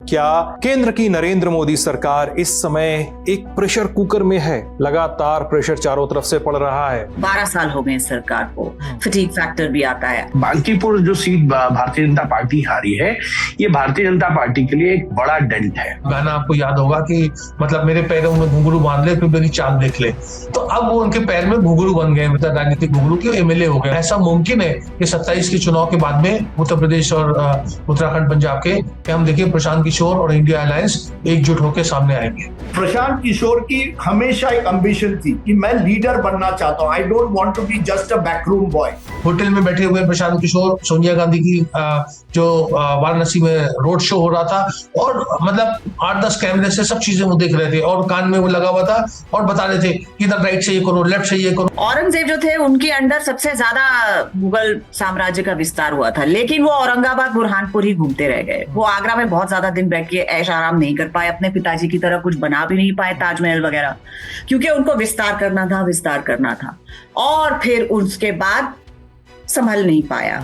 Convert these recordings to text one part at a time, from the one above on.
क्या केंद्र की नरेंद्र मोदी सरकार इस समय एक प्रेशर कुकर में है? लगातार प्रेशर चारों तरफ से पड़ रहा है। 12 साल हो गए सरकार को, फटीग फैक्टर भी आता है। बांकीपुर जो सीट भारतीय जनता पार्टी हारी है, ये भारतीय जनता पार्टी के लिए एक बड़ा डेंट है। गाना आपको याद होगा कि मतलब मेरे पैरों में घुंघरू बांध ले फिर मेरी चांद देख ले, तो अब वो उनके पैर में घुंघरू बन गए, मतलब राजनीतिक घुंघरू के एमएलए हो गए। ऐसा मुमकिन है कि 27 के चुनाव के बाद में उत्तर प्रदेश और उत्तराखंड पंजाब के हम देखिए प्रशांत किशोर और इंडिया अलायंस एकजुट होकर सामने आएंगे। प्रशांत किशोर की हमेशा एक एम्बिशन थी कि मैं लीडर बनना चाहता हूँ। I don't want to be just a backroom boy. Hotel में बैठे हुए प्रशांत किशोर सोनिया गांधी की जो वाराणसी में रोड शो हो रहा था, और मतलब 8-10 कैमरे से सब चीजें वो देख रहे थे और कान में वो लगा हुआ था और बता रहे थे कि इधर राइट से ये करो, लेफ्ट से ये करो। औरंगजेब जो थे उनके अंडर सबसे ज्यादा मुगल साम्राज्य का विस्तार हुआ था, लेकिन वो औरंगाबाद बुरहानपुर ही घूमते रह गए। वो आगरा में बहुत ज्यादा दिन बैठ के ऐश आराम नहीं कर पाए, अपने पिताजी की तरह कुछ बना भी नहीं पाए ताजमहल वगैरह, क्योंकि उनको विस्तार करना था और फिर उसके बाद संभल नहीं पाया।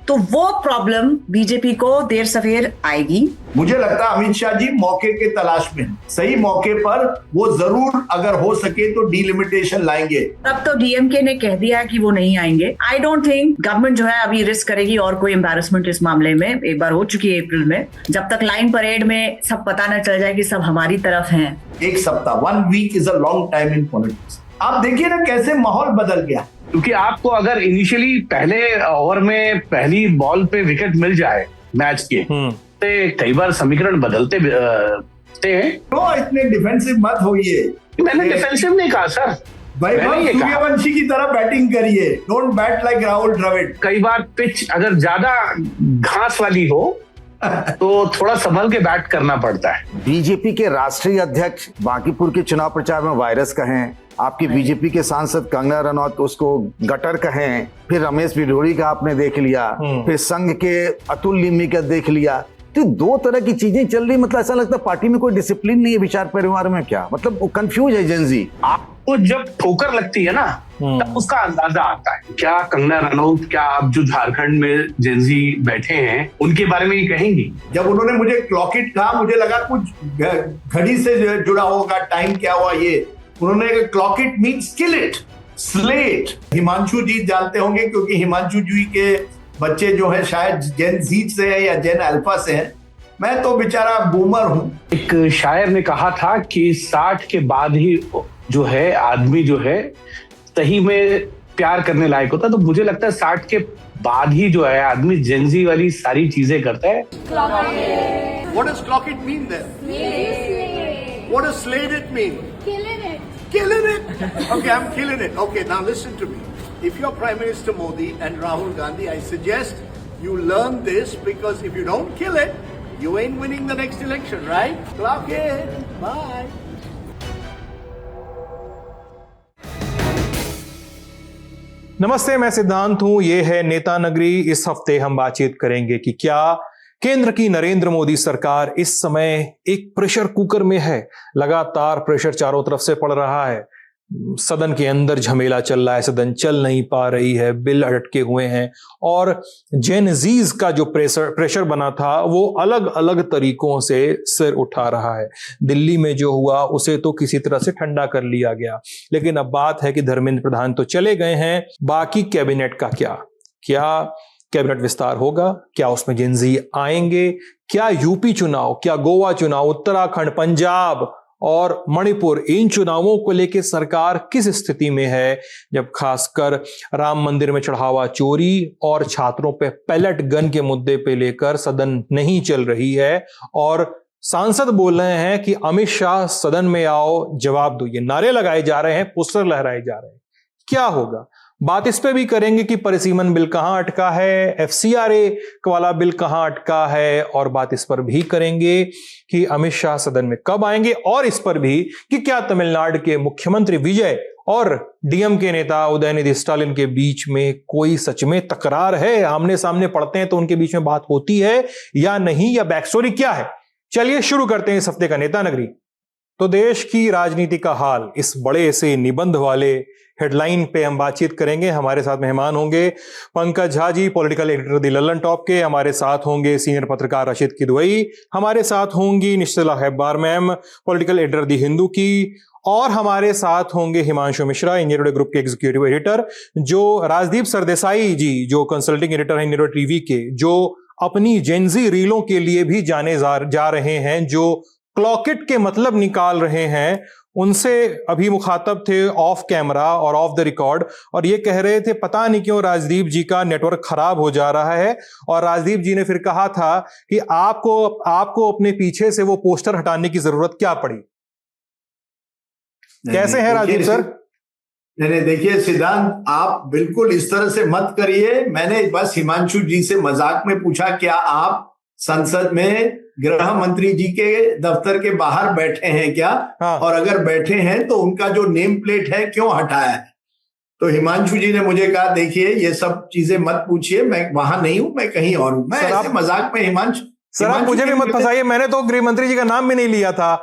तो वो प्रॉब्लम बीजेपी को देर सवेर आएगी। मुझे लगता है अमित शाह जी मौके के तलाश में, सही मौके पर वो जरूर अगर हो सके तो डिलिमिटेशन लाएंगे। तब तो डीएमके ने कह दिया है कि वो नहीं आएंगे। आई डोंट थिंक गवर्नमेंट जो है अभी रिस्क करेगी और कोई एम्बैरेसमेंट इस मामले में। एक बार हो चुकी है अप्रैल में, जब तक लाइन परेड में सब पता न चल जाए कि सब हमारी तरफ हैं। एक सप्ताह, 1 week is a long time in politics. आप देखिए ना कैसे माहौल बदल गया। क्योंकि आपको अगर इनिशियली पहले ओवर में पहली बॉल पे विकेट मिल जाए मैच के, तो कई बार समीकरण बदलते हैं। तो इतने डिफेंसिव मत होइए। मैंने डिफेंसिव नहीं कहा सर, भाई सूर्यवंशी की तरह बैटिंग करिए। Don't bat like Rahul Dravid. कई बार पिच अगर ज्यादा घास वाली हो तो थोड़ा संभल के बैट करना पड़ता है। बीजेपी के राष्ट्रीय अध्यक्ष बांकीपुर के चुनाव प्रचार में वायरस कहें, आपकी बीजेपी के सांसद कंगना रनौत उसको गटर कहें, फिर रमेश बिढोड़ी का आपने देख लिया, फिर संघ के अतुल लिम्मी का देख लिया। तो 2 तरह की चीजें चल रही, मतलब ऐसा लगता है पार्टी में कोई डिसिप्लिन नहीं है विचार परिवार में। क्या मतलब वो कंफ्यूज है जेनजी। आपको जब ठोकर लगती है ना तब उसका अंदाजा आता है। क्या कंगना रनौत, क्या आप जो झारखंड में जेनजी बैठे हैं उनके बारे में ये कहेंगी? जब उन्होंने मुझे क्लॉक इट कहा, मुझे लगा कुछ घड़ी से जुड़ा होगा, टाइम क्या हुआ ये। उन्होंने clock it means kill it, slate. Himanshu ji जानते होंगे क्योंकि हिमांशु जी के बच्चे जो हैं शायद जेन जी से है या जेन अल्फा से हैं। मैं तो बेचारा बूमर हूं। एक शायर ने कहा था कि 60 के बाद ही जो है आदमी जो है सही में प्यार करने लायक होता। तो मुझे लगता है 60 के बाद ही जो है आदमी जेनजी वाली सारी चीजें करता है। What does clock it mean then? What does slate it mean? Killing it. Okay, I'm killing it. Okay, now listen to me. If you're Prime Minister Modi and Rahul Gandhi, I suggest you learn this, because if you don't kill it, you ain't winning the next election, right? Clock it. Bye. नमस्ते, मैं सिद्धांत हूं। ये है नेता नगरी। इस हफ्ते हम बातचीत करेंगे कि क्या केंद्र की नरेंद्र मोदी सरकार इस समय एक प्रेशर कुकर में है। लगातार प्रेशर चारों तरफ से पड़ रहा है। सदन के अंदर झमेला चल रहा है, सदन चल नहीं पा रही है, बिल अटके हुए हैं और जेनजीज का जो प्रेशर बना था वो अलग अलग तरीकों से सिर उठा रहा है। दिल्ली में जो हुआ उसे तो किसी तरह से ठंडा कर लिया गया, लेकिन अब बात है कि धर्मेंद्र प्रधान तो चले गए हैं, बाकी कैबिनेट का क्या कैबिनेट विस्तार होगा? क्या उसमें जेनजी आएंगे? क्या यूपी चुनाव, क्या गोवा चुनाव, उत्तराखंड, पंजाब और मणिपुर, इन चुनावों को लेकर सरकार किस स्थिति में है, जब खासकर राम मंदिर में चढ़ावा चोरी और छात्रों पे पैलेट गन के मुद्दे पे लेकर सदन नहीं चल रही है और सांसद बोल रहे हैं कि अमित शाह सदन में आओ, जवाब दो। ये नारे लगाए जा रहे हैं, पोस्टर लहराए जा रहे हैं। क्या होगा? बात इस पे भी करेंगे कि परिसीमन बिल कहां अटका है, एफसीआरए वाला बिल कहां अटका है, और बात इस पर भी करेंगे कि अमित शाह सदन में कब आएंगे, और इस पर भी कि क्या तमिलनाडु के मुख्यमंत्री विजय और डीएमके नेता उदयनिधि स्टालिन के बीच में कोई सच में तकरार है, आमने सामने पड़ते हैं तो उनके बीच में बात होती है या नहीं, या बैक स्टोरी क्या है। चलिए शुरू करते हैं इस हफ्ते का नेता नगरी। तो देश की राजनीति का हाल, इस बड़े से निबंध वाले हेडलाइन पे हम बातचीत करेंगे। हमारे साथ मेहमान होंगे Pankaj Jha ji, political editor the Lallantop के। हमारे साथ होंगे सीनियर पत्रकार रशीद किदवई। हमारे साथ होंगी Nischala Hebbar ma'am, political editor the Hindu की। और हमारे साथ होंगे Himanshu Mishra, India Today group के एग्जीक्यूटिव एडिटर। जो राजदीप सरदेसाई जी, जो कंसल्टिंग एडिटर हैं इंडिया टीवी के, जो अपनी जेंजी रीलों के लिए भी जाने जा रहे हैं, जो क्लॉकिट के मतलब निकाल रहे हैं, उनसे अभी मुखातब थे ऑफ कैमरा और ऑफ द रिकॉर्ड, और ये कह रहे थे पता नहीं क्यों राजदीप जी का नेटवर्क खराब हो जा रहा है। और राजदीप जी ने फिर कहा था कि आपको अपने पीछे से वो पोस्टर हटाने की जरूरत क्या पड़ी। कैसे हैं राजदीप सर? नहीं, देखिए सिद्धांत, आप बिल्कुल इस तरह से मत करिए। मैंने बस हिमांशु जी से मजाक में पूछा, क्या आप संसद में गृह मंत्री जी के दफ्तर के बाहर बैठे हैं क्या? हाँ। और अगर बैठे हैं तो उनका जो नेम प्लेट है क्यों हटाया है? तो हिमांशु जी ने मुझे कहा, देखिए ये सब चीजें मत पूछिए, मैं वहां नहीं हूं, मैं कहीं और हूं। मैं ऐसे मजाक में हिमांशु सर, आप मुझे भी मत फंसाइए, मैंने तो गृह मंत्री जी का नाम भी नहीं लिया था।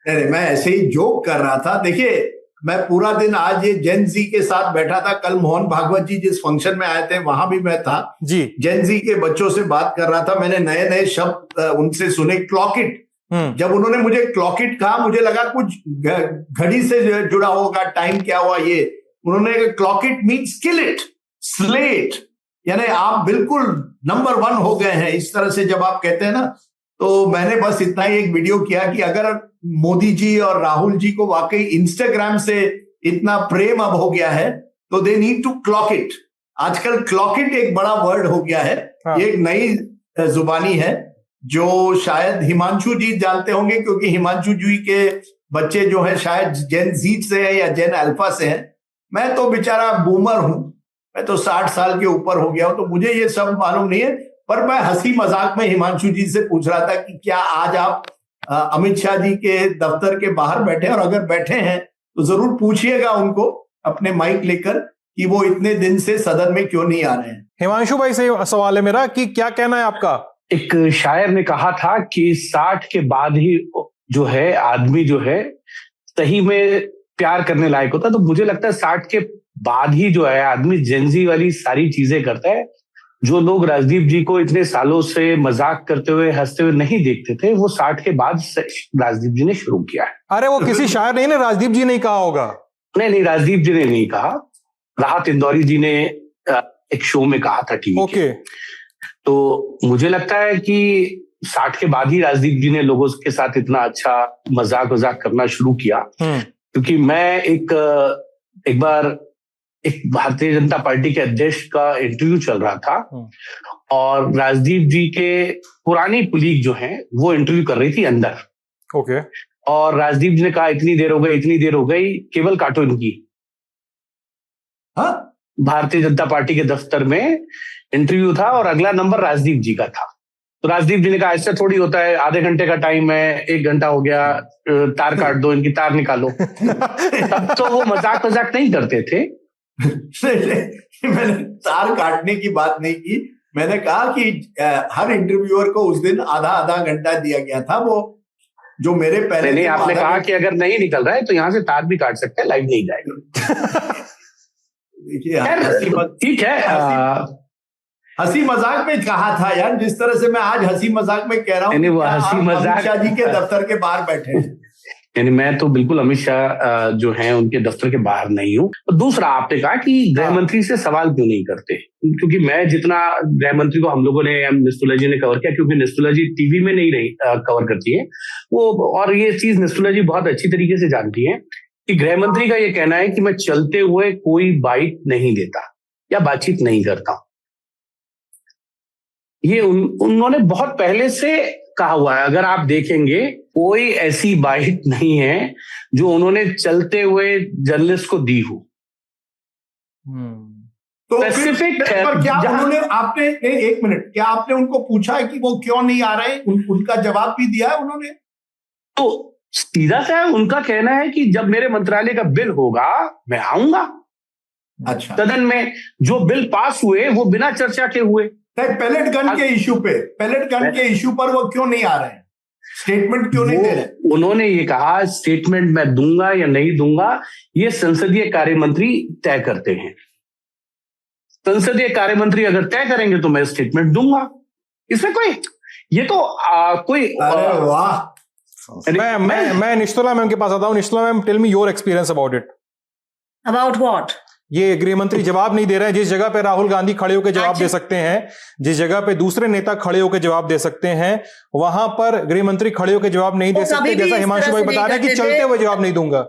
नहीं, मैं ऐसे ही जोक कर रहा था। देखिए, मैं पूरा दिन आज ये जेन जी के साथ बैठा था। कल मोहन भागवत जी जिस फंक्शन में आए थे वहां भी मैं था जी। जेन जी के बच्चों से बात कर रहा था। मैंने नए नए शब्द उनसे सुने। क्लॉकिट, जब उन्होंने मुझे क्लॉकिट कहा, मुझे लगा कुछ घड़ी से जुड़ा होगा, टाइम क्या हुआ ये। उन्होंने क्लॉकिट मीन्स स्किलेट, स्लेट, यानी आप बिल्कुल नंबर 1 हो गए हैं। इस तरह से जब आप कहते हैं ना, तो मैंने बस इतना ही एक वीडियो किया कि अगर मोदी जी और राहुल जी को वाकई इंस्टाग्राम से इतना प्रेम अब हो गया है तो they need to cloak it. आजकल क्लॉक इट एक बड़ा वर्ड हो गया है। हाँ। ये एक नई जुबानी है जो शायद हिमांशु जी जानते होंगे, क्योंकि हिमांशु जी के बच्चे जो है शायद जेन जी से है या जेन अल्फा से है। मैं तो बेचारा बूमर हूं, मैं तो 60 साल के ऊपर हो गया हूं, तो मुझे ये सब मालूम नहीं है। पर मैं हंसी मजाक में हिमांशु जी से पूछ रहा था कि क्या आज आप अमित शाह जी के दफ्तर के बाहर बैठे हैं, और अगर बैठे हैं तो जरूर पूछिएगा उनको अपने माइक लेकर कि वो इतने दिन से सदन में क्यों नहीं आ रहे हैं। हिमांशु भाई से सवाल है मेरा कि क्या कहना है आपका? एक शायर ने कहा था कि 60 के बाद ही जो है आदमी जो है सही में प्यार करने लायक होता है। तो मुझे लगता है 60 के बाद ही जो है आदमी जेंजी वाली सारी चीजें करता है। जो लोग राजदीप जी को इतने सालों से मजाक करते हुए हंसते हुए नहीं देखते थे, वो 60 के बाद राजदीप जी ने शुरू किया है। अरे वो किसी शायर नहीं, राजदीप जी ने कहा होगा। नहीं, राजदीप जी ने नहीं कहा, राहत इंदौरी जी ने एक शो में कहा था टीवी ओके। तो मुझे लगता है कि 60 के बाद ही राजदीप जी ने लोगों के साथ इतना अच्छा मजाक करना शुरू किया। क्योंकि मैं एक बार एक भारतीय जनता पार्टी के अध्यक्ष का इंटरव्यू चल रहा था और राजदीप जी के पुरानी कुलीग जो हैं वो इंटरव्यू कर रही थी अंदर। ओके। और राजदीप जी ने कहा इतनी देर हो गई, केबल काटो इनकी। हाँ, भारतीय जनता पार्टी के दफ्तर में इंटरव्यू था और अगला नंबर राजदीप जी का था। तो राजदीप जी ने कहा ऐसा थोड़ी होता है, आधे घंटे का टाइम है, 1 घंटा हो गया, तार काट दो, इनकी तार निकालो। तब तो वो मजाक नहीं करते थे। मैंने तार काटने की बात नहीं की। मैंने कहा कि हर इंटरव्यूअर को उस दिन आधा घंटा दिया गया था। वो जो मेरे पहले नहीं, आपने कहा कि अगर नहीं निकल रहा है तो यहाँ से तार भी काट सकते हैं, लाइव नहीं जाएगा। देखिए, ठीक है, हंसी मजाक में कहा था यार, जिस तरह से मैं आज हंसी मजाक में कह रहा हूँ, हंसी मजाक अमित शाह जी के दफ्तर के बाहर बैठे हैं। यानी मैं तो बिल्कुल अमित शाह जो हैं उनके दफ्तर के बाहर नहीं हूँ। और दूसरा, आपने कहा कि गृह मंत्री से सवाल क्यों नहीं करते, क्योंकि मैं जितना गृह मंत्री को हम लोगों ने, निस्तुला जी ने कवर किया, क्योंकि निस्तुला जी टीवी में नहीं रही कवर करती है वो, और ये चीज निस्तुला जी बहुत अच्छी तरीके से जानती है कि गृह मंत्री का ये कहना है कि मैं चलते हुए कोई बाइट नहीं देता या बातचीत नहीं करता। ये उन्होंने बहुत पहले से कहा हुआ है। अगर आप देखेंगे कोई ऐसी बाइट नहीं है जो उन्होंने चलते हुए जर्नलिस्ट को दी हो। तो स्पेसिफिक क्या उन्होंने, आपने एक मिनट, क्या आपने उनको पूछा है कि वो क्यों नहीं आ रहे? उनका जवाब भी दिया है उन्होंने? तो सीधा सा उनका कहना है कि जब मेरे मंत्रालय का बिल होगा मैं आऊंगा। अच्छा, सदन में जो बिल पास हुए वो बिना चर्चा के हुए। पैलेट गन के इश्यू पे, पैलेट गन के इश्यू पर वो क्यों नहीं आ रहे हैं? स्टेटमेंट क्यों नहीं दे रहे? उन्होंने ये कहा स्टेटमेंट मैं दूंगा या नहीं दूंगा ये संसदीय कार्य मंत्री तय करते हैं। संसदीय कार्य मंत्री अगर तय करेंगे तो मैं स्टेटमेंट दूंगा, इसमें कोई ये तो कोई अरे वाह। मैं निश्तला मैम के पास आता हूं। Nistula ma'am, tell me your experience about it. About what? ये गृह मंत्री जवाब नहीं दे रहे हैं। जिस जगह पे राहुल गांधी खड़े होकर जवाब दे सकते हैं, जिस जगह पे दूसरे नेता खड़े होकर जवाब दे सकते हैं, वहां पर गृह मंत्री खड़े होकर जवाब नहीं दे सकते। जैसा हिमांशु भाई बता रहे हैं कि चलते हुए जवाब नहीं दूंगा।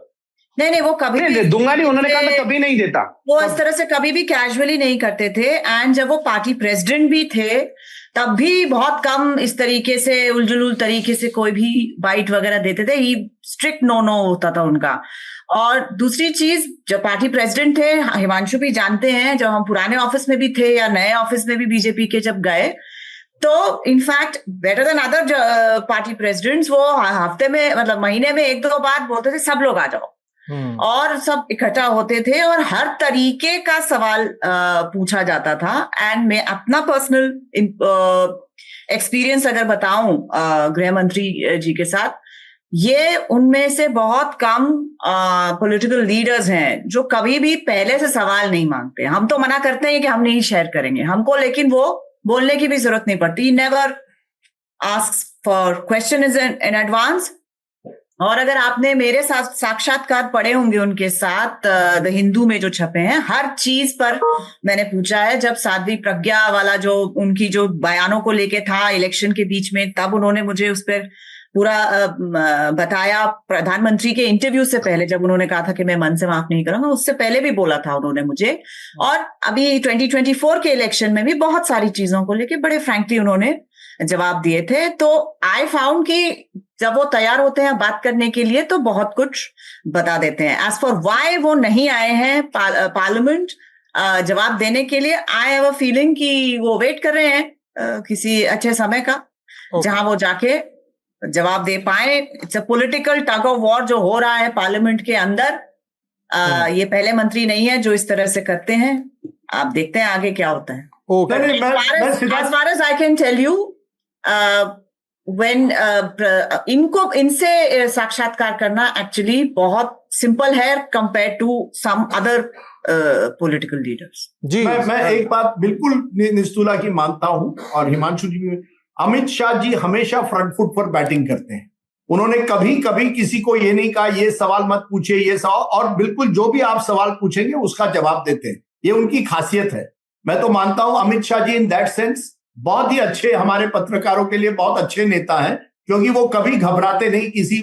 नहीं, वो कभी नहीं दूंगा नहीं, उन्होंने कहा मैं कभी नहीं देता। वो इस तरह से कभी भी कैजुअली नहीं करते थे। एंड जब वो पार्टी प्रेसिडेंट भी थे तब भी बहुत कम इस तरीके से उलझुल तरीके से कोई भी बाइट वगैरह देते थे। ही स्ट्रिक्ट नो होता था उनका। और दूसरी चीज, जब पार्टी प्रेसिडेंट थे, हिमांशु भी जानते हैं, जब हम पुराने ऑफिस में भी थे या नए ऑफिस में भी बीजेपी के जब गए, तो in fact better than other party presidents, वो हफ्ते में मतलब महीने में 1-2 बार बोलते थे सब लोग आ जाओ, और सब इकट्ठा होते थे और हर तरीके का सवाल पूछा जाता था। एंड मैं अपना पर्सनल एक्सपीरियंस अगर बताऊं गृह मंत्री जी के साथ, ये उनमें से बहुत कम पॉलिटिकल लीडर्स हैं जो कभी भी पहले से सवाल नहीं मांगते। हम तो मना करते हैं कि हम नहीं शेयर करेंगे हमको, लेकिन वो बोलने की भी जरूरत नहीं पड़ती। Never ask for question is in advance. और अगर आपने मेरे साथ साक्षात्कार पढ़े होंगे उनके साथ द हिंदू में जो छपे हैं, हर चीज पर मैंने पूछा है। जब साध्वी प्रज्ञा वाला जो उनकी जो बयानों को लेके था इलेक्शन के बीच में, तब उन्होंने मुझे उस पर पूरा बताया। प्रधानमंत्री के इंटरव्यू से पहले जब उन्होंने कहा था कि मैं मन से माफ नहीं करूंगा, उससे पहले भी बोला था उन्होंने मुझे। और अभी 2024 के इलेक्शन में भी बहुत सारी चीजों को लेके बड़े फ्रैंकली उन्होंने जवाब दिए थे। तो आई फाउंड कि जब वो तैयार होते हैं बात करने के लिए तो बहुत कुछ बता देते हैं। एज फॉर व्हाई वो नहीं आए हैं पार्लियामेंट जवाब देने के लिए, आई हैव अ फीलिंग कि वो वेट कर रहे हैं किसी अच्छे समय का, जहां वो जाके जवाब दे पाए। It's a political tug of war जो हो रहा है पार्लियामेंट के अंदर। ये पहले मंत्री नहीं है जो इस तरह से करते हैं। आप देखते हैं आगे क्या होता है। As far as I can tell you, when इनसे साक्षात्कार करना एक्चुअली बहुत सिंपल है compare to some other political leaders. जी, मैं एक बात बिल्कुल निस्तुला की मानता हूं, और हिमांशु जी भी। अमित शाह जी हमेशा फ्रंट फुट पर बैटिंग करते हैं। उन्होंने कभी कभी किसी को ये नहीं कहा ये सवाल मत पूछे, ये सवाल, और बिल्कुल जो भी आप सवाल पूछेंगे उसका जवाब देते हैं। ये उनकी खासियत है। मैं तो मानता हूं अमित शाह जी इन दैट सेंस बहुत ही अच्छे, हमारे पत्रकारों के लिए बहुत अच्छे नेता हैं, क्योंकि वो कभी घबराते नहीं किसी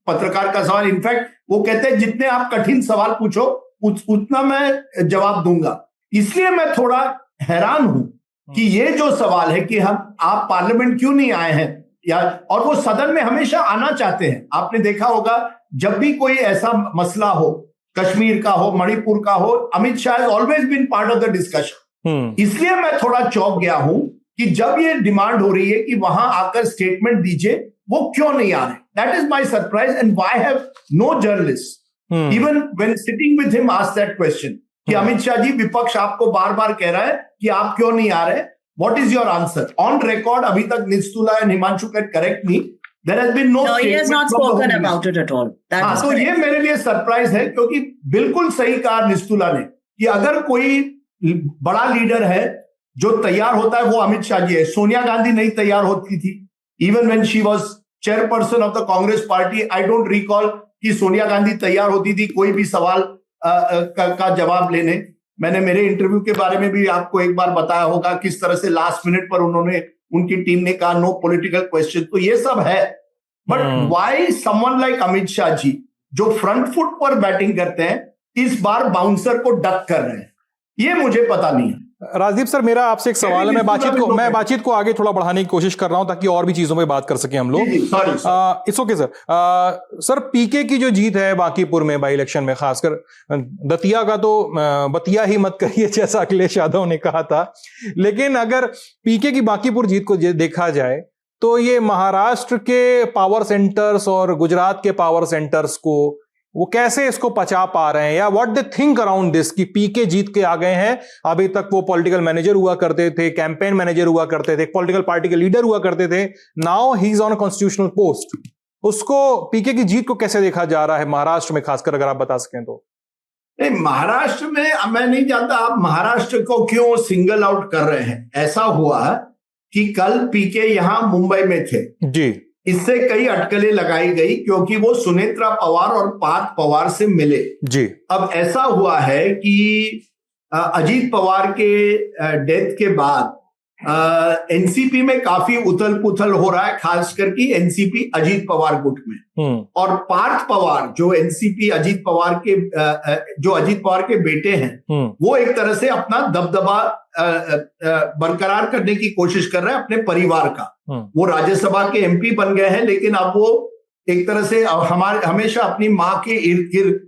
पत्रकार का सवाल। इनफैक्ट वो कहते हैं जितने आप कठिन सवाल पूछो उतना मैं जवाब दूंगा। इसलिए मैं थोड़ा हैरान हूं कि ये जो सवाल है कि आप पार्लियामेंट क्यों नहीं आए हैं, या और वो सदन में हमेशा आना चाहते हैं। आपने देखा होगा जब भी कोई ऐसा मसला हो, कश्मीर का हो, मणिपुर का हो, Amit Shah has always been part of the discussion. इसलिए मैं थोड़ा चौंक गया हूं कि जब ये डिमांड हो रही है कि वहां आकर स्टेटमेंट दीजिए, वो क्यों नहीं आ रहे। That is my surprise. And why have no journalist even when sitting with him asked that question कि अमित शाह जी विपक्ष आपको बार बार कह रहा है कि आप क्यों नहीं आ रहे, what is your answer on record. अभी तक Nistula and Himanshu can correct me, there has been no he has not spoken about it at all. तो ये मेरे लिए सरप्राइज है, क्योंकि बिल्कुल सही कहा निस्तुला ने कि अगर कोई बड़ा लीडर है जो तैयार होता है वो अमित शाह जी है। सोनिया गांधी नहीं तैयार होती थी, even when she was chairperson of the Congress party. I don't recall कि सोनिया गांधी तैयार होती थी कोई भी सवाल का जवाब लेने। मैंने मेरे इंटरव्यू के बारे में भी आपको एक बार बताया होगा किस तरह से लास्ट मिनट पर उनकी टीम ने कहा नो पॉलिटिकल क्वेश्चन। तो ये सब है, but why someone like Amit Shah ji जो फ्रंट फुट पर बैटिंग करते हैं इस बार बाउंसर को डक कर रहे हैं, ये मुझे पता नहीं है। राजदीप सर, मेरा आपसे एक सवाल है। मैं बातचीत को आगे थोड़ा बढ़ाने की कोशिश कर रहा हूं ताकि और भी चीजों पे बात कर सकें हम लोग। It's okay sir. सर, पीके की जो जीत है बांकीपुर में बाई इलेक्शन में, खासकर दतिया का तो बतिया ही मत करिए जैसा अखिलेश यादव ने कहा था, लेकिन अगर पीके की बांकीपुर जीत को देखा जाए तो ये महाराष्ट्र के पावर सेंटर्स और गुजरात के पावर सेंटर्स को वो कैसे इसको पचा पा रहे हैं, या what they think around this कि पीके जीत के आ गए हैं, अभी तक वो पॉलिटिकल मैनेजर हुआ करते थे, कैंपेन मैनेजर हुआ करते थे, पॉलिटिकल पार्टी के लीडर हुआ करते थे, now he is on a constitutional post. उसको पीके की जीत को कैसे देखा जा रहा है महाराष्ट्र में, खासकर अगर आप बता सकें तो? नहीं, महाराष्ट्र में मैं नहीं जानता आप महाराष्ट्र को क्यों सिंगल आउट कर रहे हैं। ऐसा हुआ कि कल पीके यहां मुंबई में थे जी, इससे कई अटकलें लगाई गई क्योंकि वो सुनेत्रा पवार और पार्थ पवार से मिले जी। अब ऐसा हुआ है कि अजीत पवार के डेथ के बाद एनसीपी में काफी उथल पुथल हो रहा है, खासकर की एनसीपी अजीत पवार गुट में। और पार्थ पवार जो एनसीपी अजीत पवार के जो अजीत पवार के बेटे हैं, वो एक तरह से अपना दबदबा बरकरार करने की कोशिश कर रहे हैं अपने परिवार का। वो राज्यसभा के एमपी बन गए हैं, लेकिन अब वो एक तरह से हमेशा अपनी माँ के इर्द गिर्द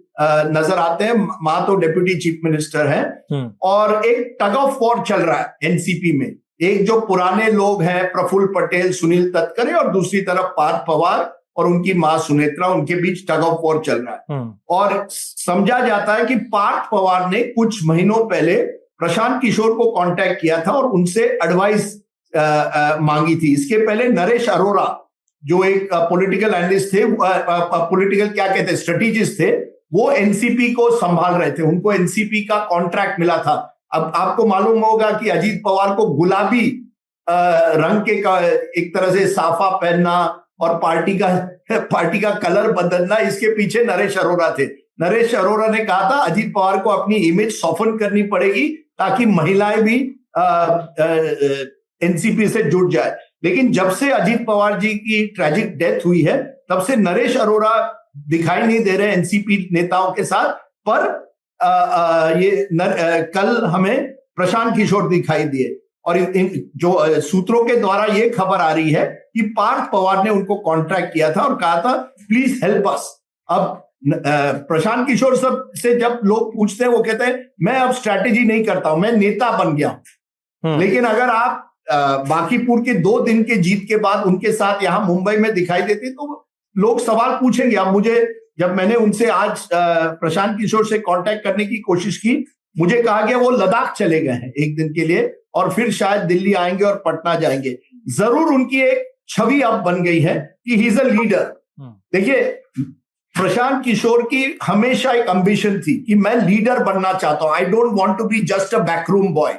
नजर आते हैं। माँ तो डिप्टी चीफ मिनिस्टर हैं, और एक टग ऑफ वॉर चल रहा है एनसीपी में। एक जो पुराने लोग हैं प्रफुल्ल पटेल, सुनील तटकरे, और दूसरी तरफ पार्थ पवार और उनकी मां सुनेत्रा, उनके बीच टग ऑफ वॉर चल रहा है। और समझा जाता है कि पार्थ पवार ने कुछ महीनों पहले प्रशांत किशोर को कांटेक्ट किया था और उनसे एडवाइस मांगी थी। इसके पहले नरेश अरोरा जो एक पॉलिटिकल एनालिस्ट थे, पॉलिटिकल क्या कहते हैं, स्ट्रेटेजिस्ट थे, वो एनसीपी को संभाल रहे थे। उनको एनसीपी का कॉन्ट्रैक्ट मिला था। अब आपको मालूम होगा कि अजीत पवार को गुलाबी रंग के एक तरह से साफा पहनना और पार्टी का कलर बदलना, इसके पीछे नरेश अरोरा थे। नरेश अरोरा ने कहा था अजीत पवार को अपनी इमेज सॉफ्टन करनी पड़ेगी ताकि महिलाएं भी एनसीपी से जुड़ जाए। लेकिन जब से अजीत पवार जी की ट्रेजिक डेथ हुई है, तब से नरेश अरोरा दिखाई नहीं दे रहे एनसीपी नेताओं के साथ। पर कल हमें प्रशांत किशोर दिखाई दिए, और जो सूत्रों के द्वारा ये खबर आ रही है कि पार्थ पवार ने उनको कॉन्ट्रैक्ट किया था और कहा था प्लीज हेल्प अस। अब प्रशांत किशोर से जब लोग पूछते हैं, वो कहते हैं मैं अब स्ट्रैटेजी नहीं करता हूं, मैं नेता बन गया हूं। लेकिन अगर आप बांकीपुर के 2 दिन के जीत के बाद उनके साथ यहां मुंबई में दिखाई देते तो लोग सवाल पूछेंगे। अब जब मैंने उनसे आज प्रशांत किशोर से कांटेक्ट करने की कोशिश की, मुझे कहा गया वो लद्दाख चले गए हैं 1 दिन के लिए और फिर शायद दिल्ली आएंगे और पटना जाएंगे। जरूर उनकी एक छवि अब बन गई है कि ही इज अ लीडर। देखिए, प्रशांत किशोर की हमेशा एक एम्बिशन थी कि मैं लीडर बनना चाहता हूं, I don't want to be just a backroom boy.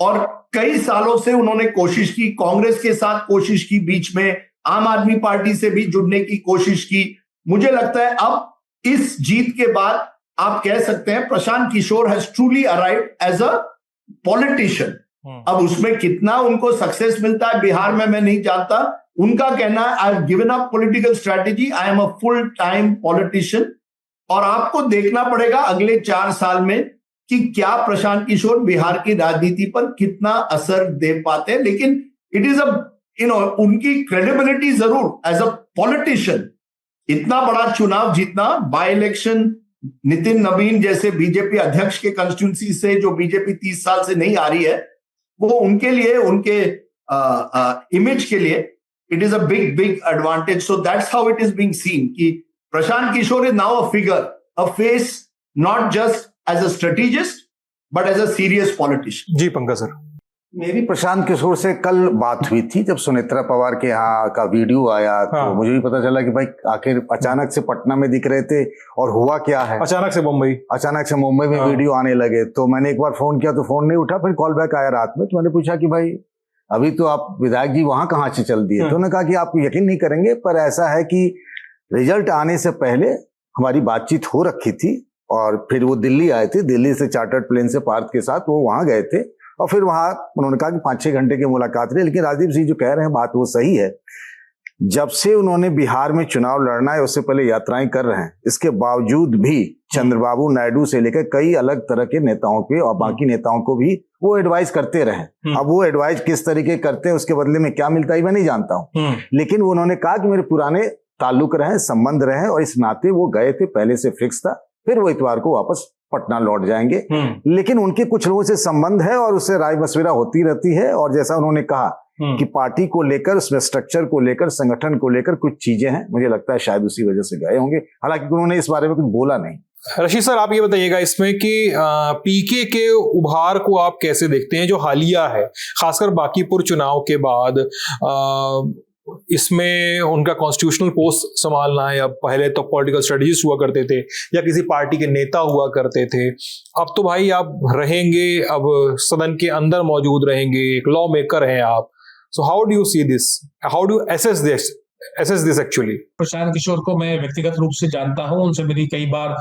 और कई सालों से उन्होंने कोशिश की, कांग्रेस के साथ कोशिश की, बीच में आम आदमी पार्टी से भी जुड़ने की कोशिश की। मुझे लगता है अब इस जीत के बाद आप कह सकते हैं Prashant Kishor has truly arrived as a politician. अब उसमें कितना उनको सक्सेस मिलता है बिहार में मैं नहीं जानता। उनका कहना है I have given up political strategy, I am a full time politician. और आपको देखना पड़ेगा अगले 4 साल में कि क्या प्रशांत किशोर बिहार की राजनीति पर कितना असर दे पाते हैं। लेकिन इट इज उनकी क्रेडिबिलिटी जरूर एज अ पॉलिटिशियन, इतना बड़ा चुनाव जीतना, बाय इलेक्शन, नितिन नवीन जैसे बीजेपी अध्यक्ष के कंस्टिट्यूंसी से जो बीजेपी 30 साल से नहीं आ रही है, वो उनके लिए, उनके इमेज के लिए it is a big advantage. So that's how it is being seen कि Prashant Kishor is now a figure, a face, not just as a strategist but as a serious politician. जी पंकज सर, मेरी प्रशांत किशोर से कल बात हुई थी जब सुनेत्रा पवार के यहाँ का वीडियो आया। हाँ। तो मुझे भी पता चला कि भाई आखिर अचानक से पटना में दिख रहे थे और हुआ क्या है। अचानक से मुंबई में हाँ। वीडियो आने लगे। तो मैंने एक बार फोन किया तो फोन नहीं उठा, फिर कॉल बैक आया रात में। तो मैंने पूछा कि भाई अभी तो आप विधायक जी वहां कहाँ से चल दिए। तो उन्होंने कहा कि आप यकीन नहीं करेंगे, पर ऐसा है कि रिजल्ट आने से पहले हमारी बातचीत हो रखी थी और फिर वो दिल्ली आए थे। दिल्ली से चार्टर्ड प्लेन से पार्थ के साथ वो वहां गए थे और फिर वहां उन्होंने कहा कि 5-6 घंटे की मुलाकात रही। लेकिन राजदीप सिंह जो कह रहे हैं बात वो सही है। जब से उन्होंने बिहार में चुनाव लड़ना है उससे पहले यात्राएं कर रहे हैं, इसके बावजूद भी चंद्रबाबू नायडू से लेकर कई अलग तरह के नेताओं के और बाकी नेताओं को भी वो एडवाइस करते रहे। अब वो एडवाइस किस तरीके करते हैं, उसके बदले में क्या मिलता है मैं नहीं जानता हूँ। लेकिन उन्होंने कहा कि मेरे पुराने ताल्लुक रहे, संबंध रहे और इस नाते वो गए थे, पहले से फिक्स था। फिर वो इतवार को वापस पटना लौट जाएंगे। लेकिन उनके कुछ लोगों से संबंध है और उससे राय मशविरा होती रहती है। और जैसा उन्होंने कहा कि पार्टी को लेकर, उसमें स्ट्रक्चर को लेकर, संगठन को लेकर कुछ चीजें हैं, मुझे लगता है शायद उसी वजह से गए होंगे। हालांकि उन्होंने इस बारे में कुछ बोला नहीं। रशीद सर, आप ये बताइएगा इसमें कि पीके के उभार को आप कैसे देखते हैं जो हालिया है, खासकर बांकीपुर चुनाव के बाद? इसमें उनका कॉन्स्टिट्यूशनल पोस्ट संभालना है, अब पहले तो पॉलिटिकल स्ट्रेटजिस्ट हुआ करते थे या किसी पार्टी के नेता हुआ करते थे, अब तो भाई आप रहेंगे, अब सदन के अंदर मौजूद रहेंगे, एक लॉ मेकर हैं आप। So how do you see this, how do assess this actually? Prashant Kishor को मैं व्यक्तिगत रूप से जानता हूं, उनसे मेरी कई बार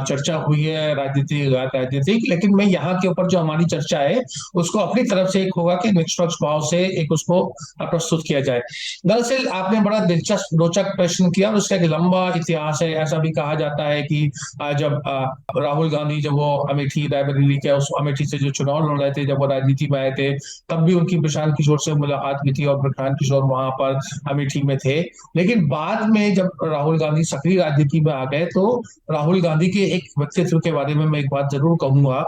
चर्चा हुई है, राजनीतिक, लेकिन मैं यहाँ के ऊपर जो हमारी चर्चा है उसको अपनी तरफ से एक होगा कि निष्पक्ष भाव से एक उसको प्रस्तुत किया जाए। दरअसल आपने बड़ा दिलचस्प रोचक प्रश्न किया, उसका एक लंबा इतिहास है। ऐसा भी कहा जाता है कि जब राहुल गांधी जब वो अमेठी रायबरेली के उस अमेठी से जो चुनाव लड़ रहे थे, जब वो राजनीति में आए थे, तब भी उनकी प्रशांत किशोर से मुलाकात हुई थी और प्रशांत किशोर वहां पर अमेठी में थे। लेकिन बाद में जब राहुल गांधी सक्रिय राजनीति में आ गए तो राहुल गांधी के एक व्यक्तित्व के बारे में मैं एक बात जरूर कहूंगा,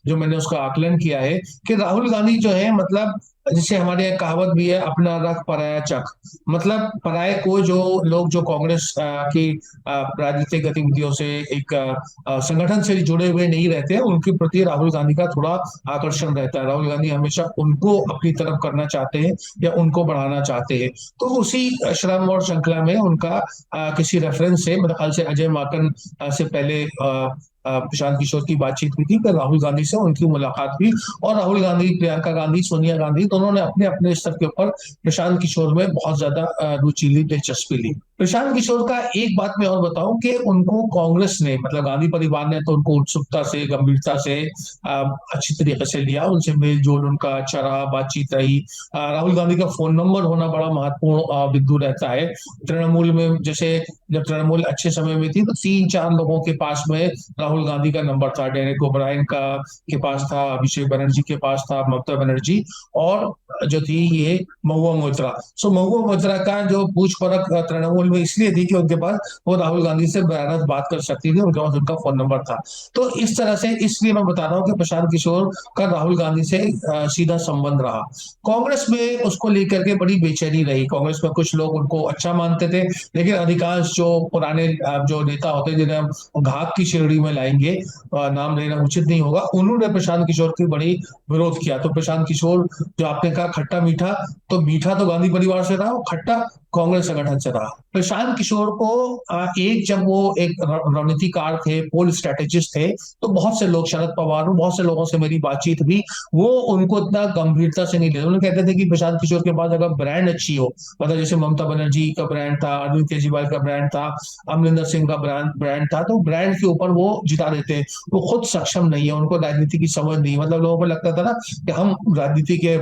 जो मैंने उसका आकलन किया है कि राहुल गांधी जो है, मतलब जिसे हमारे यहाँ कहावत भी है, अपना रख पराया चख। मतलब पराये को जो लोग जो कांग्रेस की राजनीतिक गतिविधियों से एक संगठन से जुड़े हुए नहीं रहते हैं, उनके प्रति राहुल गांधी का थोड़ा आकर्षण रहता है। राहुल गांधी हमेशा उनको अपनी तरफ करना चाहते हैं या उनको बढ़ाना चाहते हैं। तो उसी श्रम और श्रृंखला में उनका किसी रेफरेंस से, मेरे ख्याल से अजय माकन से पहले प्रशांत किशोर की बातचीत हुई थी कि राहुल गांधी से उनकी मुलाकात हुई, और राहुल गांधी, प्रियंका गांधी, सोनिया गांधी दोनों ने अपने अपने स्तर के ऊपर प्रशांत किशोर में बहुत ज्यादा रुचि ली, दिलचस्पी ली। प्रशांत किशोर का एक बात मैं और बताऊं कि उनको कांग्रेस ने, मतलब गांधी परिवार ने तो उनको उत्सुकता से, गंभीरता से अच्छी तरीके से लिया, उनसे मेल जोल उनका अच्छा रहा, बातचीत रही। राहुल गांधी का फोन नंबर होना बड़ा महत्वपूर्ण बिंदु रहता है। तृणमूल में जैसे जब तृणमूल अच्छे समय में थी तो 3-4 लोगों के पास में राहुल गांधी का नंबर था। डेरेक ओब्रायन के पास था, अभिषेक बनर्जी के पास था, ममता बनर्जी, और जो थी ये महुआ मोइत्रा। सो महुआ मोइत्रा का जो पूछ परख तृणमूल में इसलिए थी कि उनके पास वो राहुल गांधी से बराबर बात कर सकती थी, उनके पास उनका फोन नंबर था। तो इस तरह से, इसलिए मैं बता रहा हूँ कि प्रशांत किशोर का राहुल गांधी से सीधा संबंध रहा। कांग्रेस में उसको लेकर के बड़ी बेचैनी रही। कांग्रेस में कुछ लोग उनको अच्छा मानते थे, लेकिन अधिकांश जो पुराने जो नेता होते जिन्हें हम घात की श्रेणी में लाएंगे, नाम लेना उचित नहीं होगा, उन्होंने प्रशांत किशोर की बड़ी विरोध किया। तो प्रशांत किशोर, जो आपने कहा खट्टा मीठा, तो मीठा तो गांधी परिवार से रहा, खट्टा कांग्रेस संगठन से रहा। प्रशांत किशोर को जब वो एक रणनीतिकार थे, पोल स्ट्रेटेजिस्ट थे, तो बहुत से लोग, शरद पवार, बहुत से लोगों से मेरी बातचीत हुई, वो उनको इतना गंभीरता से नहीं लेते। उन्होंने कहते थे कि प्रशांत किशोर के पास अगर ब्रांड अच्छी हो, मतलब जैसे ममता बनर्जी का ब्रांड था, अरविंद केजरीवाल का ब्रांड था, अमरिंदर सिंह का ब्रांड था, तो ब्रांड के ऊपर वो जिता देते हैं। वो खुद सक्षम नहीं है, उनको राजनीति की समझ नहीं, मतलब लोगों को लगता था ना कि हम राजनीति के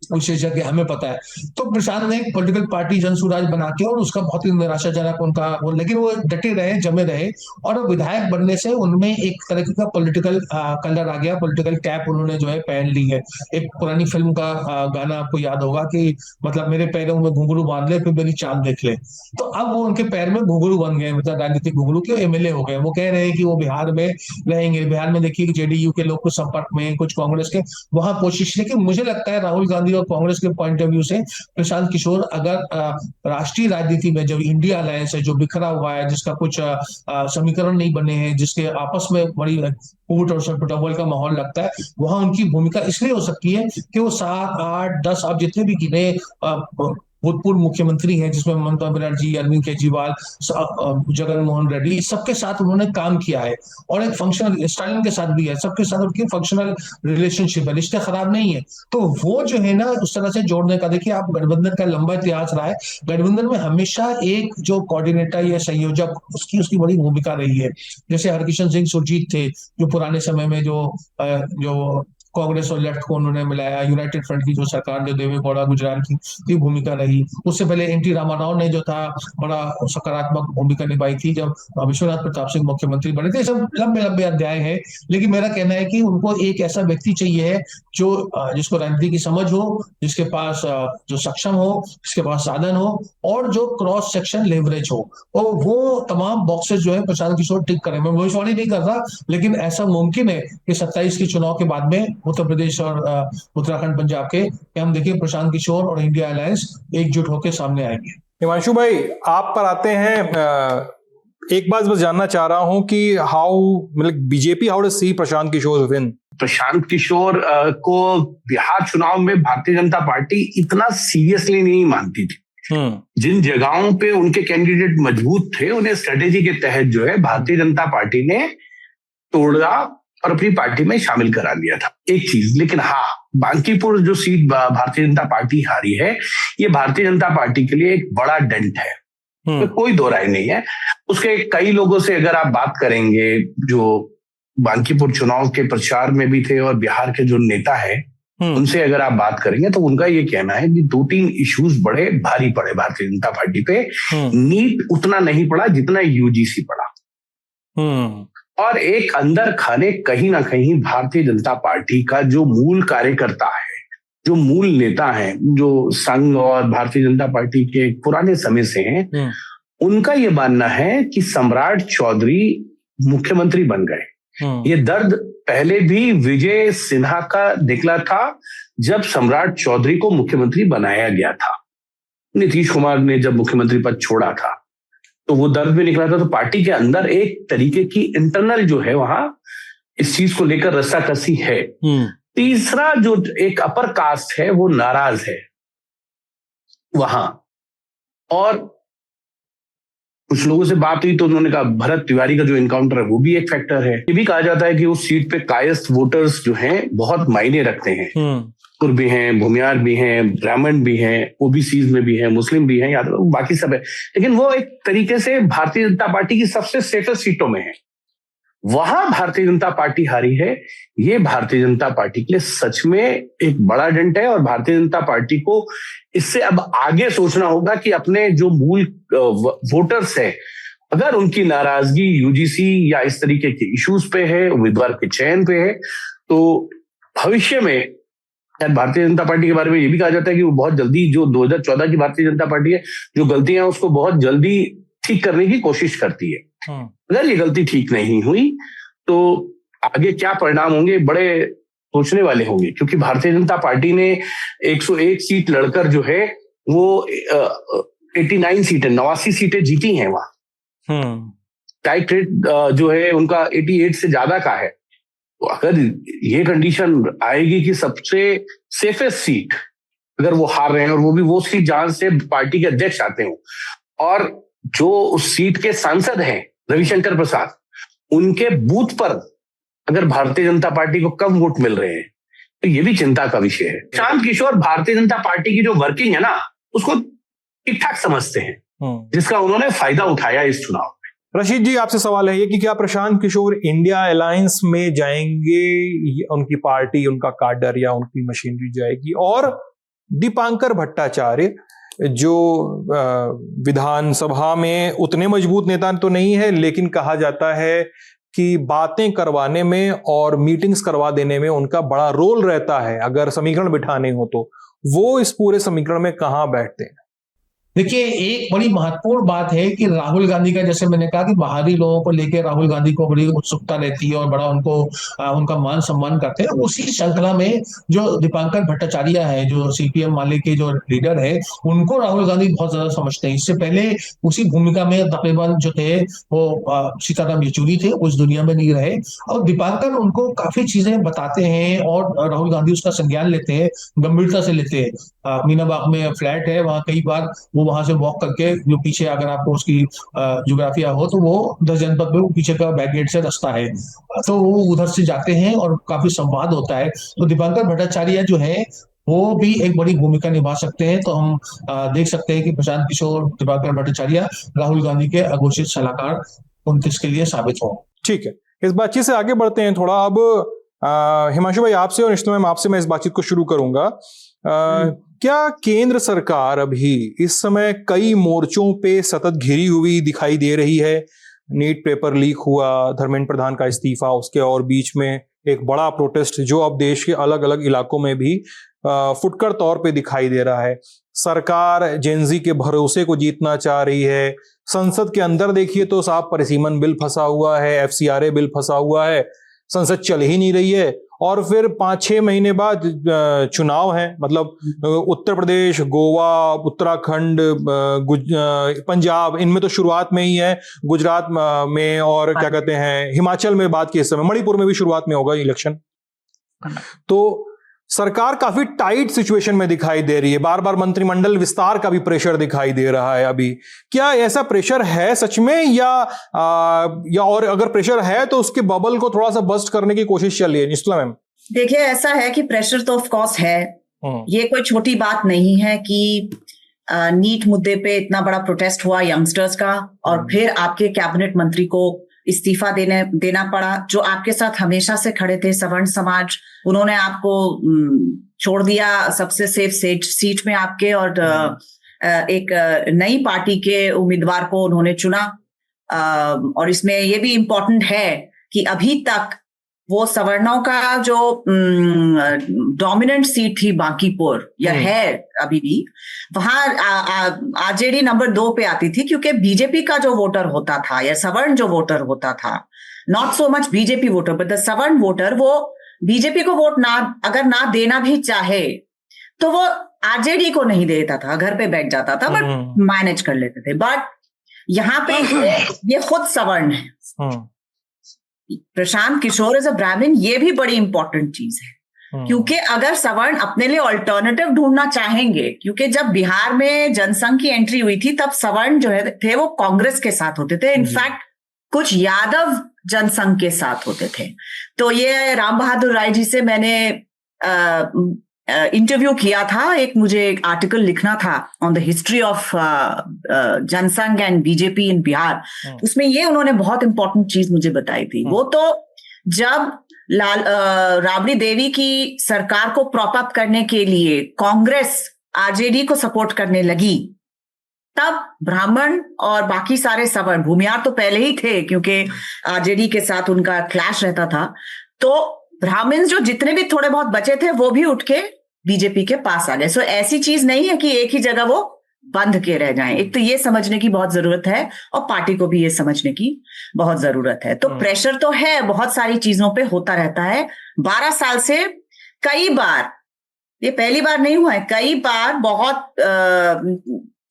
विशेषज्ञ, हमें पता है। तो प्रशांत ने एक पॉलिटिकल पार्टी जनसुराज बना के, और उसका बहुत ही निराशाजनक उनका, लेकिन वो डटे रहे, जमे रहे, और विधायक बनने से उनमें एक तरह का पॉलिटिकल कलर आ गया, पॉलिटिकल कैप उन्होंने जो है पहन ली है। एक पुरानी फिल्म का गाना आपको याद होगा कि मतलब मेरे पैरों में घुंघरू बांध ले फिर मेरी चांद देख ले। तो अब वो उनके पैर में घुंघरू बन गए, मतलब राजनीतिक घुंघरू के एमएलए हो गए। वो कह रहे हैं कि वो बिहार में रहेंगे। बिहार में देखिए जेडीयू के लोग कुछ संपर्क में, कुछ कांग्रेस के वहां कोशिश, लेकिन मुझे लगता है राहुल गांधी और कांग्रेस के पॉइंट ऑफ व्यू से प्रशांत किशोर अगर राष्ट्रीय राजनीति में, जो इंडिया अलायंस है, जो बिखरा हुआ है, जिसका कुछ समीकरण नहीं बने हैं, जिसके आपस में बड़ी फूट और सटपुटबल का माहौल लगता है, वहां उनकी भूमिका इसलिए हो सकती है कि वो 7, 8, 10 अब जितने भी गिने भूतपूर्व मुख्यमंत्री हैं, जिसमें ममता बनर्जी, अरविंद केजरीवाल, जगन मोहन रेड्डी, सबके साथ उन्होंने काम किया है, और एक फंक्शनल, स्टालिन के साथ भी है, सबके साथ उनकी फंक्शनल रिलेशनशिप है, रिश्ते खराब नहीं है। तो वो जो है ना, उस तरह से जोड़ने का, देखिए आप गठबंधन का लंबा इतिहास रहा है, गठबंधन में हमेशा एक जो कोऑर्डिनेटर या संयोजक, उसकी बड़ी भूमिका रही है। जैसे हरकिशन सिंह सुरजीत थे, जो पुराने समय में जो कांग्रेस और लेफ्ट को उन्होंने मिलाया, यूनाइटेड फ्रंट की जो सरकार, जो देवे गौड़ा गुजराल की भूमिका रही। उससे पहले एनटी रामाराव ने जो था बड़ा सकारात्मक भूमिका निभाई थी जब विश्वनाथ प्रताप सिंह मुख्यमंत्री बने थे। सब लंबे लंबे अध्याय है, लेकिन मेरा कहना है कि उनको एक ऐसा व्यक्ति चाहिए है जो जिसको राजनीति की समझ हो, जिसके पास जो सक्षम हो, जिसके पास साधन हो, और जो क्रॉस सेक्शन लेवरेज हो, और वो तमाम बॉक्सेस जो है प्रशांत किशोर टिक करें। मैं भविष्यवाणी नहीं कर रहा, लेकिन ऐसा मुमकिन है कि 27 के चुनाव के बाद में उत्तर प्रदेश और उत्तराखंड पंजाब के, कि हम देखिए प्रशांत किशोर और इंडिया अलायंस एकजुट होकर सामने आएंगे। हिमांशु भाई, आप पर आते हैं, एक बात बस जानना चाह रहा हूं कि BJP how does see Prashant Kishor win? Prashant Kishor को बिहार चुनाव में भारतीय जनता पार्टी इतना सीरियसली नहीं मानती थी। जिन जगहों पे उनके कैंडिडेट मजबूत थे उन्हें स्ट्रेटेजी के तहत जो है भारतीय जनता पार्टी ने तोड़ा और अपनी पार्टी में शामिल करा लिया था, एक चीज। लेकिन हाँ, बांकीपुर जो सीट भारतीय जनता पार्टी हारी है, ये भारतीय जनता पार्टी के लिए एक बड़ा डेंट है, तो कोई दो राय नहीं है। उसके कई लोगों से अगर आप बात करेंगे जो बांकीपुर चुनाव के प्रचार में भी थे और बिहार के जो नेता है उनसे अगर आप बात करेंगे तो उनका ये कहना है कि 2-3 इश्यूज बड़े भारी पड़े भारतीय जनता पार्टी पे। नीट उतना नहीं पड़ा जितना यूजीसी पड़ा। और एक अंदर खाने कहीं ना कहीं भारतीय जनता पार्टी का जो मूल कार्यकर्ता है, जो मूल नेता है, जो संघ और भारतीय जनता पार्टी के पुराने समय से हैं, उनका ये मानना है कि सम्राट चौधरी मुख्यमंत्री बन गए। ये दर्द पहले भी विजय सिन्हा का निकला था जब सम्राट चौधरी को मुख्यमंत्री बनाया गया था। नीतीश कुमार ने जब मुख्यमंत्री पद छोड़ा था तो वो दर्द भी निकला था। तो पार्टी के अंदर एक तरीके की इंटरनल जो है वहां इस चीज को लेकर रस्साकसी है। तीसरा जो एक अपर कास्ट है वो नाराज है वहां। और कुछ लोगों से बात हुई तो उन्होंने कहा भरत तिवारी का जो एनकाउंटर है वो भी एक फैक्टर है। ये भी कहा जाता है कि उस सीट पे कायस्थ वोटर्स जो हैं बहुत मायने रखते हैं। कुर्द भी हैं, भूमियार भी हैं, ब्राह्मण भी हैं, ओबीसीज में भी हैं, मुस्लिम भी हैं, यादव, बाकी सब है। लेकिन वो एक तरीके से भारतीय जनता पार्टी की सबसे सेफेस्ट सीटों में है। वहां भारतीय जनता पार्टी हारी है। ये भारतीय जनता पार्टी के लिए सच में एक बड़ा डेंट है और भारतीय जनता पार्टी को इससे अब आगे सोचना होगा कि अपने जो मूल वोटर्स है, अगर उनकी नाराजगी यूजीसी या इस तरीके के इश्यूज पे है, उम्मीदवार के चयन पे है, तो भविष्य में भारतीय जनता पार्टी के बारे में ये भी कहा जाता है कि वो बहुत जल्दी, जो 2014 की भारतीय जनता पार्टी है, जो गलतियां उसको बहुत जल्दी ठीक करने की कोशिश करती है। अगर ये गलती ठीक नहीं हुई तो आगे क्या परिणाम होंगे बड़े सोचने वाले होंगे, क्योंकि भारतीय जनता पार्टी ने 101 सीट लड़कर जो है वो 89 सीटें 89 सीटें जीती हैं वहां। टाइट रेट जो है उनका 88 से ज्यादा का है। तो अगर ये कंडीशन आएगी कि सबसे सेफेस्ट सीट अगर वो हार रहे हैं और वो भी वो सीट जहां से पार्टी के अध्यक्ष आते हो और जो उस सीट के सांसद हैं रविशंकर प्रसाद, उनके बूथ पर अगर भारतीय जनता पार्टी को कम वोट मिल रहे हैं तो ये भी चिंता का विषय है। प्रशांत किशोर भारतीय जनता पार्टी की जो वर्किंग है ना उसको ठीक ठाक समझते हैं, जिसका उन्होंने फायदा उठाया इस चुनाव में। रशीद जी, आपसे सवाल है ये कि क्या प्रशांत किशोर इंडिया अलायंस में जाएंगे, उनकी पार्टी, उनका काडर या उनकी मशीनरी जाएगी? और दीपांकर भट्टाचार्य जो विधानसभा में उतने मजबूत नेता तो नहीं है, लेकिन कहा जाता है कि बातें करवाने में और मीटिंग्स करवा देने में उनका बड़ा रोल रहता है। अगर समीकरण बिठाने हो तो वो इस पूरे समीकरण में कहां बैठते हैं? देखिए, एक बड़ी महत्वपूर्ण बात है कि राहुल गांधी का, जैसे मैंने कहा कि बाहरी लोगों को लेकर राहुल गांधी को बड़ी उत्सुकता रहती है और बड़ा उनको उनका मान सम्मान करते हैं। उसी श्रृंखला में जो दीपांकर भट्टाचार्य है, जो सीपीएम माले के जो लीडर है, उनको राहुल गांधी बहुत ज्यादा समझते हैं। इससे पहले उसी भूमिका में तकरीबन जो थे वो सीताराम येचुरी थे, उस दुनिया में नहीं रहे। और दीपांकर उनको काफी चीजें बताते हैं और राहुल गांधी उसका संज्ञान लेते हैं, गंभीरता से लेते हैं। मीना बाग में फ्लैट है, वहां कई बार वहां से वॉक करके, जो पीछे अगर आपको उसकी ज्योग्राफिया हो तो वो 10 जनपद में पीछे का बैकगेट से रास्ता है, तो वो उधर से जाते हैं और काफी संवाद होता है। तो दीपांकर भट्टाचार्य जो है वो भी एक बड़ी भूमिका निभा सकते हैं। तो हम देख सकते हैं कि प्रशांत किशोर, दीपांकर भट्टाचार्य राहुल गांधी के अघोषित सलाहकार 29 के लिए साबित हो। ठीक है, इस बातचीत से आगे बढ़ते हैं थोड़ा। अब हिमांशु भाई, आपसे और निश्चित मैम आपसे मैं इस बातचीत को शुरू करूंगा। क्या केंद्र सरकार अभी इस समय कई मोर्चों पे सतत घिरी हुई दिखाई दे रही है? नीट पेपर लीक हुआ, धर्मेंद्र प्रधान का इस्तीफा, उसके और बीच में एक बड़ा प्रोटेस्ट जो अब देश के अलग अलग इलाकों में भी फुटकर तौर पे दिखाई दे रहा है। सरकार जेनजी के भरोसे को जीतना चाह रही है। संसद के अंदर देखिए तो साहब परिसीमन बिल फंसा हुआ है, FCRA बिल फंसा हुआ है, संसद चल ही नहीं रही है। और फिर 5-6 महीने बाद चुनाव है, मतलब उत्तर प्रदेश, गोवा, उत्तराखंड, पंजाब, इनमें तो शुरुआत में ही है, गुजरात में, और क्या कहते हैं हिमाचल में बात की इस समय, मणिपुर में भी शुरुआत में होगा इलेक्शन। तो सरकार काफी टाइट सिचुएशन में दिखाई दे रही है, बार बार मंत्रिमंडल विस्तार का भी प्रेशर दिखाई दे रहा है। अभी क्या ऐसा प्रेशर है सच में, या और अगर प्रेशर है तो उसके बबल को थोड़ा सा बस्ट करने की कोशिश चल रही है? निश्चला मैम, देखिए ऐसा है कि प्रेशर तो ऑफ कोर्स है, ये कोई छोटी बात नहीं है कि नीट मुद्दे पे इतना बड़ा प्रोटेस्ट हुआ यंगस्टर्स का, और फिर आपके कैबिनेट मंत्री को इस्तीफा देना पड़ा, जो आपके साथ हमेशा से खड़े थे, सवर्ण समाज, उन्होंने आपको छोड़ दिया सबसे सेफ सीट में आपके, और एक नई पार्टी के उम्मीदवार को उन्होंने चुना। और इसमें ये भी इम्पोर्टेंट है कि अभी तक वो सवर्णों का जो डोमिनेंट सीट थी बांकीपुर, या है अभी भी, वहां आरजेडी नंबर 2 पे आती थी, क्योंकि बीजेपी का जो वोटर होता था या सवर्ण जो वोटर होता था, not so much BJP voter but the सवर्ण वोटर, वो बीजेपी को वोट अगर ना देना भी चाहे तो वो आरजेडी को नहीं देता था, घर पे बैठ जाता था, बट मैनेज कर लेते थे। बट यहाँ पे ये खुद सवर्ण है। प्रशांत किशोर इज अ ब्राह्मण, ये भी बड़ी इंपॉर्टेंट चीज है, क्योंकि अगर सवर्ण अपने लिए ऑल्टरनेटिव ढूंढना चाहेंगे, क्योंकि जब बिहार में जनसंघ की एंट्री हुई थी तब सवर्ण जो है थे वो कांग्रेस के साथ होते थे, इनफैक्ट कुछ यादव जनसंघ के साथ होते थे। तो ये राम बहादुर राय जी से मैंने इंटरव्यू किया था, मुझे एक आर्टिकल लिखना था on the history of Jan Sangh and BJP in Bihar. उसमें ये उन्होंने बहुत इंपॉर्टेंट चीज मुझे बताई थी। वो तो जब राबड़ी देवी की सरकार को प्रॉप अप करने के लिए कांग्रेस आरजेडी को सपोर्ट करने लगी, तब ब्राह्मण और बाकी सारे सवर्ण, भूमियार तो पहले ही थे क्योंकि आरजेडी के साथ उनका क्लैश रहता था, तो ब्राह्मण जो जितने भी थोड़े बहुत बचे थे वो भी उठ के बीजेपी के पास आ गए। सो ऐसी चीज नहीं है कि एक ही जगह वो बंध के रह जाएं। एक तो ये समझने की बहुत जरूरत है और पार्टी को भी ये समझने की बहुत जरूरत है। तो प्रेशर तो है, बहुत सारी चीजों पे होता रहता है। 12 साल से कई बार, ये पहली बार नहीं हुआ है, कई बार बहुत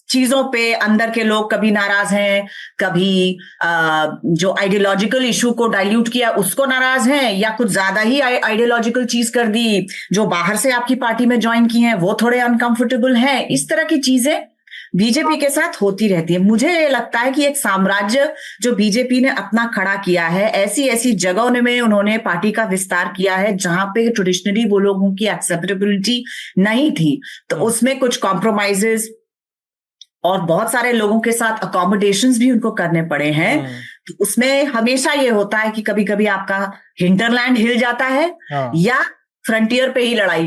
चीजों पे अंदर के लोग कभी नाराज हैं, कभी जो आइडियोलॉजिकल इशू को डाइल्यूट किया उसको नाराज हैं, या कुछ ज्यादा ही आइडियोलॉजिकल चीज कर दी, जो बाहर से आपकी पार्टी में ज्वाइन की हैं वो थोड़े अनकंफर्टेबल हैं। इस तरह की चीजें बीजेपी के साथ होती रहती है। मुझे ये लगता है कि एक साम्राज्य जो बीजेपी ने अपना खड़ा किया है, ऐसी ऐसी जगहों में उन्होंने पार्टी का विस्तार किया है जहां पे ट्रेडिशनली वो लोगों की एक्सेप्टेबिलिटी नहीं थी, तो उसमें कुछ कॉम्प्रोमाइजेस और बहुत सारे लोगों के साथ अकोमोडेशंस भी उनको करने पड़े हैं। तो उसमें हमेशा ये होता है कि कभी कभी आपका हिंटरलैंड हिल जाता है या फ्रंटियर पे ही लड़ाई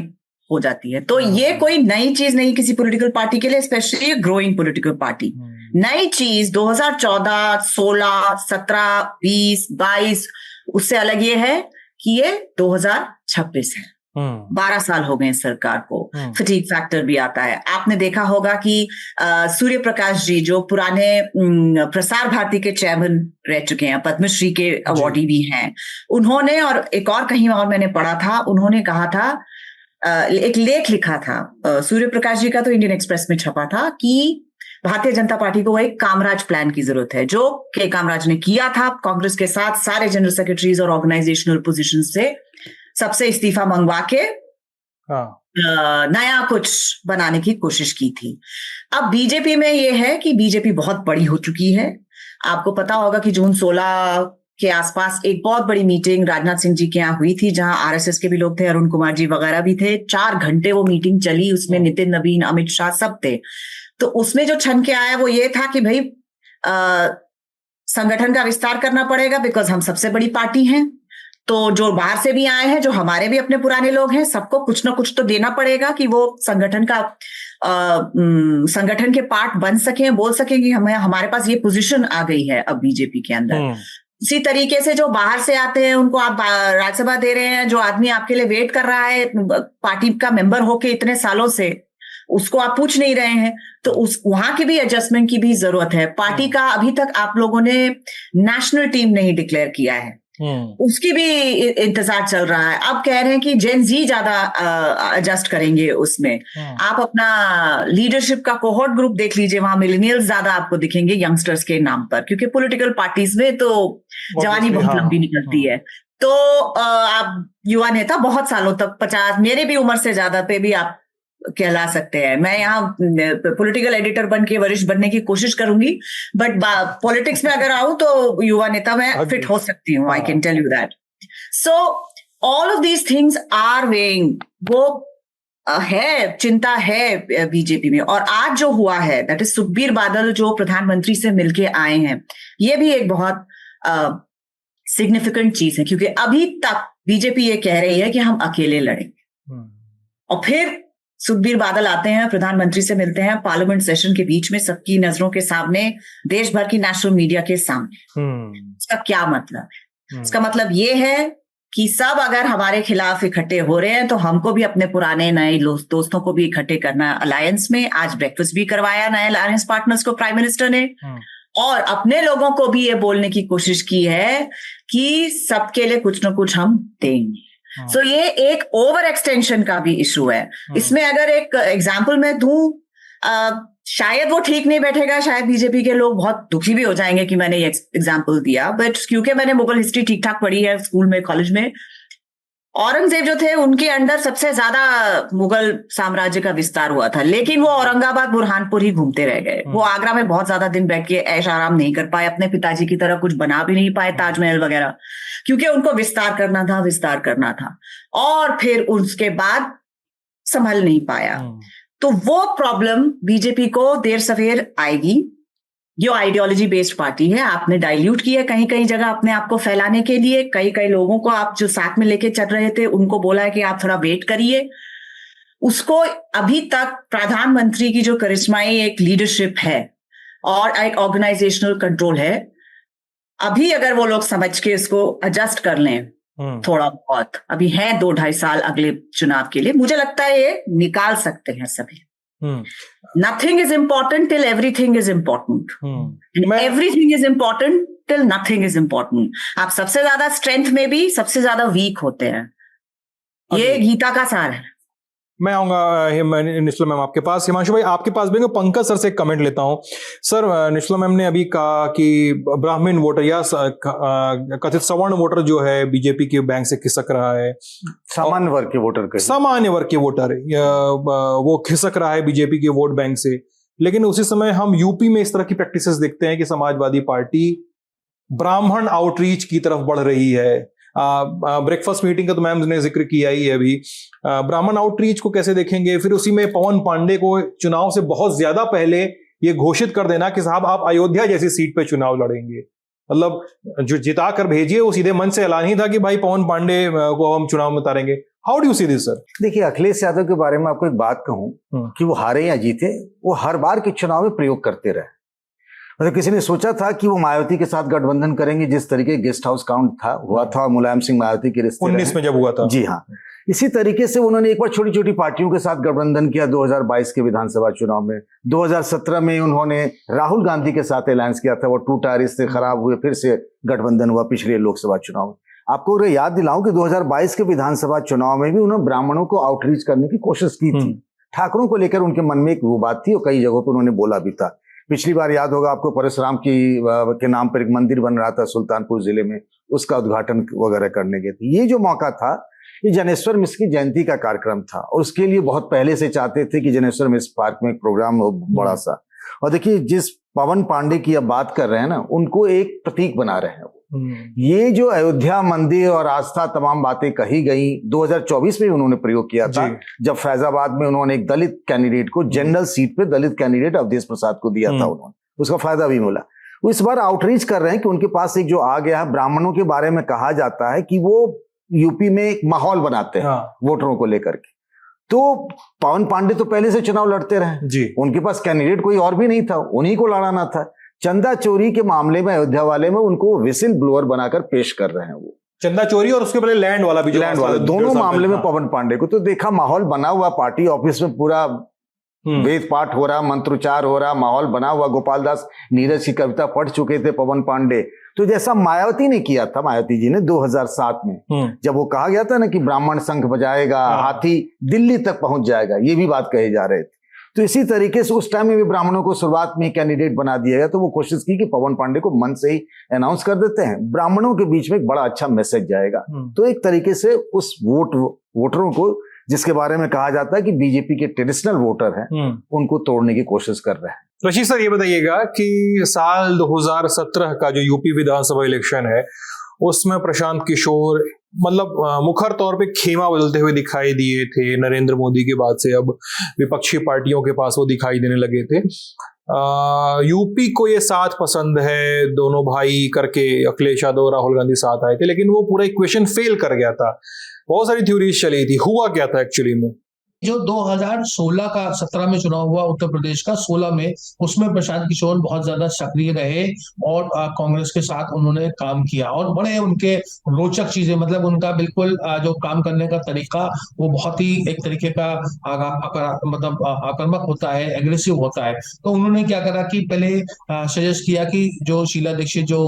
हो जाती है। तो ये कोई नई चीज नहीं किसी पॉलिटिकल पार्टी के लिए, स्पेशली ग्रोइंग पॉलिटिकल पार्टी। नई चीज 2014, 16, 17, 20, 22 उससे अलग ये है कि ये 2026 है। 12 साल हो गए सरकार को, फटीग फैक्टर भी आता है। आपने देखा होगा कि सूर्य प्रकाश जी जो पुराने प्रसार भारती के चेयरमैन रह चुके हैं, पद्मश्री के अवार्डी भी हैं, उन्होंने, और एक और कहीं और मैंने पढ़ा था, उन्होंने कहा था, एक लेख लिखा था सूर्य प्रकाश जी का, तो इंडियन एक्सप्रेस में छपा था, कि भारतीय जनता पार्टी को एक कामराज प्लान की जरूरत है, जो के कामराज ने किया था कांग्रेस के साथ। सारे जनरल सेक्रेटरीज और ऑर्गेनाइजेशनल पोजीशन से सबसे इस्तीफा मंगवा के नया कुछ बनाने की कोशिश की थी। अब बीजेपी में यह है कि बीजेपी बहुत बड़ी हो चुकी है। आपको पता होगा कि जून 16 के आसपास एक बहुत बड़ी मीटिंग राजनाथ सिंह जी के यहाँ हुई थी, जहां आरएसएस के भी लोग थे, अरुण कुमार जी वगैरह भी थे। 4 घंटे वो मीटिंग चली, उसमें नितिन नवीन, अमित शाह सब थे। तो उसमें जो छन के आया वो ये था कि भाई संगठन का विस्तार करना पड़ेगा, बिकॉज हम सबसे बड़ी पार्टी हैं। तो जो बाहर से भी आए हैं, जो हमारे भी अपने पुराने लोग हैं, सबको कुछ ना कुछ तो देना पड़ेगा कि वो संगठन के पार्ट बन सके, बोल सके कि हमारे पास ये पोजीशन आ गई है अब बीजेपी के अंदर। उसी तरीके से जो बाहर से आते हैं उनको आप राज्यसभा दे रहे हैं, जो आदमी आपके लिए वेट कर रहा है पार्टी का मेंबर होके इतने सालों से, उसको आप पूछ नहीं रहे हैं, तो वहां की भी एडजस्टमेंट की भी जरूरत है। पार्टी का अभी तक आप लोगों ने नेशनल टीम नहीं डिक्लेयर किया है, उसकी भी इंतजार चल रहा है। अब कह रहे हैं कि जेन जी ज्यादा एडजस्ट करेंगे उसमें। आप अपना लीडरशिप का कोहोर्ट ग्रुप देख लीजिए, वहां मिलेनियल्स ज्यादा आपको दिखेंगे यंगस्टर्स के नाम पर, क्योंकि पॉलिटिकल पार्टीज में तो जवानी बहुत लंबी निकलती है। तो आप युवा नेता बहुत सालों तक 50, मेरे भी उम्र से ज्यादा पे भी आप कहला सकते हैं। मैं यहाँ पॉलिटिकल एडिटर बन के वरिष्ठ बनने की कोशिश करूंगी, बट पॉलिटिक्स में अगर आऊं तो युवा नेता में फिट हो सकती हूँ। I can tell you that. So all of these things are weighing, वो है, चिंता है बीजेपी में। और आज जो हुआ है, दैट इज सुखबीर बादल जो प्रधानमंत्री से मिलके आए हैं, ये भी एक बहुत सिग्निफिकेंट चीज है, क्योंकि अभी तक बीजेपी ये कह रही है कि हम अकेले लड़ेंगे, और फिर सुखबीर बादल आते हैं, प्रधानमंत्री से मिलते हैं पार्लियामेंट सेशन के बीच में, सबकी नजरों के सामने, देश भर की नेशनल मीडिया के सामने। इसका क्या मतलब है? इसका मतलब ये है कि सब अगर हमारे खिलाफ इकट्ठे हो रहे हैं तो हमको भी अपने पुराने नए दोस्तों को भी इकट्ठे करना है अलायंस में। आज ब्रेकफास्ट भी करवाया नए अलायंस पार्टनर्स को प्राइम मिनिस्टर ने, और अपने लोगों को भी ये बोलने की कोशिश की है कि सबके लिए कुछ ना कुछ हम देंगे। सो ये एक ओवर एक्सटेंशन का भी इशू है। इसमें अगर एक एग्जाम्पल मैं दूं, शायद वो ठीक नहीं बैठेगा, शायद बीजेपी के लोग बहुत दुखी भी हो जाएंगे कि मैंने ये एग्जाम्पल दिया, बट क्योंकि मैंने मुगल हिस्ट्री ठीक ठाक पढ़ी है स्कूल में, कॉलेज में, औरंगजेब जो थे उनके अंडर सबसे ज्यादा मुगल साम्राज्य का विस्तार हुआ था, लेकिन वो औरंगाबाद बुरहानपुर ही घूमते रह गए। वो आगरा में बहुत ज्यादा दिन बैठ के ऐश आराम नहीं कर पाए, अपने पिताजी की तरह कुछ बना भी नहीं पाए ताजमहल वगैरह, क्योंकि उनको विस्तार करना था, और फिर उसके बाद संभल नहीं पाया। तो वो प्रॉब्लम बीजेपी को देर सवेर आएगी। जो आइडियोलॉजी बेस्ड पार्टी है, आपने डाइल्यूट किया कहीं कहीं जगह अपने आप को फैलाने के लिए। कई लोगों को आप जो साथ में लेके चल रहे थे उनको बोला है कि आप थोड़ा वेट करिए। उसको अभी तक प्रधानमंत्री की जो करिश्माई एक लीडरशिप है और एक ऑर्गेनाइजेशनल कंट्रोल है, अभी अगर वो लोग समझ के इसको एडजस्ट कर लें थोड़ा बहुत, अभी है 2-2.5 साल अगले चुनाव के लिए, मुझे लगता है ये निकाल सकते हैं सभी। Nothing is important till everything is important. And everything is important till nothing is important. आप सबसे ज्यादा स्ट्रेंथ में भी सबसे ज्यादा वीक होते हैं। ये गीता का सार है। मैं आऊंगा निश्चला मैम आपके पास। हिमांशु भाई आपके पास भी, पंकज सर से एक कमेंट लेता हूं। सर, निश्चला मैम ने अभी कहा कि ब्राह्मण वोटर या कथित सवर्ण वोटर जो है बीजेपी के बैंक से खिसक रहा है, सामान्य वर्ग के वोटर वो खिसक रहा है बीजेपी के वोट बैंक से। लेकिन उसी समय हम यूपी में इस तरह की प्रैक्टिसेस देखते हैं कि समाजवादी पार्टी ब्राह्मण आउटरीच की तरफ बढ़ रही है। ब्रेकफास्ट मीटिंग का तो मैम ने जिक्र किया ही है अभी। ब्राह्मण आउटरीच को कैसे देखेंगे? फिर उसी में पवन पांडे को चुनाव से बहुत ज्यादा पहले ये घोषित कर देना कि साहब आप अयोध्या जैसी सीट पे चुनाव लड़ेंगे, मतलब जो जिता कर भेजिए, वो सीधे मन से ऐलान ही था कि भाई पवन पांडे को हम चुनाव में उतारेंगे। How do you see this sir? देखिए, अखिलेश यादव के बारे में आपको एक बात कहूं कि वो हारे या जीते, वो हर बार के चुनाव में प्रयोग करते रहे। मतलब किसी ने सोचा था कि वो मायावती के साथ गठबंधन करेंगे, जिस तरीके गेस्ट हाउस काउंट हुआ था मुलायम सिंह मायावती के रिश्ते 19 में जब हुआ था। जी हाँ, इसी तरीके से उन्होंने एक बार छोटी छोटी पार्टियों के साथ गठबंधन किया 2022 के विधानसभा चुनाव में। 2017 में उन्होंने राहुल गांधी के साथ अलायंस किया था, वो टूटा, रिश्ते खराब हुए, फिर से गठबंधन हुआ पिछले लोकसभा चुनाव में। आपको याद दिलाऊं कि 2022 के विधानसभा चुनाव में भी उन्होंने ब्राह्मणों को आउटरीच करने की कोशिश की थी। ठाकरों को लेकर उनके मन में एक वो बात थी और कई जगहों पर उन्होंने बोला भी था। पिछली बार याद होगा आपको, परशुराम के नाम पर एक मंदिर बन रहा था सुल्तानपुर जिले में, उसका उद्घाटन वगैरह करने गए थे। ये जो मौका था, ये जनेश्वर मिश्र की जयंती का कार्यक्रम था और उसके लिए बहुत पहले से चाहते थे कि जनेश्वर मिश्र पार्क में एक प्रोग्राम हो बड़ा सा। और देखिए, जिस पवन पांडे की अब बात कर रहे हैं ना, उनको एक प्रतीक बना रहे हैं। ये जो अयोध्या मंदिर और आस्था तमाम बातें कही गई, 2024 में उन्होंने प्रयोग किया था, जब फैजाबाद में उन्होंने एक दलित कैंडिडेट को जनरल सीट पे, दलित कैंडिडेट अवधेश प्रसाद को दिया था, उन्होंने उसका फायदा भी मिला। वो इस बार आउटरीच कर रहे हैं कि उनके पास एक जो आ गया है, ब्राह्मणों के बारे में कहा जाता है कि वो यूपी में एक माहौल बनाते हैं वोटरों को लेकर के। तो पवन पांडे तो पहले से चुनाव लड़ते रहे, उनके पास कैंडिडेट कोई और भी नहीं था, उन्हीं को लड़ाना था। चंदा चोरी के मामले में अयोध्या वाले में उनको विसिल ब्लोअर बनाकर पेश कर रहे हैं। वो चंदा चोरी और उसके पहले लैंड वाला भी, लैंड वाला, दोनों मामले में पवन पांडे को तो देखा, माहौल बना हुआ, पार्टी ऑफिस में पूरा वेद पाठ हो रहा, मंत्रोच्चार हो रहा, माहौल बना हुआ। गोपाल दास नीरज की कविता पढ़ चुके थे पवन पांडे, तो जैसा मायावती ने किया था, मायावती जी ने 2007 में जब वो कहा गया था ना कि ब्राह्मण शंख बजाएगा, हाथी दिल्ली तक पहुंच जाएगा, ये भी बात कही जा रहे थे। तो इसी तरीके से उस टाइम में भी ब्राह्मणों को शुरुआत में कैंडिडेट बना दिया गया। तो वो कोशिश की कि पवन पांडे को मन से ही अनाउंस कर देते हैं, ब्राह्मणों के बीच में एक बड़ा अच्छा मैसेज जाएगा। तो एक तरीके से उस वोटरों को, जिसके बारे में कहा जाता है कि बीजेपी के ट्रेडिशनल वोटर हैं, उनको तोड़ने की कोशिश कर रहे हैं। रशीद सर, ये बताइएगा कि साल 2017 का जो यूपी विधानसभा इलेक्शन है, उसमें प्रशांत किशोर मतलब मुखर तौर पे खेमा बदलते हुए दिखाई दिए थे। नरेंद्र मोदी के बाद से अब विपक्षी पार्टियों के पास वो दिखाई देने लगे थे। यूपी को ये साथ पसंद है, दोनों भाई करके अखिलेश यादव और राहुल गांधी साथ आए थे, लेकिन वो पूरा इक्वेशन फेल कर गया था। बहुत सारी थ्योरीज चली थी, हुआ क्या था एक्चुअली में? जो 2016 का 17 में चुनाव हुआ उत्तर प्रदेश का, 16 में, उसमें प्रशांत किशोर बहुत ज्यादा सक्रिय रहे और कांग्रेस के साथ उन्होंने काम किया और बड़े उनके रोचक चीजें, मतलब उनका बिल्कुल जो काम करने का तरीका वो बहुत ही एक तरीके का मतलब आक्रामक होता है, एग्रेसिव होता है। तो उन्होंने क्या करा कि पहले सजेस्ट किया कि जो शीला दीक्षित जो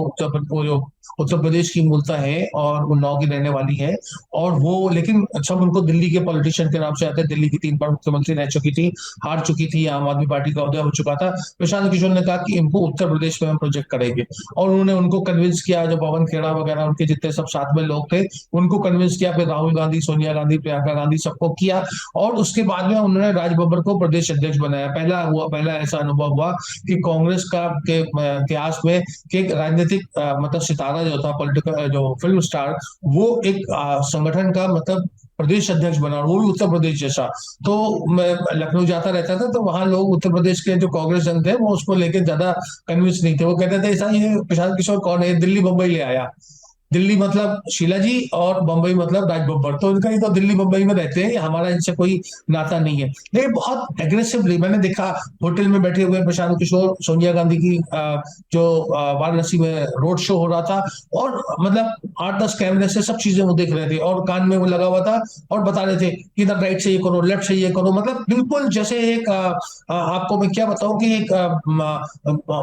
उत्तर प्रदेश की मूलता है और उन्नाव की रहने वाली है, और वो लेकिन सब उनको दिल्ली के पॉलिटिशियन के नाम से आते हैं। दिल्ली की 3 बार मुख्यमंत्री रह चुकी थी, हार चुकी थी, आम आदमी पार्टी का उदय हो चुका था। प्रशांत किशोर ने कहा कि इनको उत्तर प्रदेश में हम प्रोजेक्ट करेंगे, और उन्होंने उनको कन्विंस किया। जो पवन खेड़ा वगैरह उनके जितने सब साथ में लोग थे, उनको कन्विंस किया। फिर राहुल गांधी, सोनिया गांधी, प्रियंका गांधी, सबको किया, और उसके बाद में उन्होंने राज बब्बर को प्रदेश अध्यक्ष बनाया। पहला ऐसा अनुभव हुआ कि कांग्रेस का के इतिहास में एक राजनीतिक मतलब सितारा जो था, पॉलिटिकल जो फिल्म स्टार, वो एक संगठन का मतलब प्रदेश अध्यक्ष बना, वो भी उत्तर प्रदेश जैसा। तो मैं लखनऊ जाता रहता था, तो वहां लोग उत्तर प्रदेश के जो कांग्रेस जन थे वो उसको लेकर ज्यादा कन्विंस नहीं थे। वो कहते थे ऐसा ये प्रशांत किशोर कौन है, दिल्ली बम्बई ले आया। दिल्ली मतलब शीला जी और बम्बई मतलब राज बब्बर, तो इनका ही तो दिल्ली बम्बई में रहते हैं, हमारा इनसे कोई नाता नहीं है। लेकिन बहुत एग्रेसिवली मैंने देखा, होटल में बैठे हुए प्रशांत किशोर, सोनिया गांधी की जो वाराणसी में रोड शो हो रहा था, और मतलब 8-10 कैमरे से सब चीजें वो देख रहे थे, और कान में वो लगा हुआ था और बता रहे थे कि इधर राइट से ये करो, लेफ्ट से ये करो। मतलब बिल्कुल जैसे एक आपको मैं क्या बताऊं कि एक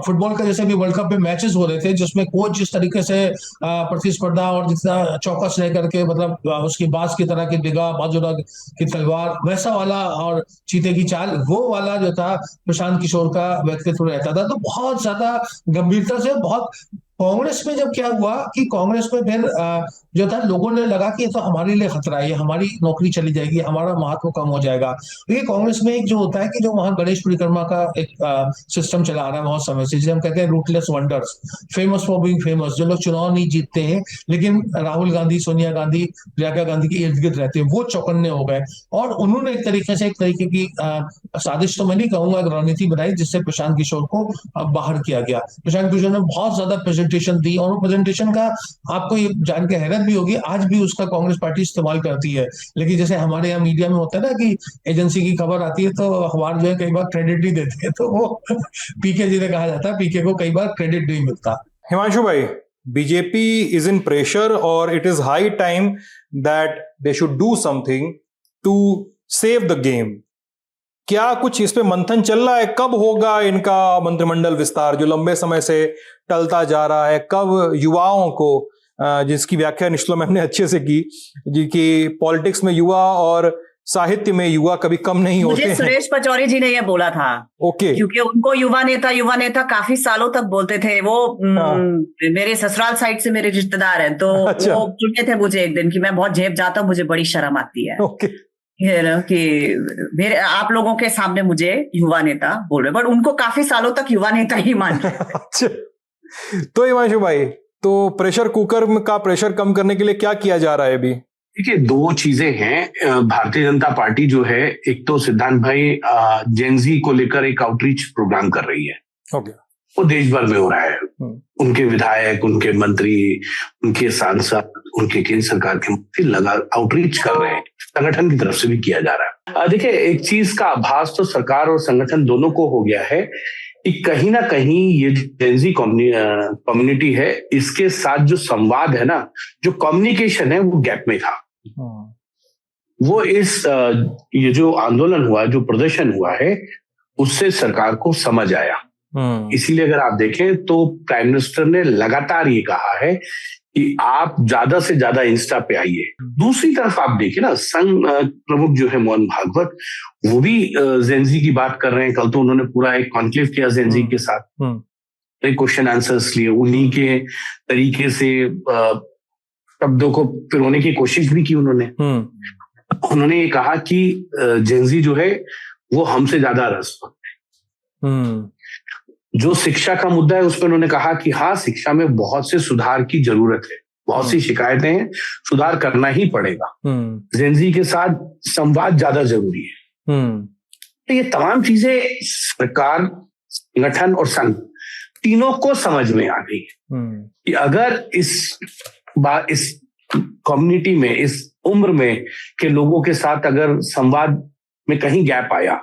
फुटबॉल का जैसे भी वर्ल्ड कप में मैचेस हो रहे थे, जिसमें कोच जिस तरीके से प्रतिस्पर्धा और जितना चौकस रह करके मतलब उसकी बाज की तरह की निगाह, बाजुरा की तलवार, वैसा वाला, और चीते की चाल, वो वाला जो था प्रशांत किशोर का व्यक्तित्व रहता था। तो बहुत ज्यादा गंभीरता से, बहुत कांग्रेस में जब क्या हुआ कि कांग्रेस में फिर जो था लोगों ने लगा कि ये तो हमारे लिए खतरा है, हमारी नौकरी चली जाएगी, हमारा महत्व कम हो जाएगा। ये कांग्रेस में एक जो होता है कि जो वहां गणेश परिक्रमा का एक सिस्टम चला रहा है बहुत समय से, जिसे हम कहते हैं rootless wonders, famous for being famous. जो लोग चुनाव नहीं जीतते हैं लेकिन राहुल गांधी, सोनिया गांधी, प्रियंका गांधी के इर्द गिर्द रहते हैं, वो चौकन्ने हो गए, और उन्होंने एक तरीके की साजिश तो मैं नहीं कहूंगा, एक रणनीति बनाई जिससे प्रशांत किशोर को बाहर किया गया। प्रशांत किशोर ने बहुत ज्यादा प्रेजेंटेशन दी, और प्रेजेंटेशन का आपको ये जान के हैरत भी होगी, आज भी उसका कांग्रेस पार्टी इस्तेमाल करती है। लेकिन जैसे हमारे यहाँ मीडिया में होता है ना कि एजेंसी की खबर आती है तो अखबार जो है कई बार क्रेडिट नहीं देते, तो वो पीके जी ने कहा जाता है, पीके को कई बार क्रेडिट नहीं मिलता। हिमांशु भाई, बीजेपी इज इन प्रेशर और it is high time that they should do something to save the game. क्या कुछ इस पे मंथन चल रहा है? कब होगा इनका मंत्रिमंडल विस्तार जो लंबे समय से टलता जा रहा है? कब युवाओं को, जिसकी व्याख्या निश्चित मैम ने अच्छे से की जी, कि पॉलिटिक्स में युवा और साहित्य में युवा कभी कम नहीं होते हैं। सुरेश पचौरी जी ने यह बोला था। ओके। क्योंकि उनको युवा नेता काफी सालों तक बोलते थे। वो मेरे ससुराल साइड से मेरे रिश्तेदार हैं, तो अच्छा। वो सुनते थे मुझे एक दिन कि मैं बहुत झेप जाता हूँ, मुझे बड़ी शर्म आती है ओके। कि मेरे आप लोगों के सामने मुझे युवा नेता बोल रहे, बट उनको काफी सालों तक युवा नेता ही मान रहे। अच्छा, तो हिमांशु भाई, तो प्रेशर कुकर का प्रेशर कम करने के लिए क्या किया जा रहा है अभी? देखिए, 2 चीजें हैं। भारतीय जनता पार्टी जो है, एक तो सिद्धांत भाई जेनजी को लेकर एक आउटरीच प्रोग्राम कर रही है। ओके। वो देश भर में हो रहा है। उनके विधायक, उनके मंत्री, उनके सांसद, उनके केंद्र सरकार के मंत्री लगा आउटरीच कर रहे हैं। संगठन की तरफ से भी किया जा रहा है। देखिए, एक चीज का आभास तो सरकार और संगठन दोनों को हो गया है कि कहीं ना कहीं ये जेनजी कम्युनिटी है, इसके साथ जो संवाद है ना, जो कम्युनिकेशन है, वो गैप में था। वो ये जो आंदोलन हुआ, जो प्रदर्शन हुआ है, उससे सरकार को समझ आया इसीलिए अगर आप देखें तो प्राइम मिनिस्टर ने लगातार ये कहा है कि आप ज्यादा से ज्यादा इंस्टा पे आइए। दूसरी तरफ आप देखें ना, संघ प्रमुख जो है मोहन भागवत, वो भी जेनजी की बात कर रहे हैं। कल तो उन्होंने पूरा एक कॉन्क्लेव किया जेनजी के साथ, क्वेश्चन आंसर्स लिए, उन्हीं के तरीके से शब्दों को पिरोने की कोशिश भी की उन्होंने। उन्होंने ये कहा कि जेनजी जो है वो हमसे ज्यादा रस है। जो शिक्षा का मुद्दा है उस पर उन्होंने कहा कि हाँ, शिक्षा में बहुत से सुधार की जरूरत है, बहुत सी शिकायतें हैं, सुधार करना ही पड़ेगा। जेनजी के साथ संवाद ज्यादा जरूरी है। तो ये तमाम चीजें सरकार, संगठन और संघ तीनों को समझ में आ गई कि अगर इस कम्युनिटी में, इस उम्र में के लोगों के साथ अगर संवाद में कहीं गैप आया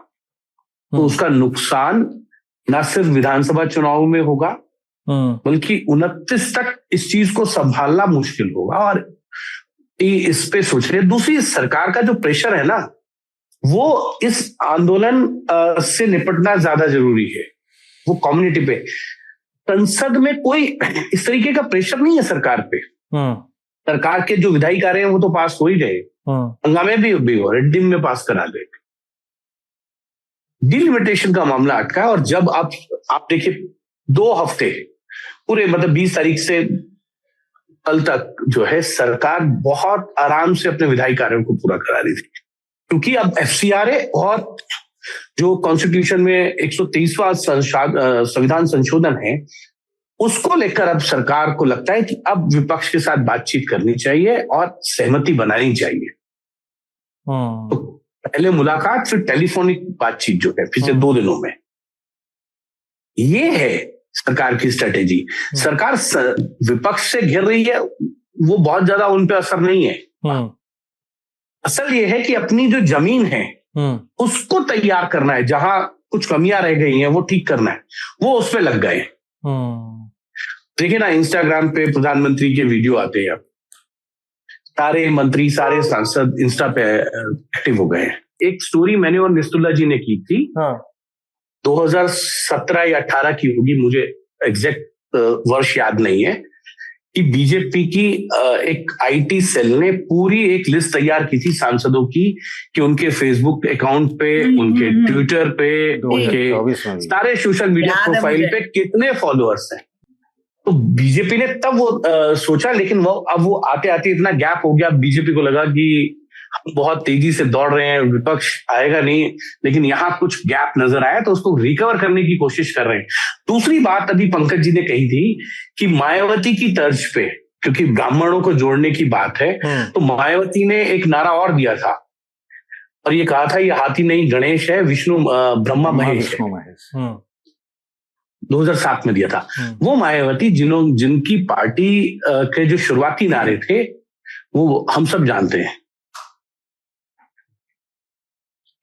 तो उसका नुकसान न सिर्फ विधानसभा चुनाव में होगा बल्कि 29 तक इस चीज को संभालना मुश्किल होगा। और इस पे सोच रहे। दूसरी, सरकार का जो प्रेशर है ना, वो इस आंदोलन से निपटना ज्यादा जरूरी है, वो कम्युनिटी पे। संसद में कोई इस तरीके का प्रेशर नहीं है सरकार पे। सरकार के जो विधायी कार्य हैं वो तो पास हो ही गए, हंगामे भी हो रहे, डिम में पास करा गए। डिलिमिटेशन का मामला अटका। और जब आप देखिए 2 हफ्ते पूरे, मतलब 20 तारीख से कल तक जो है सरकार बहुत आराम से अपने विधायी कार्यों को पूरा करा रही थी, क्योंकि अब FCRA और जो कॉन्स्टिट्यूशन में 123वां संविधान संशोधन है, उसको लेकर अब सरकार को लगता है कि अब विपक्ष के साथ बातचीत करनी चाहिए और सहमति बनानी चाहिए। तो पहले मुलाकात, फिर टेलीफोनिक बातचीत जो है पिछले 2 दिनों में, ये है सरकार की स्ट्रेटेजी। सरकार विपक्ष से घिर रही है, वो बहुत ज्यादा उन पे असर नहीं है। असल ये है कि अपनी जो जमीन है उसको तैयार करना है, जहां कुछ कमियां रह गई हैं वो ठीक करना है, वो उस पे लग गए। देखिए ना, इंस्टाग्राम पे प्रधानमंत्री के वीडियो आते हैं, अब सारे मंत्री, सारे सांसद इंस्टा पे एक्टिव हो गए हैं। एक स्टोरी मैंने और निस्तुल्ला जी ने की थी, 2017 या 18 की होगी, मुझे एग्जैक्ट वर्ष याद नहीं है, कि बीजेपी की एक IT सेल ने पूरी एक लिस्ट तैयार की थी सांसदों की, कि उनके फेसबुक अकाउंट पे, उनके ट्विटर पे, उनके सारे सोशल मीडिया प्रोफाइल पे कितने फॉलोअर्स हैं। तो बीजेपी ने तब वो सोचा, लेकिन अब वो आते आते इतना गैप हो गया, बीजेपी को लगा कि हम बहुत तेजी से दौड़ रहे हैं, विपक्ष आएगा नहीं, लेकिन यहाँ कुछ गैप नजर आया तो उसको रिकवर करने की कोशिश कर रहे हैं। दूसरी बात अभी पंकज जी ने कही थी कि मायावती की तर्ज पे, क्योंकि ब्राह्मणों को जोड़ने की बात है, तो मायावती ने एक नारा और दिया था और ये कहा था, ये हाथी नहीं गणेश है, विष्णु ब्रह्मा महेश है। 2007 में दिया था। वो मायावती जिनकी पार्टी के जो शुरुआती नारे थे वो हम सब जानते हैं,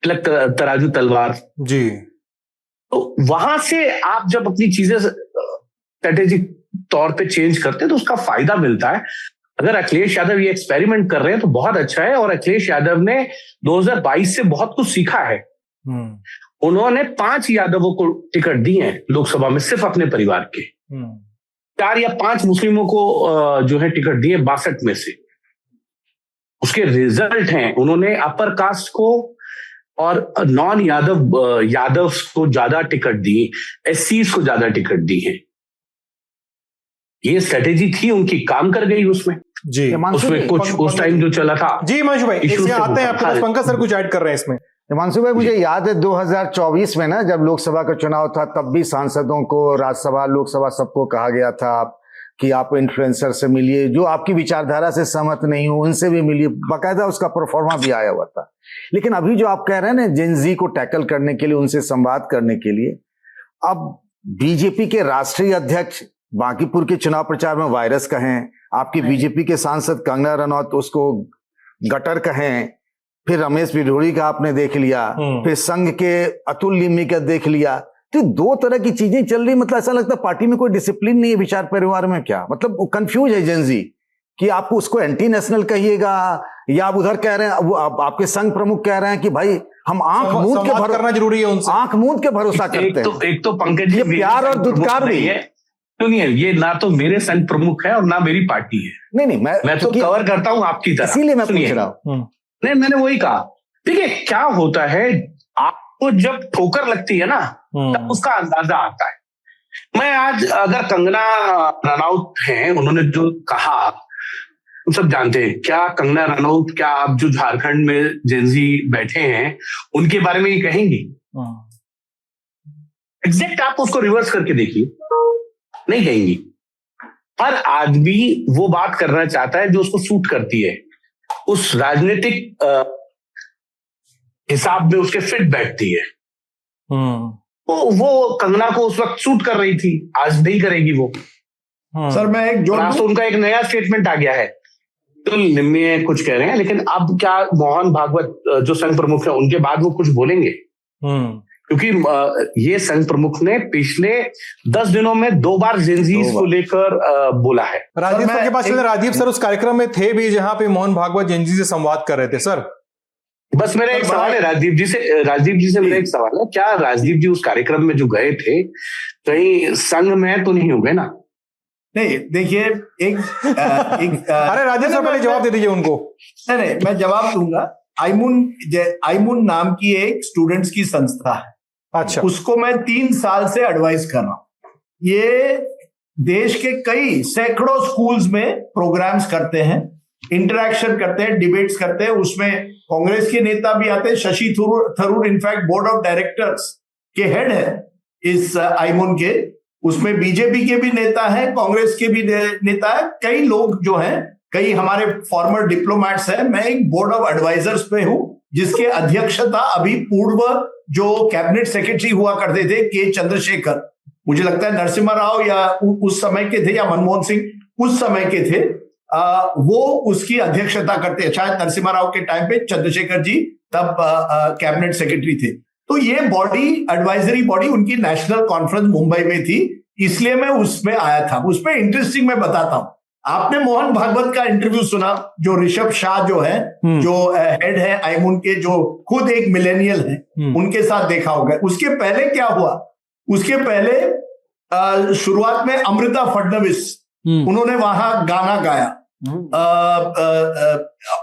तराजू तलवार जी। तो वहां से आप जब अपनी चीजें स्ट्रेटेजिक तौर पे चेंज करते हैं तो उसका फायदा मिलता है। अगर अखिलेश यादव ये एक्सपेरिमेंट कर रहे हैं तो बहुत अच्छा है, और अखिलेश यादव ने 2022 से बहुत कुछ सीखा है। उन्होंने 5 यादवों को टिकट दी है लोकसभा में, सिर्फ अपने परिवार के। 4 या 5 मुस्लिमों को जो है टिकट दिए 62 में से। उसके रिजल्ट हैं, उन्होंने अपर कास्ट को और नॉन यादव को ज्यादा टिकट दी, SCs को ज्यादा टिकट दी है। ये स्ट्रेटेजी थी उनकी, काम कर गई उसमें जी। उसमें कुछ उस टाइम जो चला था जी। हिमांशु भाई इसमें आते हैं, आपके पास पंकज सर कुछ ऐड कर रहे हैं इसमें। हिमांशु भाई, मुझे याद है 2024 में ना, जब लोकसभा का चुनाव था, तब भी सांसदों को, राज्यसभा, लोकसभा, सबको कहा गया था कि आप इन्फ्लुएंसर से मिलिए, जो आपकी विचारधारा से सहमत नहीं हो उनसे भी मिलिए, बाकायदा उसका प्रोफार्मा भी आया हुआ था। लेकिन अभी जो आप कह रहे हैं ना, जेन जी को टैकल करने के लिए, उनसे संवाद करने के लिए, अब बीजेपी के राष्ट्रीय अध्यक्ष बांकीपुर के चुनाव प्रचार में वायरस कहें, आपकी बीजेपी के सांसद कंगना रनौत उसको गटर कहें, फिर रमेश बिढोड़ी का आपने देख लिया, फिर संघ के अतुल लिम्मी का देख लिया, तो 2 तरह की चीजें चल रही। मतलब ऐसा लगता है पार्टी में कोई डिसिप्लिन नहीं है विचार परिवार में। क्या मतलब वो कंफ्यूज है जेन जी कि आपको उसको एंटी नेशनल कहिएगा या आप उधर कह रहे हैं, वो आपके संघ प्रमुख कह रहे हैं कि भाई हम आंख मूंद के करना जरूरी है उनसे, आंख मूंद के भरोसा करते हैं। एक तो पंकज जी, ये प्यार और दुत्कार भी है। सुनिए, ये ना तो मेरे संघ प्रमुख है और ना मेरी पार्टी है। नहीं, मैं तो कवर करता हूं आपकी तरह, इसीलिए मैं पूछ रहा हूं। नहीं, मैंने वही कहा। देखिए क्या होता है, आपको जब ठोकर लगती है ना, तब उसका अंदाजा आता है। मैं आज अगर कंगना रनौत हैं, उन्होंने जो कहा हम सब जानते हैं। क्या कंगना रनौत, क्या आप जो झारखंड में जेंजी बैठे हैं उनके बारे में ये कहेंगी? एग्जैक्ट आप उसको रिवर्स करके देखिए, नहीं कहेंगी। हर आदमी वो बात करना चाहता है जो उसको सूट करती है, उस राजनीतिक हिसाब में उसके फिट बैठती है। तो वो कंगना को उस वक्त सूट कर रही थी, आज नहीं करेगी वो। सर मैं एक जोड़ तो उनका एक नया स्टेटमेंट आ गया है, तो निम्न कुछ कह रहे हैं, लेकिन अब क्या मोहन भागवत जो संघ प्रमुख है उनके बाद वो कुछ बोलेंगे? क्योंकि ये संघ प्रमुख ने पिछले 10 दिनों में 2 बार जेंजीज को लेकर बोला है। राजीव सर के पास राजीव सर उस कार्यक्रम में थे भी जहां पे मोहन भागवत जेंजी से संवाद कर रहे थे। सर बस मेरा एक सवाल है राजीव जी से मेरा एक सवाल है, क्या राजीव जी उस कार्यक्रम में जो गए थे कहीं संघ में तो नहीं हो गए ना? नहीं, देखिए एक अरे राजीव सर पहले जवाब दे दीजिए उनको। नहीं, मैं जवाब दूंगा। आईमुन नाम की एक स्टूडेंट्स की संस्था है। अच्छा, उसको मैं 3 साल से एडवाइस कर रहा हूं। ये देश के कई सैकड़ों स्कूल्स में प्रोग्राम्स करते हैं, इंटरेक्शन करते हैं, डिबेट्स करते हैं। उसमें कांग्रेस के नेता भी आते हैं। Shashi Tharoor in fact board of directors के हेड है इस आईमुन के। उसमें बीजेपी के भी नेता हैं, कांग्रेस के भी नेता है, कई लोग जो हैं, कई हमारे फॉर्मर डिप्लोमेट्स हैं। मैं एक बोर्ड ऑफ एडवाइजर्स पे हूं जिसके अध्यक्षता अभी पूर्व जो कैबिनेट सेक्रेटरी हुआ करते थे के चंद्रशेखर, मुझे लगता है नरसिम्हा राव या उस समय के थे, या मनमोहन सिंह उस समय के थे, वो उसकी अध्यक्षता करते हैं। शायद नरसिम्हा राव के टाइम पे चंद्रशेखर जी तब कैबिनेट सेक्रेटरी थे। तो ये बॉडी, एडवाइजरी बॉडी, उनकी नेशनल कॉन्फ्रेंस मुंबई में थी, इसलिए मैं उसमें आया था। उसमें इंटरेस्टिंग मैं बताता हूं, आपने मोहन भागवत का इंटरव्यू सुना, जो ऋषभ शाह जो है, जो हेड है आईमुन के, जो खुद एक मिलेनियल है, उनके साथ देखा होगा। उसके पहले क्या हुआ, उसके पहले शुरुआत में अमृता फडणवीस, उन्होंने वहां गाना गाया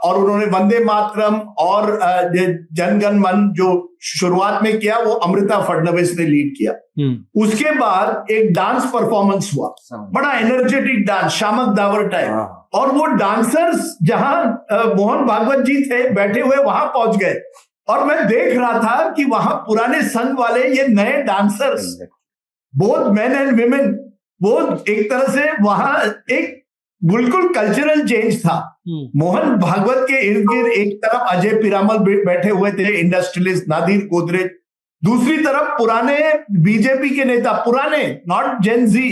और उन्होंने वंदे मातरम और जनगण मन जो शुरुआत में किया, वो अमृता फडणवीस ने लीड किया। उसके बाद एक डांस परफॉर्मेंस हुआ, बड़ा एनर्जेटिक डांस, शामक दावर टाइप, और वो डांसर्स जहां मोहन भागवत जी थे बैठे हुए, वहां पहुंच गए। और मैं देख रहा था कि वहां पुराने संघ वाले, ये नए dancers, both men and women, वो एक तरह से वहां एक बिल्कुल कल्चरल चेंज था। मोहन भागवत के इर्द गिर्द एक तरफ अजय पिरामल बैठे हुए थे, इंडस्ट्रियलिस्ट नादिर गोदरेज, दूसरी तरफ पुराने बीजेपी के नेता, पुराने, नॉट जेन जी,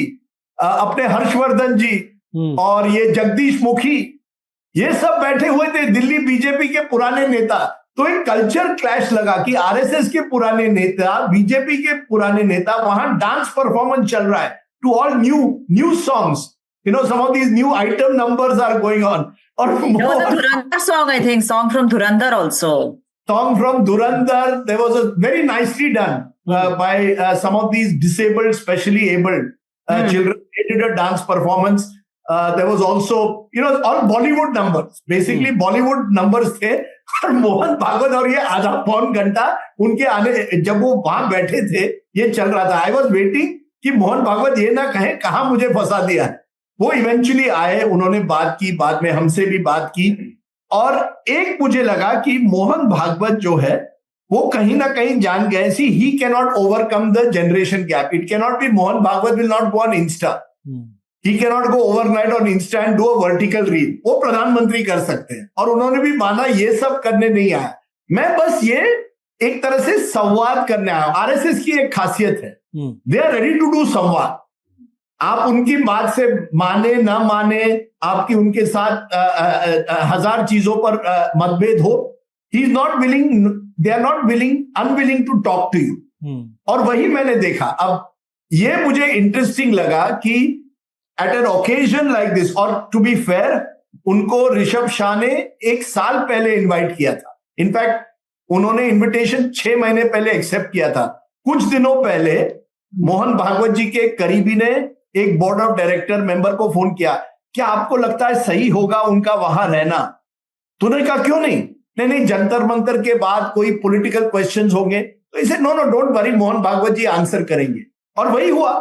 अपने हर्षवर्धन जी और ये जगदीश मुखी, ये सब बैठे हुए थे, दिल्ली बीजेपी के पुराने नेता। तो एक कल्चर क्लैश लगा कि आरएसएस के पुराने नेता, बीजेपी के पुराने नेता, वहां डांस परफॉर्मेंस चल रहा है to all new songs, you know, some of these new item numbers are going on. Or there was a Dhurandhar song, I think, song from Dhurandhar also. Song from Dhurandhar, there was a very nicely done by some of these disabled, specially abled children. They did a dance performance. There was also, you know, all Bollywood numbers. Basically, Bollywood numbers थे। और मोहन भागवत और ये आधा पौन घंटा उनके आने, जब वो वहां बैठे थे, ये चल रहा था। आई वॉज वेटिंग कि मोहन भागवत ये ना कहें कहां मुझे फंसा दिया है। वो इवेंचुअली आए, उन्होंने बात की, बाद में हमसे भी बात की, और एक मुझे लगा कि मोहन भागवत जो है वो कहीं ना कहीं जान गए, see he can not overcome the generation gap. It can not be, Mohan Bhagwat will not go on Insta, he can not go overnight on Insta and do a vertical reel. वो प्रधानमंत्री कर सकते हैं, और उन्होंने भी माना ये सब करने नहीं आया। मैं बस ये एक तरह से संवाद करने आया। आरएसएस की एक खासियत है, they are ready to do संवाद। आप उनकी बात से माने ना माने, आपकी उनके साथ 1000 चीजों पर मतभेद हो, he is not willing, they are not willing, unwilling to talk to you. और वही मैंने देखा। अब ये मुझे इंटरेस्टिंग लगा कि at an occasion like this, और टू बी फेयर, उनको ऋषभ शाह ने 1 साल पहले इनवाइट किया था। इनफैक्ट उन्होंने इनविटेशन 6 महीने पहले एक्सेप्ट किया था। कुछ दिनों पहले मोहन भागवत जी के करीबी ने एक बोर्ड ऑफ डायरेक्टर मेंबर को फोन किया, क्या आपको लगता है सही होगा उनका वहां रहना? तो उन्होंने कहा क्यों नहीं, नहीं जंतर मंतर के बाद कोई पॉलिटिकल क्वेश्चंस होंगे। तो इसे no don't worry, Mohan Bhagwat ji answer करेंगे। और वही हुआ।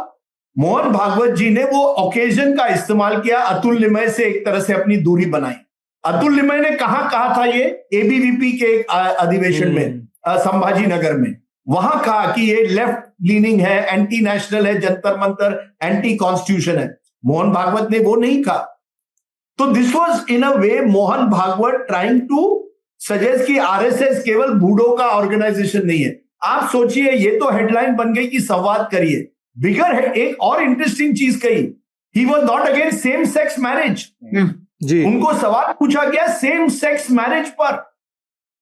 मोहन भागवत जी ने वो ओकेजन का इस्तेमाल किया, अतुल लिमय से एक तरह से अपनी दूरी बनाई। अतुल लिमय ने कहा था ये एबीवीपी के एक अधिवेशन में संभाजी नगर में, वहां कहा कि ये लेफ्ट लीनिंग है, एंटी नेशनल है, जंतर मंतर एंटी कॉन्स्टिट्यूशन है। मोहन भागवत ने वो नहीं कहा। तो this was in a way Mohan Bhagwat trying to suggest कि आरएसएस केवल बूढ़ों का ऑर्गेनाइजेशन नहीं है। आप सोचिए, ये तो हेडलाइन बन गई कि संवाद करिए, बिगर है। एक और इंटरेस्टिंग चीज कही, he was not against same sex marriage. जी, उनको सवाल पूछा गया सेम सेक्स मैरिज पर,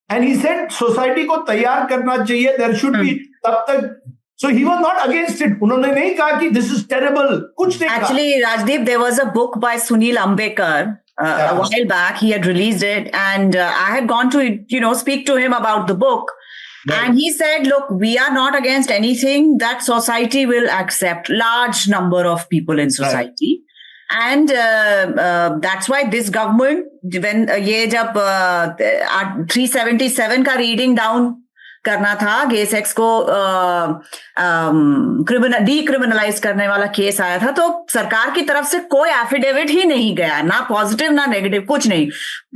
एंड ही सेड सोसाइटी को तैयार करना चाहिए, देयर शुड बी, तब तक so he was not against it. उन्होंने नहीं कहा कि दिस इज टेरेबल, कुछ नहीं। Actually, Rajdeep, there was a book by Sunil Ambekar a while back. He had released it, and I had gone to speak to him about the book. Right. And he said, look, we are not against anything that society will accept, large number of people in society. And that's why this government, when ये जब 377 का reading down करना था, गे sex को decriminalise करने वाला case आया था, तो सरकार की तरफ से कोई एफिडेविट ही नहीं गया, ना पॉजिटिव ना नेगेटिव, कुछ नहीं।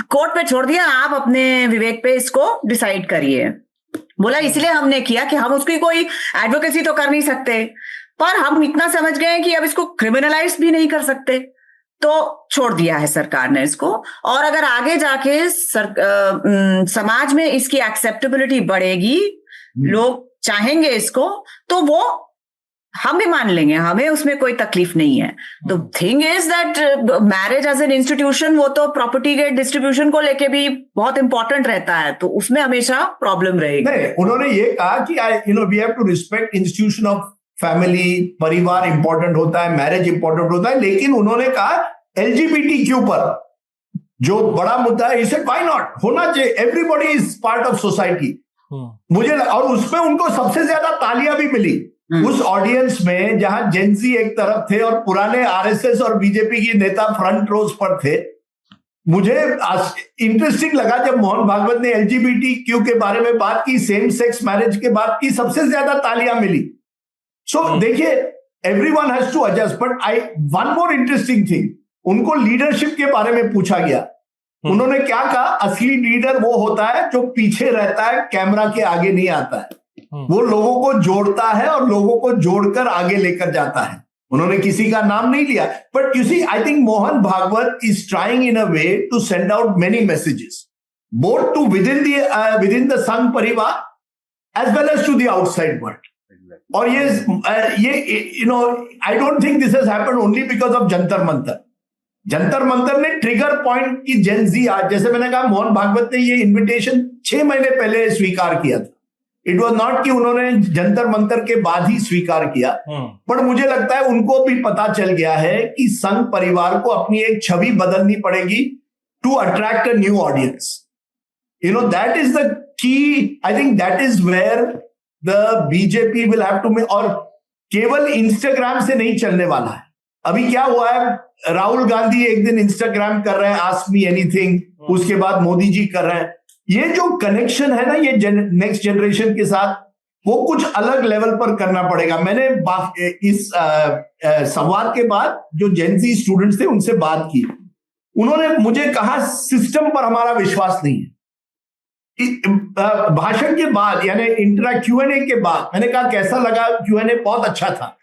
कोर्ट पे छोड़ दिया, आप अपने विवेक पे इसको डिसाइड करिए। बोला इसलिए हमने किया कि हम उसकी कोई एडवोकेसी तो कर नहीं सकते, पर हम इतना समझ गए कि अब इसको क्रिमिनलाइज भी नहीं कर सकते, तो छोड़ दिया है सरकार ने इसको। और अगर आगे जाके समाज में इसकी एक्सेप्टेबिलिटी बढ़ेगी, लोग चाहेंगे इसको, तो वो हम भी मान लेंगे, हमें उसमें कोई तकलीफ नहीं है। The thing is that marriage as an institution, वो तो प्रॉपर्टी के डिस्ट्रीब्यूशन को लेके भी बहुत इंपॉर्टेंट रहता है, तो उसमें हमेशा प्रॉब्लम रहेगी। नहीं, उन्होंने ये कहा कि we have to respect institution of family, परिवार इंपॉर्टेंट होता है, मैरिज इंपॉर्टेंट होता है, लेकिन उन्होंने कहा LGBTQ पर जो बड़ा मुद्दा है, इसे व्हाई नॉट, होना चाहिए, everybody is part of society. मुझे और उसमें उनको सबसे ज्यादा तालियां भी मिली उस ऑडियंस में, जहां जेंजी एक तरफ थे और पुराने आरएसएस और बीजेपी की नेता फ्रंट रोज पर थे। मुझे इंटरेस्टिंग लगा जब मोहन भागवत ने LGBTQ के बारे में बात की, सेम सेक्स मैरिज के बात की, सबसे ज्यादा तालियां मिली। सो देखिए, everyone has to adjust, but one more interesting thing, उनको लीडरशिप के बारे में पूछा गया। उन्होंने क्या कहा, असली लीडर वो होता है जो पीछे रहता है, कैमरा के आगे नहीं आता है, वो लोगों को जोड़ता है और लोगों को जोड़कर आगे लेकर जाता है। उन्होंने किसी का नाम नहीं लिया, but you see, I think Mohan Bhagwat is trying in a way to send out many messages, both to within the Sangh Parivar as well as to the outside world. और ये I don't think this has happened only because of Jantar Mantar. Jantar Mantar ने trigger point की Gen Z, आज जैसे मैंने कहा, मोहन भागवत ने ये इनविटेशन 6 महीने पहले स्वीकार किया था। इट वाज नॉट कि उन्होंने जंतर मंतर के बाद ही स्वीकार किया, पर मुझे लगता है उनको भी पता चल गया है कि संघ परिवार को अपनी एक छवि बदलनी पड़ेगी to attract a new audience. That is the key, I think that is where the BJP will have to, और केवल इंस्टाग्राम से नहीं चलने वाला है। अभी क्या हुआ है, राहुल गांधी एक दिन इंस्टाग्राम कर रहे हैं, आस्क मी एनीथिंग, उसके बाद मोदी जी कर रहे हैं। ये जो कनेक्शन है ना, ये नेक्स्ट जनरेशन के साथ, वो कुछ अलग लेवल पर करना पड़ेगा। मैंने इस संवाद के बाद जो जेनजी स्टूडेंट्स थे उनसे बात की, उन्होंने मुझे कहा सिस्टम पर हमारा विश्वास नहीं है। भाषण के बाद, यानी Q&A के बाद मैंने कहा कैसा लगा Q&A? बहुत अच्छा था।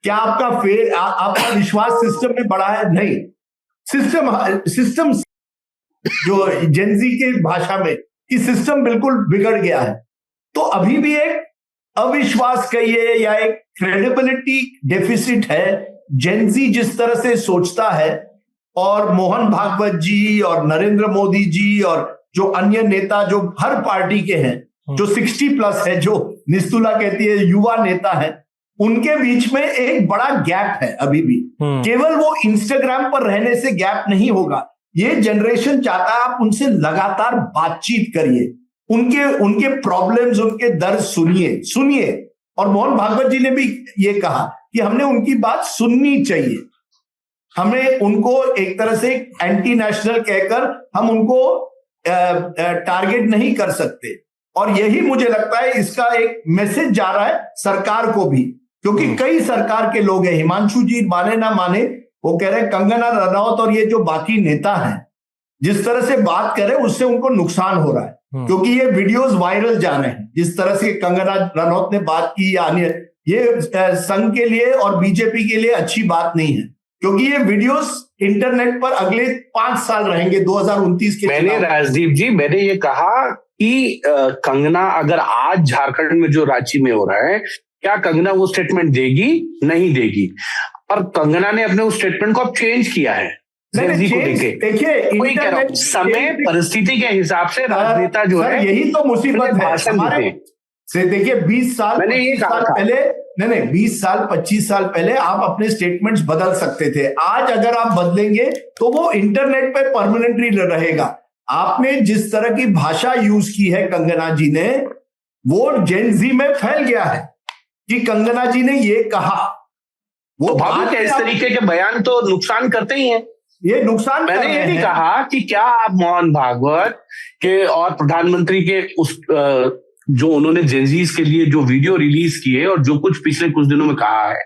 क्या आपका विश्वास सिस्टम में बढ़ा है? नहीं, सिस्टम जो जेनजी के भाषा में कि सिस्टम बिल्कुल बिगड़ गया है। तो अभी भी एक अविश्वास कहिए या एक क्रेडिबिलिटी डेफिसिट है। जेनजी जिस तरह से सोचता है, और मोहन भागवत जी और नरेंद्र मोदी जी और जो अन्य नेता जो हर पार्टी के हैं, जो 60+ है, जो निस्तुला कहती है युवा नेता है, उनके बीच में एक बड़ा गैप है अभी भी। केवल वो इंस्टाग्राम पर रहने से गैप नहीं होगा, ये जनरेशन चाहता है आप उनसे लगातार बातचीत करिए, उनके प्रॉब्लम्स, उनके दर्द सुनिए। और मोहन भागवत जी ने भी ये कहा कि हमने उनकी बात सुननी चाहिए, हमें उनको एक तरह से एंटी नेशनल कहकर हम उनको टारगेट नहीं कर सकते। और यही मुझे लगता है इसका एक मैसेज जा रहा है सरकार को भी, क्योंकि कई सरकार के लोग हैं, हिमांशु जी माने ना माने, वो कह रहे हैं कंगना रनौत और ये जो बाकी नेता हैं जिस तरह से बात कर रहे हैं उससे उनको नुकसान हो रहा है, क्योंकि ये वीडियोस वायरल जा रहे हैं। जिस तरह से कंगना रनौत ने बात की या ये संघ के लिए और बीजेपी के लिए अच्छी बात नहीं है, क्योंकि ये वीडियोस इंटरनेट पर अगले 5 साल रहेंगे 2029 के। मैंने राजदीप जी मैंने ये कहा कि कंगना अगर आज झारखंड में जो रांची में हो रहा है, क्या कंगना वो स्टेटमेंट देगी? नहीं देगी। और कंगना ने अपने उस स्टेटमेंट को अब चेंज किया है। देखिए समय परिस्थिति के हिसाब से राजनेता जो है, यही तो मुसीबत है हमारे से। देखिए 20 साल मैंने ये कहा पहले, नहीं 20 साल 25 साल पहले आप अपने स्टेटमेंट्स बदल सकते थे। आज अगर आप बदलेंगे तो वो इंटरनेट पे परमानेंटली रहेगा। आपने जिस तरह की भाषा यूज की है कंगना जी ने, वो जेन ज़ी में फैल गया है कि कंगना जी ने ये कहा। वो भावुक है, इस तरीके के बयान तो नुकसान करते ही हैं। ये नुकसान मैंने ये भी कहा कि क्या आप मोहन भागवत के और प्रधानमंत्री के उस जो उन्होंने जेनजीज के लिए जो वीडियो रिलीज किए और जो कुछ पिछले कुछ दिनों में कहा है,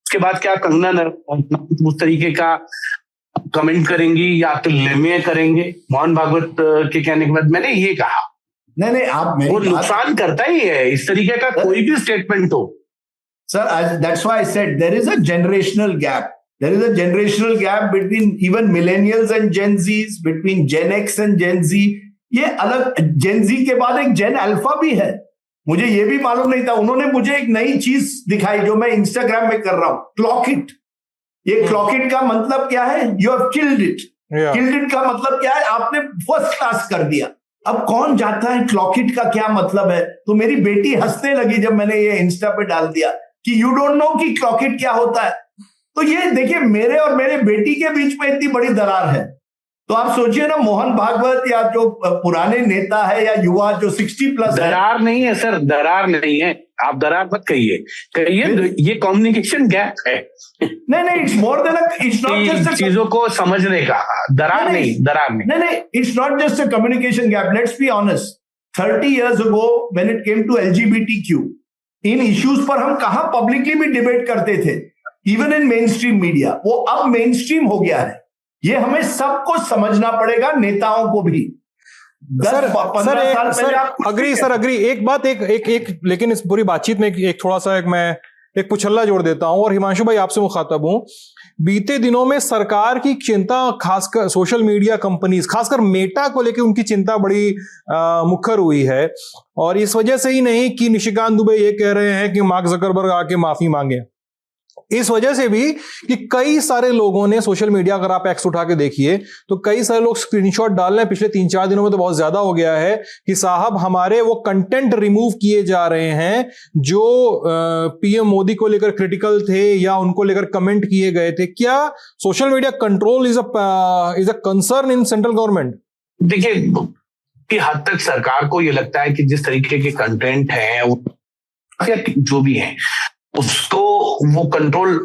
उसके बाद क्या कंगना उस तरीके का कमेंट करेंगी या तो लेमे करेंगे मोहन भागवत के कहने के बाद? मैंने ये कहा नहीं आप वो नुकसान करता ही है इस तरीके का कोई भी स्टेटमेंट हो। Sir, that's why I said there is a generational gap. There is a generational gap between even millennials and Gen Zs, between Gen X and Gen Z. ये अलग, Gen Z के बाद एक Gen Alpha भी है। मुझे ये भी मालूम नहीं था। उन्होंने मुझे एक नई चीज दिखाई जो मैं इंस्टाग्राम में कर रहा हूं, क्लॉक इट। ये क्लॉक इट का मतलब क्या है? You have killed it. Killed it का मतलब क्या है? आपने फर्स्ट क्लास कर दिया। अब कौन जाता है क्लॉक इट का क्या मतलब है? तो मेरी बेटी हंसने लगी जब मैंने ये इंस्टा पे डाल दिया कि यू डोंट नो कि क्लॉक इट क्या होता है। तो ये देखिए मेरे और मेरे बेटी के बीच में इतनी बड़ी दरार है। तो आप सोचिए ना, मोहन भागवत या जो पुराने नेता है या युवा जो 60+ दरार नहीं है सर, दरार नहीं है। आप दरार मत कहिए ये कम्युनिकेशन गैप है। नहीं it's more than it's not just चीजों को समझने का। दरार नहीं। It's not just a communication gap. Let's be honest, 30 years ago when it came to LGBTQ, in issues पर हम कहां पब्लिकली भी डिबेट करते थे, even in main stream media. वो अब मेन स्ट्रीम हो गया है। ये हमें सबको समझना पड़ेगा, नेताओं को भी। अग्री एक बात एक लेकिन इस पूरी बातचीत में एक थोड़ा सा मैं एक पुछल्ला जोड़ देता हूं और हिमांशु भाई आपसे मुखातब हूं। बीते दिनों में सरकार की चिंता, खासकर सोशल मीडिया कंपनीज, खासकर मेटा को लेकर उनकी चिंता बड़ी मुखर हुई है। और इस वजह से ही नहीं कि निशिकांत दुबे ये कह रहे हैं कि मार्क जकरबर्ग आके माफी मांगे, इस वजह से भी कि कई सारे लोगों ने सोशल मीडिया, अगर आप एक्स उठा के देखिए तो कई सारे लोग स्क्रीनशॉट डाल रहे हैं। पिछले 3-4 दिनों में तो बहुत ज्यादा हो गया है कि साहब हमारे वो कंटेंट रिमूव किए जा रहे हैं जो पीएम मोदी को लेकर क्रिटिकल थे या उनको लेकर कमेंट किए गए थे। क्या social media control is a concern in central government? देखिए कि हद तक सरकार को ये लगता है कि जिस तरीके के कंटेंट है जो भी है उसको वो कंट्रोल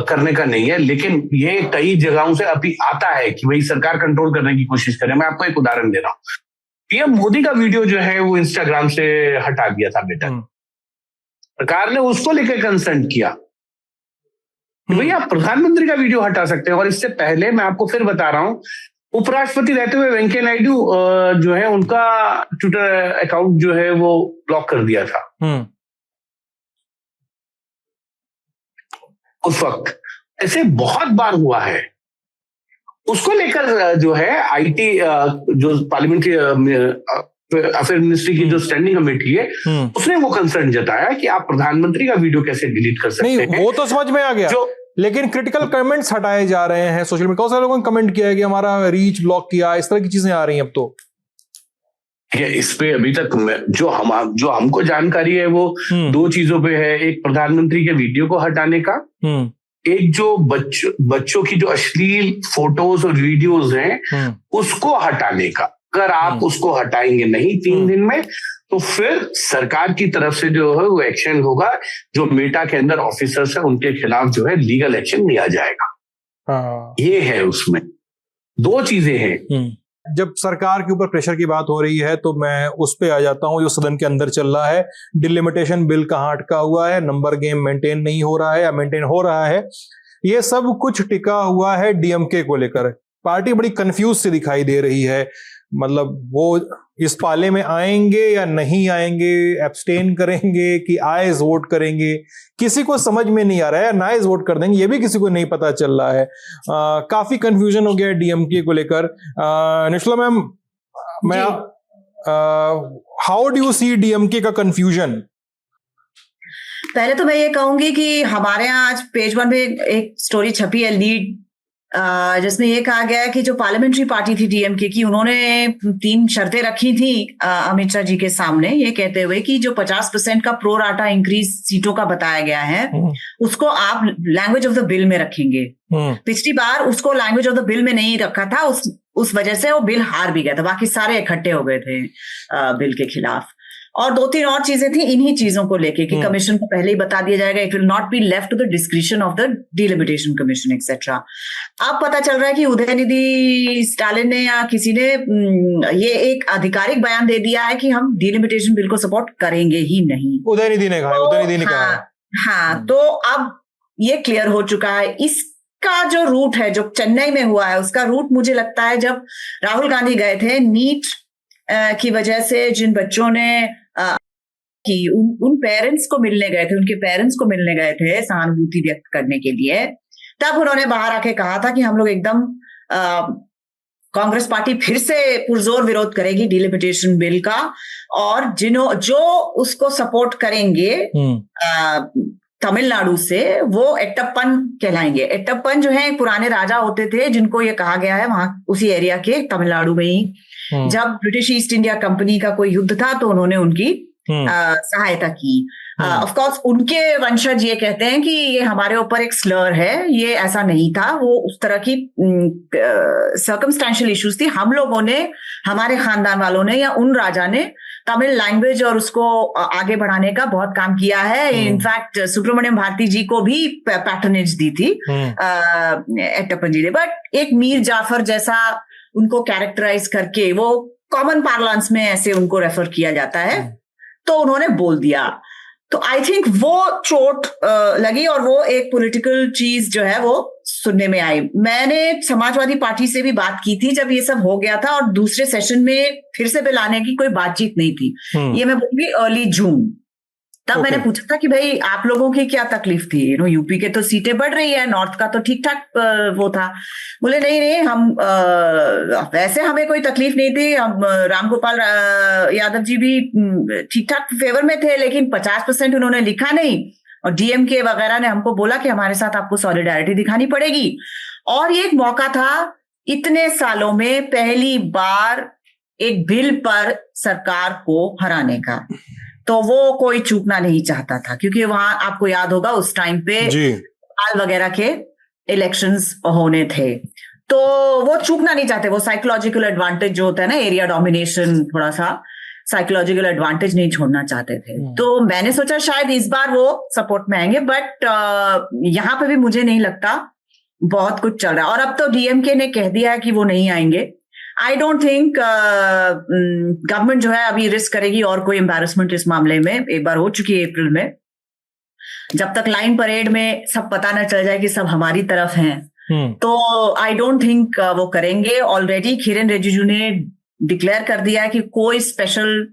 करने का नहीं है, लेकिन ये कई जगहों से अभी आता है कि भाई सरकार कंट्रोल करने की कोशिश करे। मैं आपको एक उदाहरण दे रहा हूं। पीएम मोदी का वीडियो जो है वो इंस्टाग्राम से हटा दिया था बेटा। सरकार ने उसको लेकर कंसर्न किया कि भैया आप प्रधानमंत्री का वीडियो हटा सकते हैं। और इससे पहले मैं आपको फिर बता रहा हूं, उपराष्ट्रपति रहते हुए वेंकैया नायडू जो है उनका ट्विटर अकाउंट जो है वो ब्लॉक कर दिया था उस वक्त। ऐसे बहुत बार हुआ है। उसको लेकर जो है आईटी जो पार्लियामेंट्री अफेयर मिनिस्ट्री की जो स्टैंडिंग कमेटी है उसने वो कंसर्न जताया कि आप प्रधानमंत्री का वीडियो कैसे डिलीट कर सकते हैं। वो तो समझ में आ गया, लेकिन क्रिटिकल कमेंट्स हटाए जा रहे हैं सोशल मीडिया। बहुत सारे लोगों ने कमेंट किया है कि हमारा रीच ब्लॉक किया, इस तरह की चीजें आ रही हैं अब तो। इस पे अभी तक जो हमको जानकारी है वो 2 चीजों पे है। एक प्रधानमंत्री के वीडियो को हटाने का एक जो बच्चों की जो अश्लील फोटोज और वीडियोज हैं उसको हटाने का, अगर आप उसको हटाएंगे नहीं 3 दिन में तो फिर सरकार की तरफ से जो है वो एक्शन होगा, जो मेटा के अंदर ऑफिसर्स है उनके खिलाफ जो है लीगल एक्शन लिया जाएगा। ये है उसमें 2 चीजें हैं। जब सरकार के ऊपर प्रेशर की बात हो रही है तो मैं उस पे आ जाता हूं जो सदन के अंदर चल रहा है। डिलिमिटेशन बिल कहाँ अटका हुआ है, नंबर गेम मेंटेन नहीं हो रहा है या मेंटेन हो रहा है, ये सब कुछ टिका हुआ है डीएमके को लेकर। पार्टी बड़ी कंफ्यूज सी दिखाई दे रही है, मतलब वो इस पाले में आएंगे या नहीं आएंगे, एब्सटेन करेंगे कि आयज वोट करेंगे, किसी को समझ में नहीं आ रहा है। नाइज वोट कर देंगे ये भी किसी को नहीं पता चल रहा है। काफी कंफ्यूजन हो गया है डीएमके को लेकर। निशला मैम, मैं how do you see DMK का कंफ्यूजन? पहले तो मैं ये कहूंगी कि हमारे यहाँ आज पेज 1 में एक स्टोरी छपी है लीड, जिसमें ये कहा गया है कि जो पार्लियामेंट्री पार्टी थी डीएमके की, उन्होंने 3 शर्तें रखी थी अमित शाह जी के सामने, ये कहते हुए कि जो 50% का प्रो राटा इंक्रीज सीटों का बताया गया है उसको आप लैंग्वेज ऑफ द बिल में रखेंगे। पिछली बार उसको लैंग्वेज ऑफ द बिल में नहीं रखा था, उस वजह से वो बिल हार भी गया था, बाकी सारे इकट्ठे हो गए थे बिल के खिलाफ। और 2-3 और चीजें थी इन्हीं चीजों को लेके कि कमीशन को पहले ही बता दिया जाएगा, it will not be left to the discretion of the delimitation commission etcetera. अब पता चल रहा है कि उदयनिधि स्टालिन ने या किसी ने ये एक आधिकारिक बयान दे दिया है कि हम डिलिमिटेशन बिल को सपोर्ट करेंगे ही नहीं। उदयनिधि ने कहा, उदयनिधि ने कहा। हाँ, तो अब ये क्लियर हो चुका है। इसका जो रूट है, जो चेन्नई में हुआ है, उसका रूट मुझे लगता है जब राहुल गांधी गए थे नीट की वजह से, जिन बच्चों ने कि उन पेरेंट्स को मिलने गए थे, उनके पेरेंट्स को मिलने गए थे सहानुभूति व्यक्त करने के लिए, तब उन्होंने बाहर आके कहा था कि हम लोग एकदम कांग्रेस पार्टी फिर से पुरजोर विरोध करेगी डिलिमिटेशन बिल का, और जो उसको सपोर्ट करेंगे तमिलनाडु से, वो एट्टप्पन कहलाएंगे। एट्टप्पन जो है पुराने राजा होते थे, जिनको ये कहा गया है वहां उसी एरिया के तमिलनाडु में ही, जब ब्रिटिश ईस्ट इंडिया कंपनी का कोई युद्ध था तो उन्होंने उनकी सहायता की। ऑफ कोर्स उनके वंशज ये कहते हैं कि ये हमारे ऊपर एक स्लर है, ये ऐसा नहीं था, वो उस तरह की सर्कमस्टेंशियल इश्यूज थी। हम लोगों ने, हमारे खानदान वालों ने या उन राजा ने तमिल लैंग्वेज और उसको आगे बढ़ाने का बहुत काम किया है। इनफैक्ट सुब्रमण्यम भारती जी को भी पैटर्नेज दी थी एट्टप्पन जी ने। बट एक मीर जाफर जैसा उनको कैरेक्टराइज करके, वो कॉमन पार्लांस में ऐसे उनको रेफर किया जाता है, तो उन्होंने बोल दिया। तो आई थिंक वो चोट लगी और वो एक पॉलिटिकल चीज जो है वो सुनने में आई। मैंने समाजवादी पार्टी से भी बात की थी जब ये सब हो गया था, और दूसरे सेशन में फिर से बिल आने की कोई बातचीत नहीं थी। ये मैं बोलूंगी अर्ली जून। तब मैंने पूछा था कि भाई आप लोगों की क्या तकलीफ थी, यूपी के तो सीटें बढ़ रही है, नॉर्थ का तो ठीक ठाक वो था। बोले नहीं हम वैसे हमें कोई तकलीफ नहीं थी, हम रामगोपाल यादव जी भी ठीक ठाक फेवर में थे, लेकिन 50% उन्होंने लिखा नहीं, और डीएमके वगैरह ने हमको बोला कि हमारे साथ आपको सॉलिडारिटी दिखानी पड़ेगी। और ये एक मौका था इतने सालों में पहली बार एक बिल पर सरकार को हराने का, तो वो कोई चूकना नहीं चाहता था, क्योंकि वहां आपको याद होगा उस टाइम पे हाल वगैरह के इलेक्शंस होने थे, तो वो चूकना नहीं चाहते। वो साइकोलॉजिकल एडवांटेज जो होता है ना, एरिया डोमिनेशन, थोड़ा सा साइकोलॉजिकल एडवांटेज नहीं छोड़ना चाहते थे। तो मैंने सोचा शायद इस बार वो सपोर्ट में आएंगे, बट यहाँ पे भी मुझे नहीं लगता बहुत कुछ चल रहा है। और अब तो डीएमके ने कह दिया है कि वो नहीं आएंगे। आई डोंट थिंक गवर्नमेंट जो है अभी रिस्क करेगी और कोई एम्बैरेसमेंट इस मामले में। एक बार हो चुकी है अप्रैल में, जब तक लाइन परेड में सब पता ना चल जाए कि सब हमारी तरफ हैं, तो आई डोंट थिंक वो करेंगे। ऑलरेडी किरेन रिजिजू ने डिक्लेयर कर दिया है कि कोई स्पेशल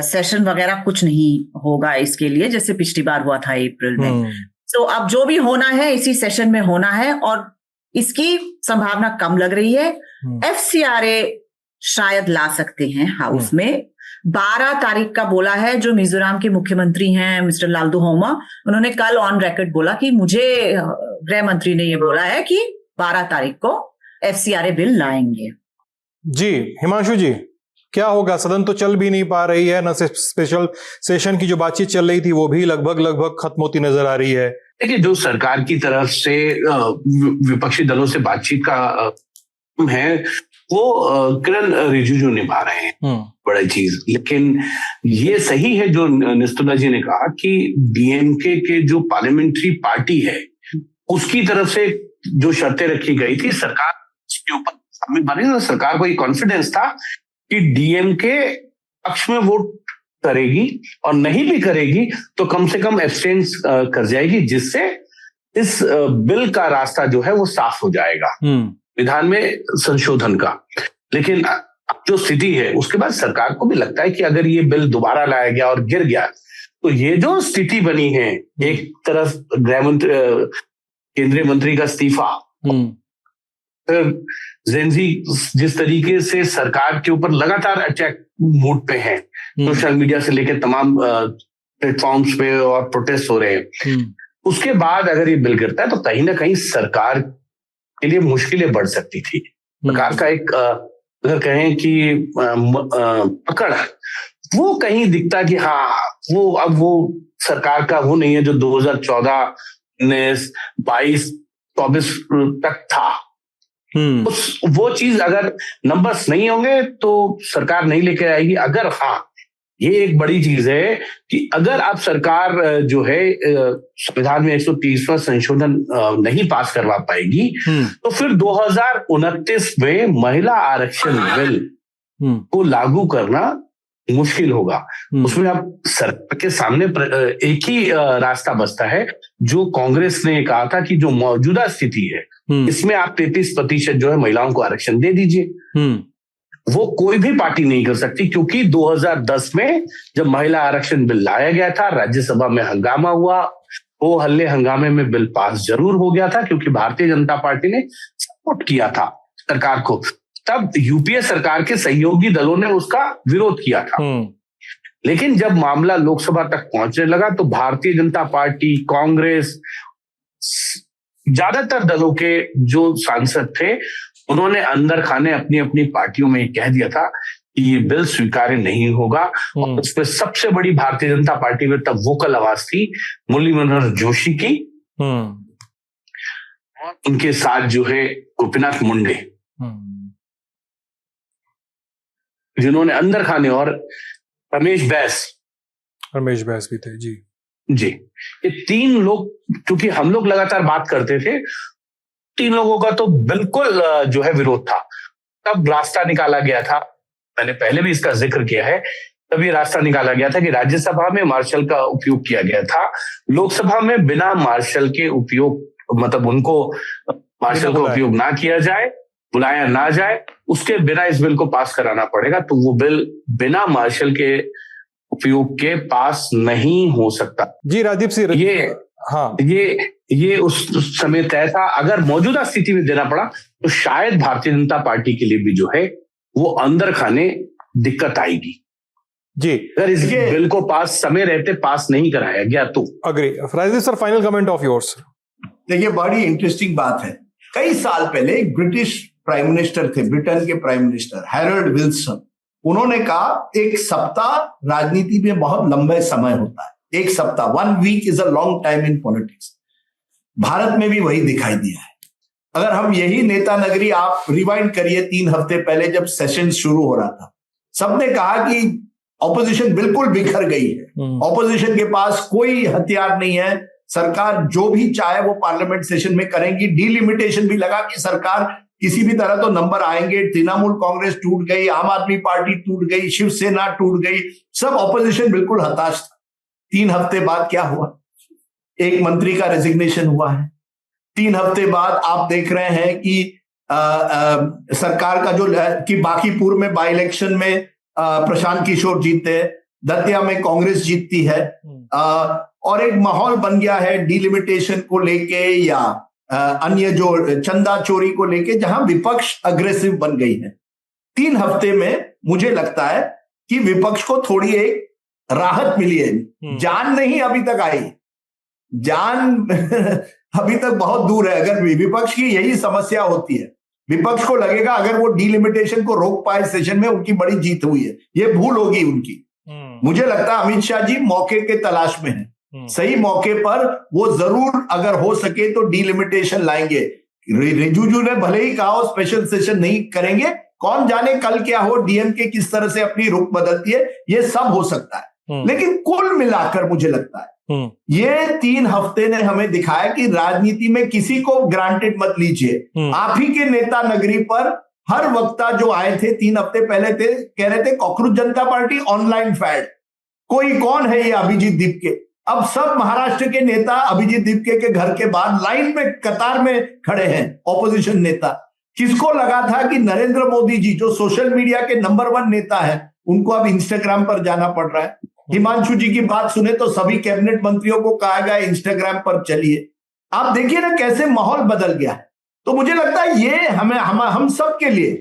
सेशन वगैरह कुछ नहीं होगा इसके लिए, जैसे पिछली बार हुआ था अप्रैल में। तो अब जो भी होना है इसी सेशन में होना है, और इसकी संभावना कम लग रही है। एफसीआरए शायद ला सकते हैं हाउस में। 12 तारीख का बोला है, जो मिजोरम के मुख्यमंत्री हैं मिस्टर लालदुहोमा, उन्होंने कल ऑन रिकॉर्ड बोला कि मुझे गृह मंत्री ने ये बोला है कि 12 तारीख को एफसीआरए बिल लाएंगे। जी हिमांशु जी। क्या होगा? सदन तो चल भी नहीं पा रही है, न स्पेशल सेशन की जो बातचीत चल रही थी वो भी लगभग खत्म होती नजर आ रही है। देखिए, जो सरकार की तरफ से विपक्षी दलों से बातचीत का है वो किरण रिजिजू निभा रहे हैं, बड़ा चीज। लेकिन ये सही है जो निस्तुला जी ने कहा कि डीएमके के जो पार्लियामेंट्री पार्टी है उसकी तरफ से जो शर्तें रखी गई थी सरकार के ऊपर, सरकार को ये कॉन्फिडेंस था कि डीएमके पक्ष में वोट करेगी और नहीं भी करेगी तो कम से कम एब्सटेन कर जाएगी, जिससे इस बिल का रास्ता जो है वो साफ हो जाएगा विधान में संशोधन का। लेकिन जो स्थिति है उसके बाद सरकार को भी लगता है कि अगर ये बिल दोबारा लाया गया और गिर गया तो ये जो स्थिति बनी है, एक तरफ गृह मंत्री केंद्रीय मंत्री का इस्तीफा, फिर जेनजी जिस तरीके से सरकार के ऊपर लगातार अटैक मोड पे है, सोशल मीडिया से लेकर तमाम प्लेटफॉर्म्स पे और प्रोटेस्ट हो रहे हैं, उसके बाद अगर ये बिल गिरता है तो कहीं ना कहीं सरकार के लिए मुश्किलें बढ़ सकती थी। सरकार का एक अगर कहें कि पकड़ वो कहीं दिखता कि हाँ वो अब वो सरकार का वो नहीं है जो 2014, 19, 22, 24 तक था। वो चीज अगर नंबर्स नहीं होंगे तो सरकार नहीं लेके आएगी। अगर हाँ, ये एक बड़ी चीज है कि अगर आप सरकार जो है संविधान में 130वां संशोधन नहीं पास करवा पाएगी तो फिर 2029 में महिला आरक्षण बिल को लागू करना मुश्किल होगा। उसमें अब सरकार के सामने एक ही रास्ता बचता है, जो कांग्रेस ने कहा था कि जो मौजूदा स्थिति है इसमें आप 33% जो है महिलाओं को आरक्षण दे दीजिए। वो कोई भी पार्टी नहीं कर सकती, क्योंकि 2010 में जब महिला आरक्षण बिल लाया गया था, राज्यसभा में हंगामा हुआ, वो हल्ले हंगामे में बिल पास जरूर हो गया था क्योंकि भारतीय जनता पार्टी ने सपोर्ट किया था सरकार को। तब यूपीए सरकार के सहयोगी दलों ने उसका विरोध किया था। लेकिन जब मामला लोकसभा तक पहुंचने लगा तो भारतीय जनता पार्टी, कांग्रेस, ज्यादातर दलों के जो सांसद थे उन्होंने अंदर खाने अपनी अपनी पार्टियों में कह दिया था कि ये बिल स्वीकार्य नहीं होगा। और उस पर सबसे बड़ी भारतीय जनता पार्टी में तब वोकल आवाज थी मुरली मनोहर जोशी की, उनके साथ जो है गोपीनाथ मुंडे, जिन्होंने अंदर खाने, और रमेश बैस भी थे जी। ये तीन लोग, क्योंकि हम लोग लगातार बात करते थे, तीन लोगों का तो बिल्कुल जो है विरोध था। तब रास्ता निकाला गया था, मैंने पहले भी इसका जिक्र किया है, तभी रास्ता निकाला गया था कि राज्यसभा में मार्शल का उपयोग किया गया था, लोकसभा में बिना मार्शल के उपयोग, मतलब उनको मार्शल का उपयोग ना किया जाए, बुलाया ना जाए, उसके बिना इस बिल को पास कराना पड़ेगा। तो वो बिल बिना मार्शल के उपयोग के पास नहीं हो सकता। जी राजदीप सिंह, ये उस समय तय था। अगर मौजूदा स्थिति में देना पड़ा तो शायद भारतीय जनता पार्टी के लिए भी जो है वो अंदर खाने दिक्कत आएगी जी, अगर इस बिल को पास समय रहते पास नहीं कराया गया तो। Agree. Rajdeep sir, final comment of yours. देखिए, बड़ी इंटरेस्टिंग बात है। कई साल पहले एक ब्रिटिश प्राइम मिनिस्टर थे, ब्रिटेन के प्राइम मिनिस्टर हैरोल्ड विल्सन, उन्होंने कहा एक सप्ताह राजनीति में बहुत लंबे समय होता है। एक सप्ताह, 1 week is a long time in politics. Bharat में भी वही दिखाई दिया है। अगर हम यही नेता नगरी आप रिवाइंड करिए 3 हफ्ते पहले जब सेशन शुरू हो रहा था, सबने कहा कि ऑपोजिशन बिल्कुल बिखर गई है, ऑपोजिशन के पास कोई हथियार नहीं है, सरकार जो भी चाहे वो पार्लियामेंट सेशन में करेंगी। डिलिमिटेशन भी लगा कि सरकार किसी भी तरह तो नंबर आएंगे। तृणमूल कांग्रेस टूट गई, आम आदमी पार्टी टूट गई, शिवसेना टूट गई, सब ऑपोजिशन बिल्कुल हताश था। 3 हफ्ते बाद क्या हुआ? एक मंत्री का रेजिग्नेशन हुआ है। 3 हफ्ते बाद आप देख रहे हैं कि सरकार का जो कि बांकीपुर में बाई इलेक्शन में प्रशांत किशोर जीतते हैं, दतिया में कांग्रेस जीतती है, और एक माहौल बन गया है डिलिमिटेशन को लेके या अन्य जो चंदा चोरी को लेके, जहां विपक्ष अग्रेसिव बन गई है। 3 हफ्ते में मुझे लगता है कि विपक्ष को थोड़ी एक राहत मिली है। जान नहीं अभी तक आई, जान अभी तक बहुत दूर है। अगर विपक्ष की यही समस्या होती है विपक्ष को लगेगा अगर वो डीलिमिटेशन को रोक पाए सेशन में उनकी बड़ी जीत हुई है, ये भूल होगी उनकी। मुझे लगता है अमित शाह जी मौके के तलाश में हैं, सही मौके पर वो जरूर अगर हो सके तो डीलिमिटेशन लाएंगे। रिजिजू ने भले ही कहा हो स्पेशल सेशन नहीं करेंगे, कौन जाने कल क्या हो, डीएमके किस तरह से अपनी रुख बदलती है, ये सब हो सकता है। लेकिन कुल मिलाकर मुझे लगता है ये 3 हफ्ते ने हमें दिखाया कि राजनीति में किसी को ग्रांटेड मत लीजिए। आप ही के नेता नगरी पर हर वक्ता जो आए थे 3 हफ्ते पहले थे, कह रहे थे कॉकरोच जनता पार्टी ऑनलाइन फैड, कोई कौन है ये अभिजीत दीपके। अब सब महाराष्ट्र के नेता अभिजीत दीपके के घर के बाद लाइन में कतार में खड़े हैं ऑपोजिशन नेता। किसको लगा था कि नरेंद्र मोदी जी जो सोशल मीडिया के नंबर 1 नेता है, उनको अब इंस्टाग्राम पर जाना पड़ रहा है। हिमांशु जी की बात सुने तो सभी कैबिनेट मंत्रियों को कहा गया इंस्टाग्राम पर चलिए। आप देखिए ना कैसे माहौल बदल गया है। तो मुझे लगता है ये हम सब के लिए,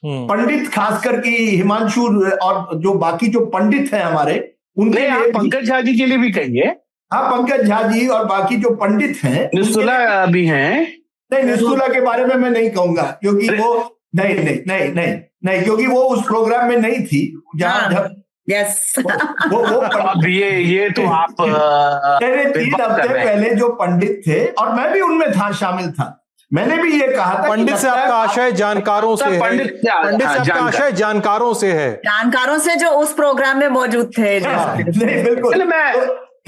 पंडित खासकर की हिमांशु और जो बाकी जो पंडित हैं हमारे, उनके लिए, पंकज झा जी के लिए भी कहिए। हाँ, पंकज झा जी और बाकी जो पंडित हैं, निस्तुला भी हैं। नहीं, निस्तुला के बारे में मैं नहीं कहूंगा क्योंकि वो नहीं क्योंकि वो उस प्रोग्राम में नहीं थी जहां यस वो अब ये तो आप 3 हफ्ते पहले जो पंडित थे, और मैं भी उनमें था, शामिल था, मैंने भी ये कहा था पंडित से आपका आशय जानकारों से है, पंडित से आपका आशय जानकारों से है, जानकारों से जो उस प्रोग्राम में मौजूद थे। नहीं, बिल्कुल।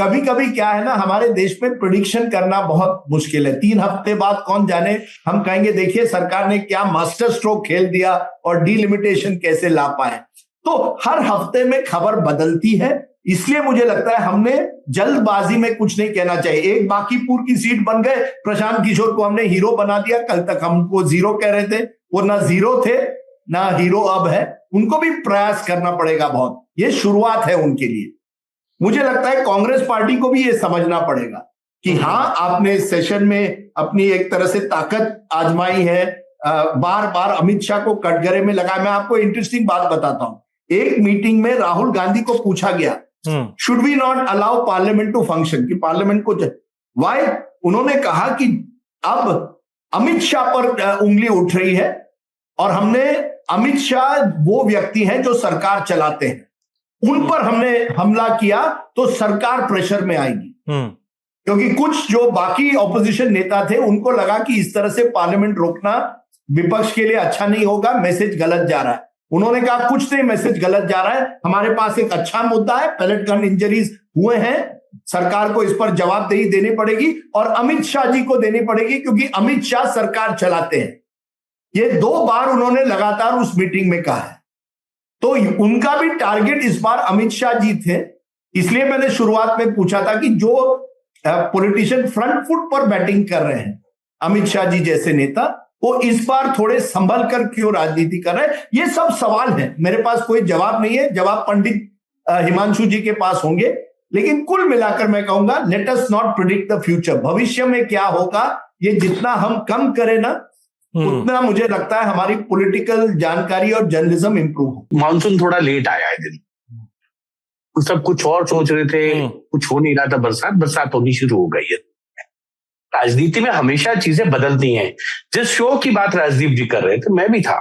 कभी कभी क्या है ना, हमारे देश में प्रेडिक्शन करना बहुत मुश्किल है। 3 हफ्ते बाद कौन जाने, हम कहेंगे देखिए सरकार ने क्या मास्टर स्ट्रोक खेल दिया और डीलिमिटेशन कैसे ला पाए। तो हर हफ्ते में खबर बदलती है, इसलिए मुझे लगता है हमने जल्दबाजी में कुछ नहीं कहना चाहिए। एक बांकीपुर की सीट बन गए, प्रशांत किशोर को हमने हीरो बना दिया, कल तक हमको जीरो कह रहे थे, वो ना जीरो थे ना हीरो अब है। उनको भी प्रयास करना पड़ेगा बहुत, ये शुरुआत है उनके लिए। मुझे लगता है कांग्रेस पार्टी को भी ये समझना पड़ेगा कि हाँ, आपने सेशन में अपनी एक तरह से ताकत आजमाई है, बार बार अमित शाह को कटघरे में लगाया। मैं आपको इंटरेस्टिंग बात बताता हूं, एक मीटिंग में राहुल गांधी को पूछा गया should we not allow parliament to function, कि पार्लियामेंट को वाई, उन्होंने कहा कि अब अमित शाह पर उंगली उठ रही है और हमने, अमित शाह वो व्यक्ति हैं जो सरकार चलाते हैं, उन पर हमने हमला किया तो सरकार प्रेशर में आएगी। क्योंकि कुछ जो बाकी ऑपोजिशन नेता थे उनको लगा कि इस तरह से पार्लियामेंट रोकना विपक्ष के लिए अच्छा नहीं होगा, मैसेज गलत जा रहा है। उन्होंने कहा कुछ नहीं, मैसेज गलत जा रहा है, हमारे पास एक अच्छा मुद्दा है, पैलेट गन इंजरीज हुए हैं, सरकार को इस पर जवाबदेही देनी पड़ेगी और अमित शाह जी को देनी पड़ेगी क्योंकि अमित शाह सरकार चलाते हैं। ये 2 बार उन्होंने लगातार उस मीटिंग में कहा है। तो उनका भी टारगेट इस बार अमित शाह जी थे। इसलिए मैंने शुरुआत में पूछा था कि जो पॉलिटिशियन फ्रंट फुट पर बैटिंग कर रहे हैं, अमित शाह जी जैसे नेता, वो इस बार थोड़े संभल कर क्यों राजनीति कर रहे हैं। ये सब सवाल हैं, मेरे पास कोई जवाब नहीं है, जवाब पंडित हिमांशु जी के पास होंगे। लेकिन कुल मिलाकर मैं कहूंगा let us not predict the future, भविष्य में क्या होगा ये जितना हम कम करें ना, उतना मुझे लगता है हमारी पॉलिटिकल जानकारी और जर्नलिज्म इंप्रूव हो। मानसून थोड़ा लेट आया है दिन, सब कुछ और सोच रहे थे, कुछ हो नहीं रहा था, बरसात होनी शुरू हो गई है। राजनीति में हमेशा चीजें बदलती हैं। जिस शो की बात राजदीप जी कर रहे थे, मैं भी था,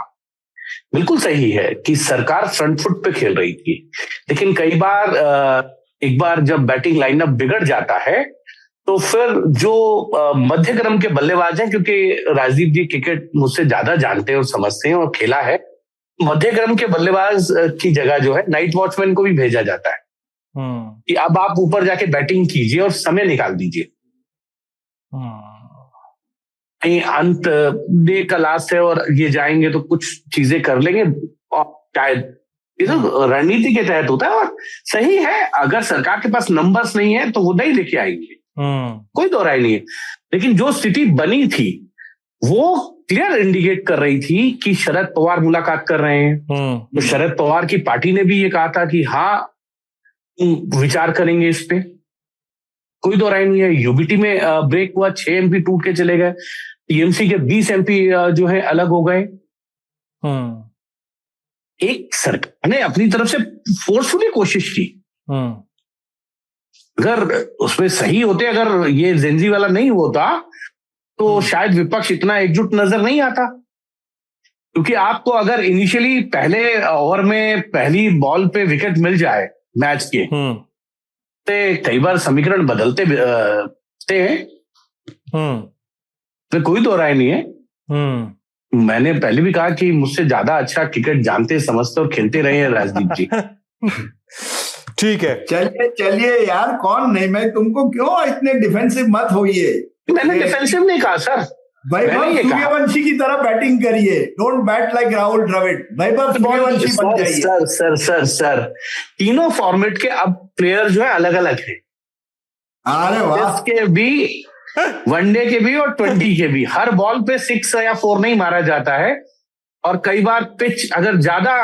बिल्कुल सही है कि सरकार फ्रंट फुट पे खेल रही थी, लेकिन कई बार एक बार जब बैटिंग लाइनअप बिगड़ जाता है तो फिर जो मध्य क्रम के बल्लेबाज हैं, क्योंकि राजदीप जी क्रिकेट मुझसे ज्यादा जानते हैं और समझते हैं और खेला है, मध्य क्रम के बल्लेबाज की जगह जो है नाइट वॉचमैन को भी भेजा जाता है कि अब आप ऊपर जाके बैटिंग कीजिए और समय निकाल दीजिए। अंत डे का लास्ट है और ये जाएंगे तो कुछ चीजें कर लेंगे, और शायद ये तो रणनीति के तहत होता है और सही है। अगर सरकार के पास नंबर्स नहीं है तो वो नहीं लेके आएंगे, कोई दो राय नहीं है। लेकिन जो स्थिति बनी थी वो क्लियर इंडिकेट कर रही थी कि शरद पवार मुलाकात कर रहे हैं। तो शरद पवार की पार्टी ने भी ये कहा था कि हाँ विचार करेंगे इस पे, कोई दो राय नहीं है। यूबीटी में ब्रेक हुआ, 6 एमपी टूट के चले गए, टीएमसी के 20 एमपी जो है अलग हो गए। एक सरकार ने अपनी तरफ से फोर्सफुली कोशिश की, अगर उसमें सही होते, अगर ये जेंजी वाला नहीं होता तो शायद विपक्ष इतना एकजुट नजर नहीं आता। क्योंकि आपको अगर इनिशियली पहले ओवर में पहली बॉल पे विकेट मिल जाए मैच के, तो कई बार समीकरण बदलते हैं। तो कोई दो राय नहीं है। मैंने पहले भी कहा कि मुझसे ज्यादा अच्छा क्रिकेट जानते, समझते और खेलते रहे हैं राजदीप जी। ठीक है, चलिए यार, कौन नहीं, मैं तुमको क्यों इतने डिफेंसिव मत होइए। मैंने डिफेंसिव नहीं कहा सर, वैभव सूर्यवंशी की तरह बैटिंग करिए, don't bat like Rahul Dravid, Vaibhav Suryavanshi बन जाइए। सर तीनों फॉर्मेट के अब प्लेयर जो है अलग अलग है। अरे वाह, के भी, वनडे के भी और 20 के भी, हर बॉल पे 6 या 4 नहीं मारा जाता है। और कई बार पिच अगर ज्यादा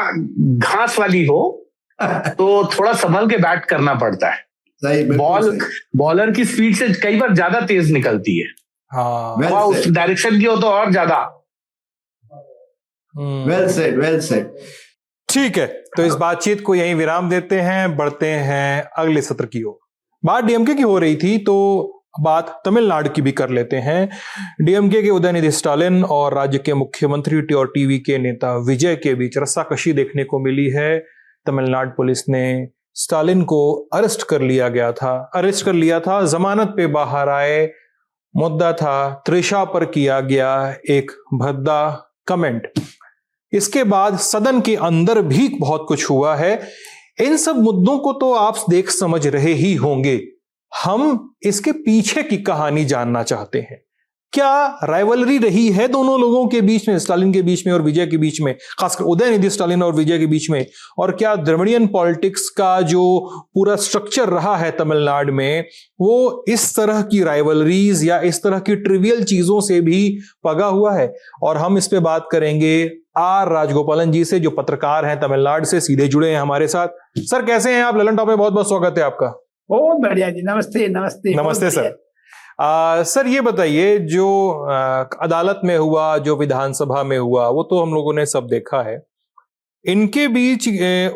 घास वाली हो तो थोड़ा संभल के बैट करना पड़ता है। सही, बॉलर की स्पीड से कई बार ज्यादा तेज निकलती है। हाँ, उस डायरेक्शन की हो तो और ज्यादा। Well said. ठीक है, तो इस बातचीत को यहीं विराम देते हैं, बढ़ते हैं अगले सत्र की ओर। बात डीएमके की हो रही थी तो बात तमिलनाडु की भी कर लेते हैं। डीएमके के उदयनिधि स्टालिन और राज्य के मुख्यमंत्री और टीवी के नेता विजय के बीच रस्साकशी देखने को मिली है। तमिलनाडु पुलिस ने स्टालिन को अरेस्ट कर लिया था। जमानत पे बाहर आए। मुद्दा था त्रिशा पर किया गया एक भद्दा कमेंट। इसके बाद सदन के अंदर भी बहुत कुछ हुआ है। इन सब मुद्दों को तो आप देख समझ रहे ही होंगे। हम इसके पीछे की कहानी जानना चाहते हैं। क्या राइवलरी रही है दोनों लोगों के बीच में, स्टालिन के बीच में और विजय के बीच में, खासकर उदयनिधि स्टालिन और विजय के बीच में? और क्या द्रविडियन पॉलिटिक्स का जो पूरा स्ट्रक्चर रहा है तमिलनाडु में, वो इस तरह की राइवलरीज या इस तरह की ट्रिवियल चीजों से भी पगा हुआ है? और हम इस पे बात करेंगे आर राजगोपालन जी से, जो पत्रकार हैं, तमिलनाडु से सीधे जुड़े हैं हमारे साथ। सर कैसे हैं आप? ललन टॉप में बहुत बहुत स्वागत है आपका। बहुत बढ़िया जी, नमस्ते सर। सर ये बताइए, जो अदालत में हुआ, जो विधानसभा में हुआ, वो तो हम लोगों ने सब देखा है। इनके बीच,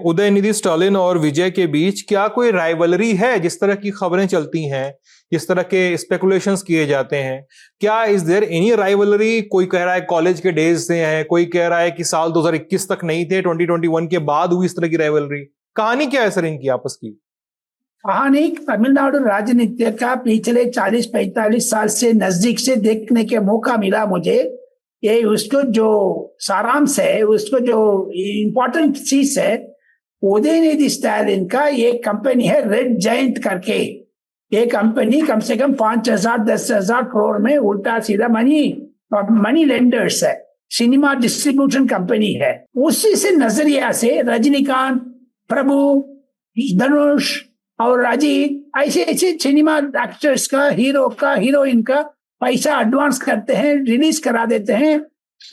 उदयनिधि स्टालिन और विजय के बीच क्या कोई राइवलरी है? जिस तरह की खबरें चलती हैं, जिस तरह के स्पेकुलेशंस किए जाते हैं, क्या इज देयर एनी राइवलरी? कोई कह रहा है कॉलेज के डेज से है, कोई कह रहा है कि साल 2021 तक नहीं थे, 2021 के बाद हुई इस तरह की राइवलरी। कहानी क्या है सर इनकी आपस की? कहानी तमिलनाडु राजनीति का पिछले 40-45 साल से नजदीक से देखने के मौका मिला मुझे। ये उसको जो सारांश है, उसको जो इम्पोर्टेंट चीज है, उदयनिधि स्टालिन का ये कंपनी है रेड जायंट करके। ये कंपनी कम से कम 5,000-10,000 करोड़ में उल्टा सीधा मनी लेंडर्स है, सिनेमा डिस्ट्रीब्यूशन कंपनी है। उसी से नजरिया से रजनीकांत, प्रभु, धनुष और अजीत ऐसे सिनेमा एक्टर्स का, हीरो का, हीरोइन का पैसा एडवांस करते हैं, रिलीज करा देते हैं।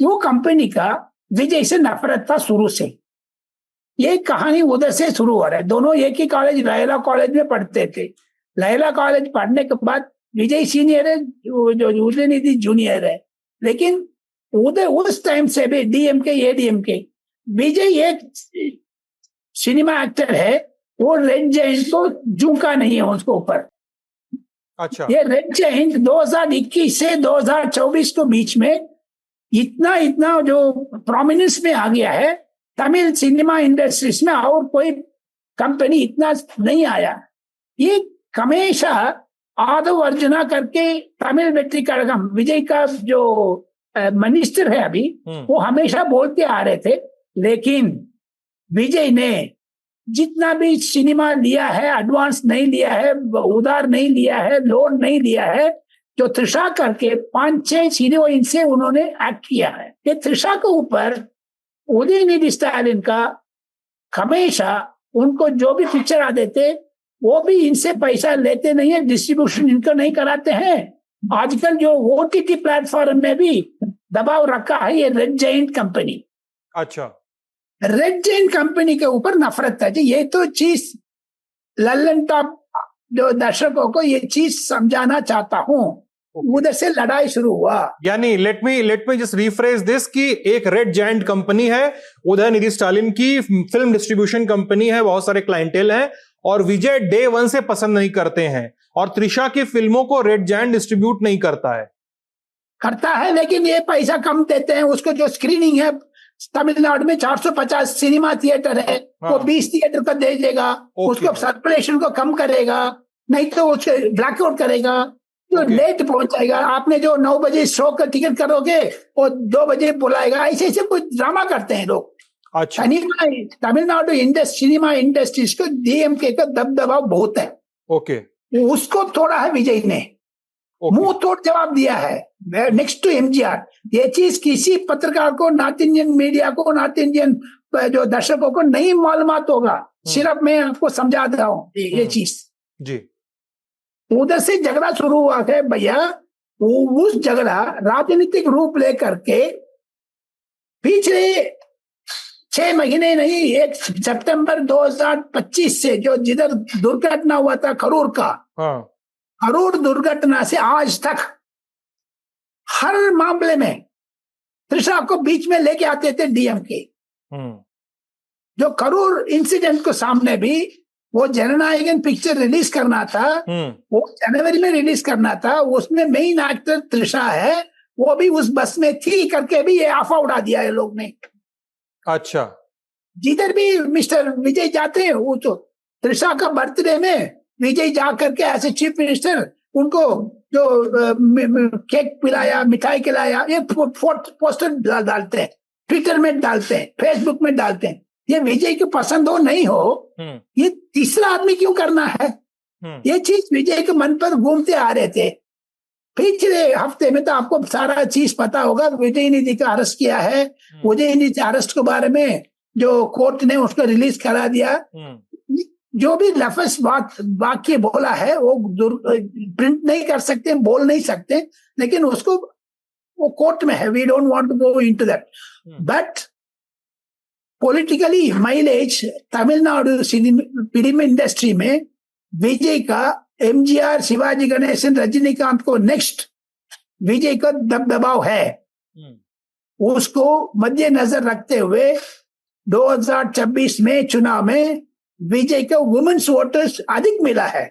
वो कंपनी का विजय से नफरत था शुरू से। ये कहानी उधर से शुरू हो रहा है। दोनों एक ही कॉलेज, लैला कॉलेज में पढ़ते थे। लैला कॉलेज पढ़ने के बाद विजय सीनियर है, जो उदयनिधि जूनियर है। लेकिन उधर उस टाइम से भी डीएमके, एडीएमके, विजय एक सिनेमा एक्टर है, वो रेड जायंट को झुका नहीं है उसको ऊपर। अच्छा, ये रेड जायंट 2021 से 2024 के बीच में इतना जो प्रोमिनेंस में आ गया है तमिल सिनेमा इंडस्ट्रीज में, और कोई कंपनी इतना नहीं आया। ये हमेशा आदव अर्जुना करके तमिल व्यक्ति का, विजय का जो मिनिस्टर है अभी, वो हमेशा बोलते आ रहे थे। लेकिन विजय ने जितना भी सिनेमा लिया है, एडवांस नहीं लिया है, उधार नहीं लिया है, लोन नहीं लिया है, जो त्रिशा करके 5-6 हीरोइन से उन्होंने एक्ट किया है। ये त्रिशा के ऊपर उदयनिधि स्टालिन का हमेशा, उनको जो भी पिक्चर आ देते, वो भी इनसे पैसा लेते नहीं है, डिस्ट्रीब्यूशन इनको नहीं कराते हैं। आजकल जो ओटीटी प्लेटफॉर्म में भी दबाव रखा है ये रेड जायंट कंपनी। अच्छा, रेड जायंट कंपनी के ऊपर नफरत है। ये तो चीज ललन टॉप जो दर्शकों को ये चीज समझाना चाहता हूँ। उधर से लड़ाई शुरू हुआ। यानी let me just rephrase this कि एक रेड जायंट कंपनी है, उदयनिधि स्टालिन की फिल्म डिस्ट्रीब्यूशन कंपनी है, बहुत सारे क्लाइंटेल हैं, और विजय डे 1 से पसंद नहीं करते हैं, और त्रिशा की फिल्मों को रेड जायंट डिस्ट्रीब्यूट नहीं करता है। लेकिन ये पैसा कम देते हैं। उसको जो स्क्रीनिंग है तमिलनाडु में 450 सिनेमा थिएटर है, वो 20 थिएटर का दे देगा, उसको सर्कुलेशन को कम करेगा, नहीं तो उसके ब्लैकआउट करेगा, जो लेट पहुंचाएगा। आपने जो 9 बजे शो का टिकट करोगे वो 2 बजे बुलाएगा, ऐसे ऐसे कुछ ड्रामा करते हैं लोग। अच्छा, तमिलनाडु सिनेमा इंडस्ट्रीज को डीएमके का दबदबा बहुत है। ओके, उसको थोड़ा है विजय ने मुंह तोड़ जवाब दिया है नेक्स्ट टू एमजीआर। ये चीज किसी पत्रकार को, नॉर्थ इंडियन मीडिया को, नॉर्थ इंडियन जो दर्शकों को नहीं मालूमात होगा, सिर्फ मैं आपको समझा रहा हूँ ये चीज जी। उधर से झगड़ा शुरू हुआ है भैया, उस झगड़ा राजनीतिक रूप लेकर के पिछले 6 महीने नहीं, 1 सितंबर 2025 से जो जिधर दुर्घटना हुआ था करूर का, करूर दुर्घटना से आज तक हर मामले में त्रिशा को बीच में लेके आते थे डीएमके। जो करूर इंसिडेंट को सामने भी वो जननायकन पिक्चर रिलीज करना था, वो जनवरी में रिलीज करना था, उसमें मेन एक्टर त्रिशा है, वो भी उस बस में थी करके भी ये आफा उड़ा दिया है लोग ने। अच्छा, जिधर भी मिस्टर विजय जाते हैं, वो तो त्रिशा का बर्थडे में विजय जा करके एज ए चीफ मिनिस्टर उनको जो केक पिलाया, मिठाई खिलाया, ये पोस्टर डालते हैं, ट्विटर में डालते हैं, फेसबुक में डालते हैं। ये विजय को पसंद हो नहीं हो, ये तीसरा आदमी क्यों करना है? ये चीज विजय के मन पर घूमते आ रहे थे। पिछले हफ्ते में तो आपको सारा चीज पता होगा, विजय निधि का अरेस्ट किया है। विजय निधि अरेस्ट के बारे में जो कोर्ट ने उसको रिलीज करा दिया। जो भी लफ्ज वाक्य बोला है वो प्रिंट नहीं कर सकते, बोल नहीं सकते, लेकिन उसको वो कोर्ट में है। We don't want to go into that, but politically mileage Tamil Nadu film industry में विजय का, एमजीआर, शिवाजी गणेशन, रजनीकांत को नेक्स्ट विजय का दबदबाव है। उसको मद्देनजर रखते हुए 2024 में चुनाव में विजय को वुमेन्स वोटर्स अधिक मिला है।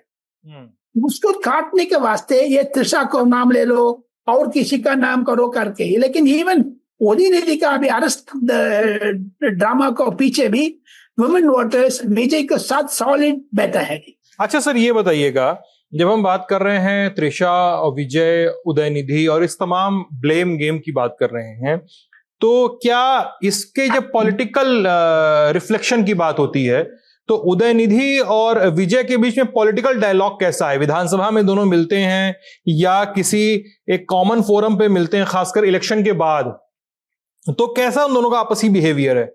उसको काटने के वास्ते ये त्रिशा को नाम ले लो और किसी का नाम करो करके, लेकिन इवन उदयनिधि का भी अरेस्ट ड्रामा को पीछे भी वुमेन वोटर्स विजय के साथ सॉलिड बैठा है। अच्छा सर, ये बताइएगा, जब हम बात कर रहे हैं त्रिशा और विजय, उदयनिधि और इस तमाम ब्लेम गेम की बात कर रहे हैं, तो क्या इसके जब पॉलिटिकल रिफ्लेक्शन की बात होती है तो उदयनिधि और विजय के बीच में पॉलिटिकल डायलॉग कैसा है? विधानसभा में दोनों मिलते हैं या किसी एक कॉमन फोरम पे मिलते हैं, खासकर इलेक्शन के बाद? तो कैसा उन दोनों का आपसी बिहेवियर है?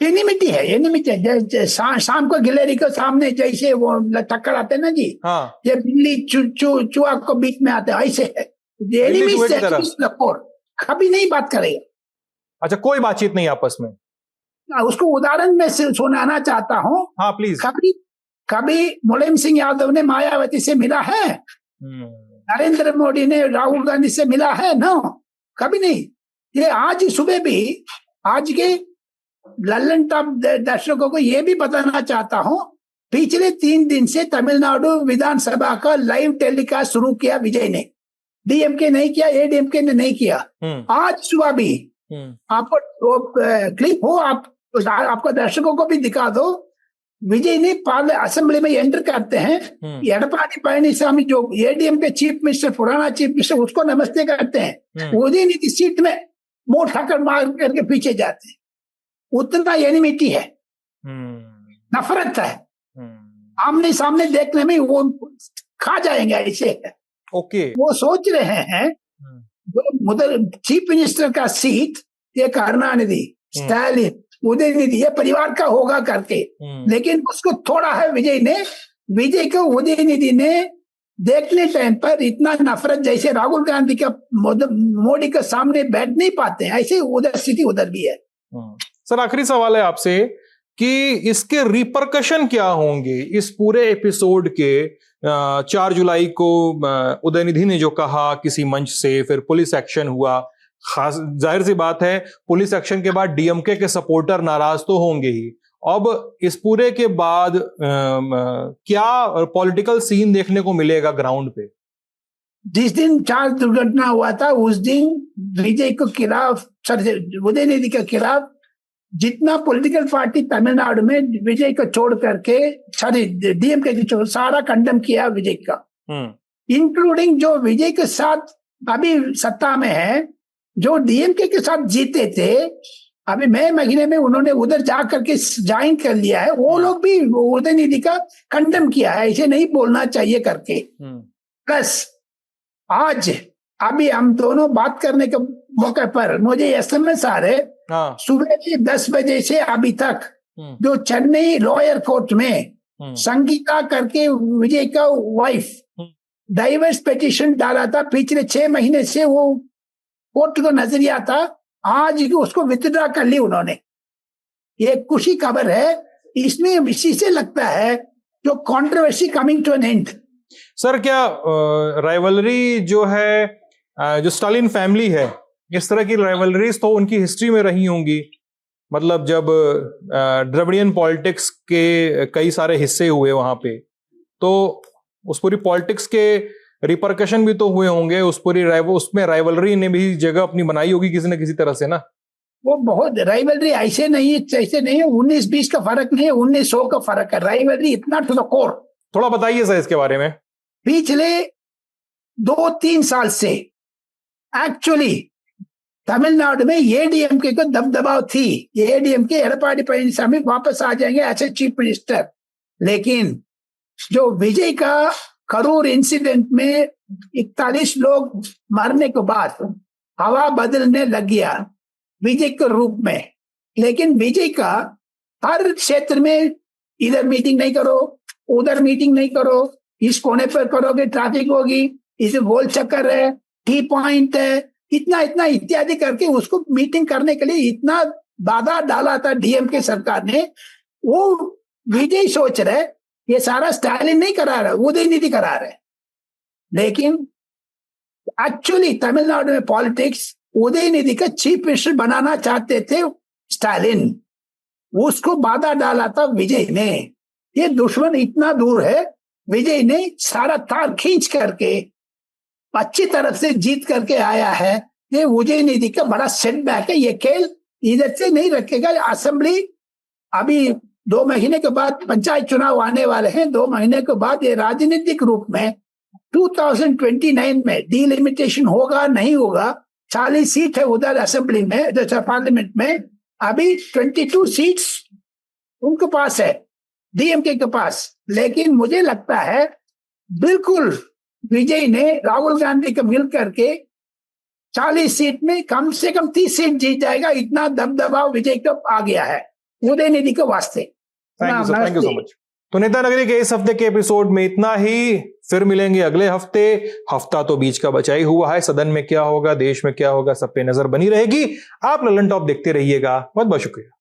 एनिमिटी है, एनिमिटी है। शाम को गिलेरी के सामने जैसे वो टक्कर आते हैं ना जी, हाँ, ये बिल्ली चूहा को बीच में आते हैं, ऐसे है। कभी नहीं बात करेगा। अच्छा, कोई बातचीत नहीं आपस में? उसको उदाहरण में से सुनाना चाहता हूँ। हाँ प्लीज। कभी मुलायम सिंह यादव ने मायावती से मिला है? नरेंद्र मोदी ने राहुल गांधी से मिला है? नो, कभी नहीं। ये आज सुबह भी, आज के लल्लन टॉप दर्शकों को ये भी बताना चाहता हूँ, पिछले 3 दिन से तमिलनाडु विधानसभा का लाइव टेलीकास्ट शुरू किया विजय ने। डीएमके नहीं किया, एडीएमके ने नहीं किया। आज सुबह भी आपको क्लिप हो, आपको दर्शकों को भी दिखा दो। विजय ने असेंबली में एंटर करते हैं, एडपाडी पळनिसामी जो एडीएम के चीफ मिनिस्टर, पुराना चीफ मिनिस्टर, उसको नमस्ते करते हैं। उदयनिधि सीट में मुंह ठाकर मार करके पीछे जाते हैं। उतना एनिमिटी है, नफरत है, आमने सामने देखने में वो खा जाएंगे ऐसे है। ओके, वो सोच रहे हैं जो चीफ मिनिस्टर का सीट ये करुणानिधि, स्टालिन, उदयनिधि ये परिवार का होगा करके, लेकिन उसको थोड़ा है विजय को उदयनिधि ने देखने टाइम पर इतना नफरत, जैसे राहुल गांधी का मोदी के सामने बैठ नहीं पाते, ऐसे उधर स्थिति उधर भी है। सर, आखिरी सवाल है आपसे कि इसके रिपरकशन क्या होंगे इस पूरे एपिसोड के? 4 जुलाई को उदयनिधि ने जो कहा किसी मंच से, फिर पुलिस एक्शन हुआ, खास जाहिर सी बात है पुलिस एक्शन के बाद डीएमके के सपोर्टर नाराज तो होंगे ही। अब इस पूरे के बाद क्या पॉलिटिकल सीन देखने को मिलेगा ग्राउंड पे? जिस दिन 4 दुर्घटना हुआ था उस दिन विजय को खिलाफ, उदयनिधि के खिलाफ जितना पॉलिटिकल पार्टी तमिलनाडु में विजय को छोड़ करके, सॉरी डीएमके को छोड़, सारा कंडेम किया विजय का, इंक्लूडिंग जो विजय के साथ अभी सत्ता में है, जो डीएमके के साथ जीते थे, अभी मई महीने में उन्होंने उधर जा करके ज्वाइन कर लिया है, वो लोग भी उदयनिधि का कंडेम किया है, इसे नहीं बोलना चाहिए करके। प्लस आज अभी हम दोनों बात करने के मौके पर मुझे एसएमएस आ रहे, सुबह के 10 बजे से अभी तक जो चेन्नई लोअर कोर्ट में संगीता करके विजय का वाइफ डाइवर्स पिटीशन डाला था, पिछले 6 महीने से वो कोर्ट को नजरिया था, आज उसको विथड्रॉ कर ली उन्होंने। ये खुशी खबर है, इसमें इसी से लगता है जो controversy coming to an end. Sir, क्या राइवलरी जो है, जो स्टालिन फैमिली है, इस तरह की राइवलरीज तो उनकी हिस्ट्री में रही होंगी, मतलब जब द्रविडियन पॉलिटिक्स के कई सारे हिस्से हुए वहां पे, तो उस पूरी पॉलिटिक्स के रिपरकशन भी तो हुए होंगे, उसमें राइवलरी ने भी जगह अपनी बनाई होगी किसी न किसी तरह से ना। वो बहुत राइवलरी ऐसे नहीं है 19-20 का फर्क नहीं है, 1900 का फर्क है, राइवलरी इतना टू द कोर। थोड़ा बताइए सर इसके बारे में। पिछले 2-3 साल से एक्चुअली तमिलनाडु में एडीएमके को दबदबाव थी, एडीएमके एडपाडी पळनिसामी वापस आ जाएंगे एज चीफ मिनिस्टर, लेकिन जो विजय का करूर इंसिडेंट में 41 लोग मरने के बाद हवा बदलने लग गया विजय के रूप में। लेकिन विजय का हर क्षेत्र में इधर मीटिंग नहीं करो, उधर मीटिंग नहीं करो, इस कोने पर करोगे ट्रैफिक होगी, इसे गोल चक्कर है, की पॉइंट है, इतना इतना इत्यादि करके उसको मीटिंग करने के लिए इतना बाधा डाला था डीएमके सरकार ने। वो विजय सोच रहे ये सारा स्टालिन नहीं करा रहा, उदयनिधि करा रहे, लेकिन एक्चुअली तमिलनाडु में पॉलिटिक्स उदयनिधि का चीफ मिनिस्टर बनाना चाहते थे स्टालिन, उसको बाधा डाला था विजय ने। ये दुश्मन इतना दूर है, विजय ने सारा तार खींच करके अच्छी तरफ से जीत करके आया है। ये उदयनिधि का बड़ा सेटबैक है, ये खेल इधर से नहीं रखेगा। असेंबली अभी 2 महीने के बाद पंचायत चुनाव आने वाले हैं, 2 महीने के बाद ये राजनीतिक रूप में 2029 में डिलिमिटेशन होगा नहीं होगा। 40 सीट है उधर असेंबली में, पार्लियामेंट में, अभी 22 सीट्स उनके पास है डीएमके के पास। लेकिन मुझे लगता है बिल्कुल विजय ने राहुल गांधी को मिल करके 40 सीट में कम से कम 30 सीट जीत जाएगा, इतना दबदबाव विजय को आ गया है उदयनिधि के वास्ते। Thank you so much. तो नेता नगरी के इस हफ्ते के एपिसोड में इतना ही, फिर मिलेंगे अगले हफ्ते। हफ्ता तो बीच का बचा ही हुआ है, सदन में क्या होगा, देश में क्या होगा, सब पे नजर बनी रहेगी। आप ललन टॉप देखते रहिएगा। बहुत बहुत शुक्रिया।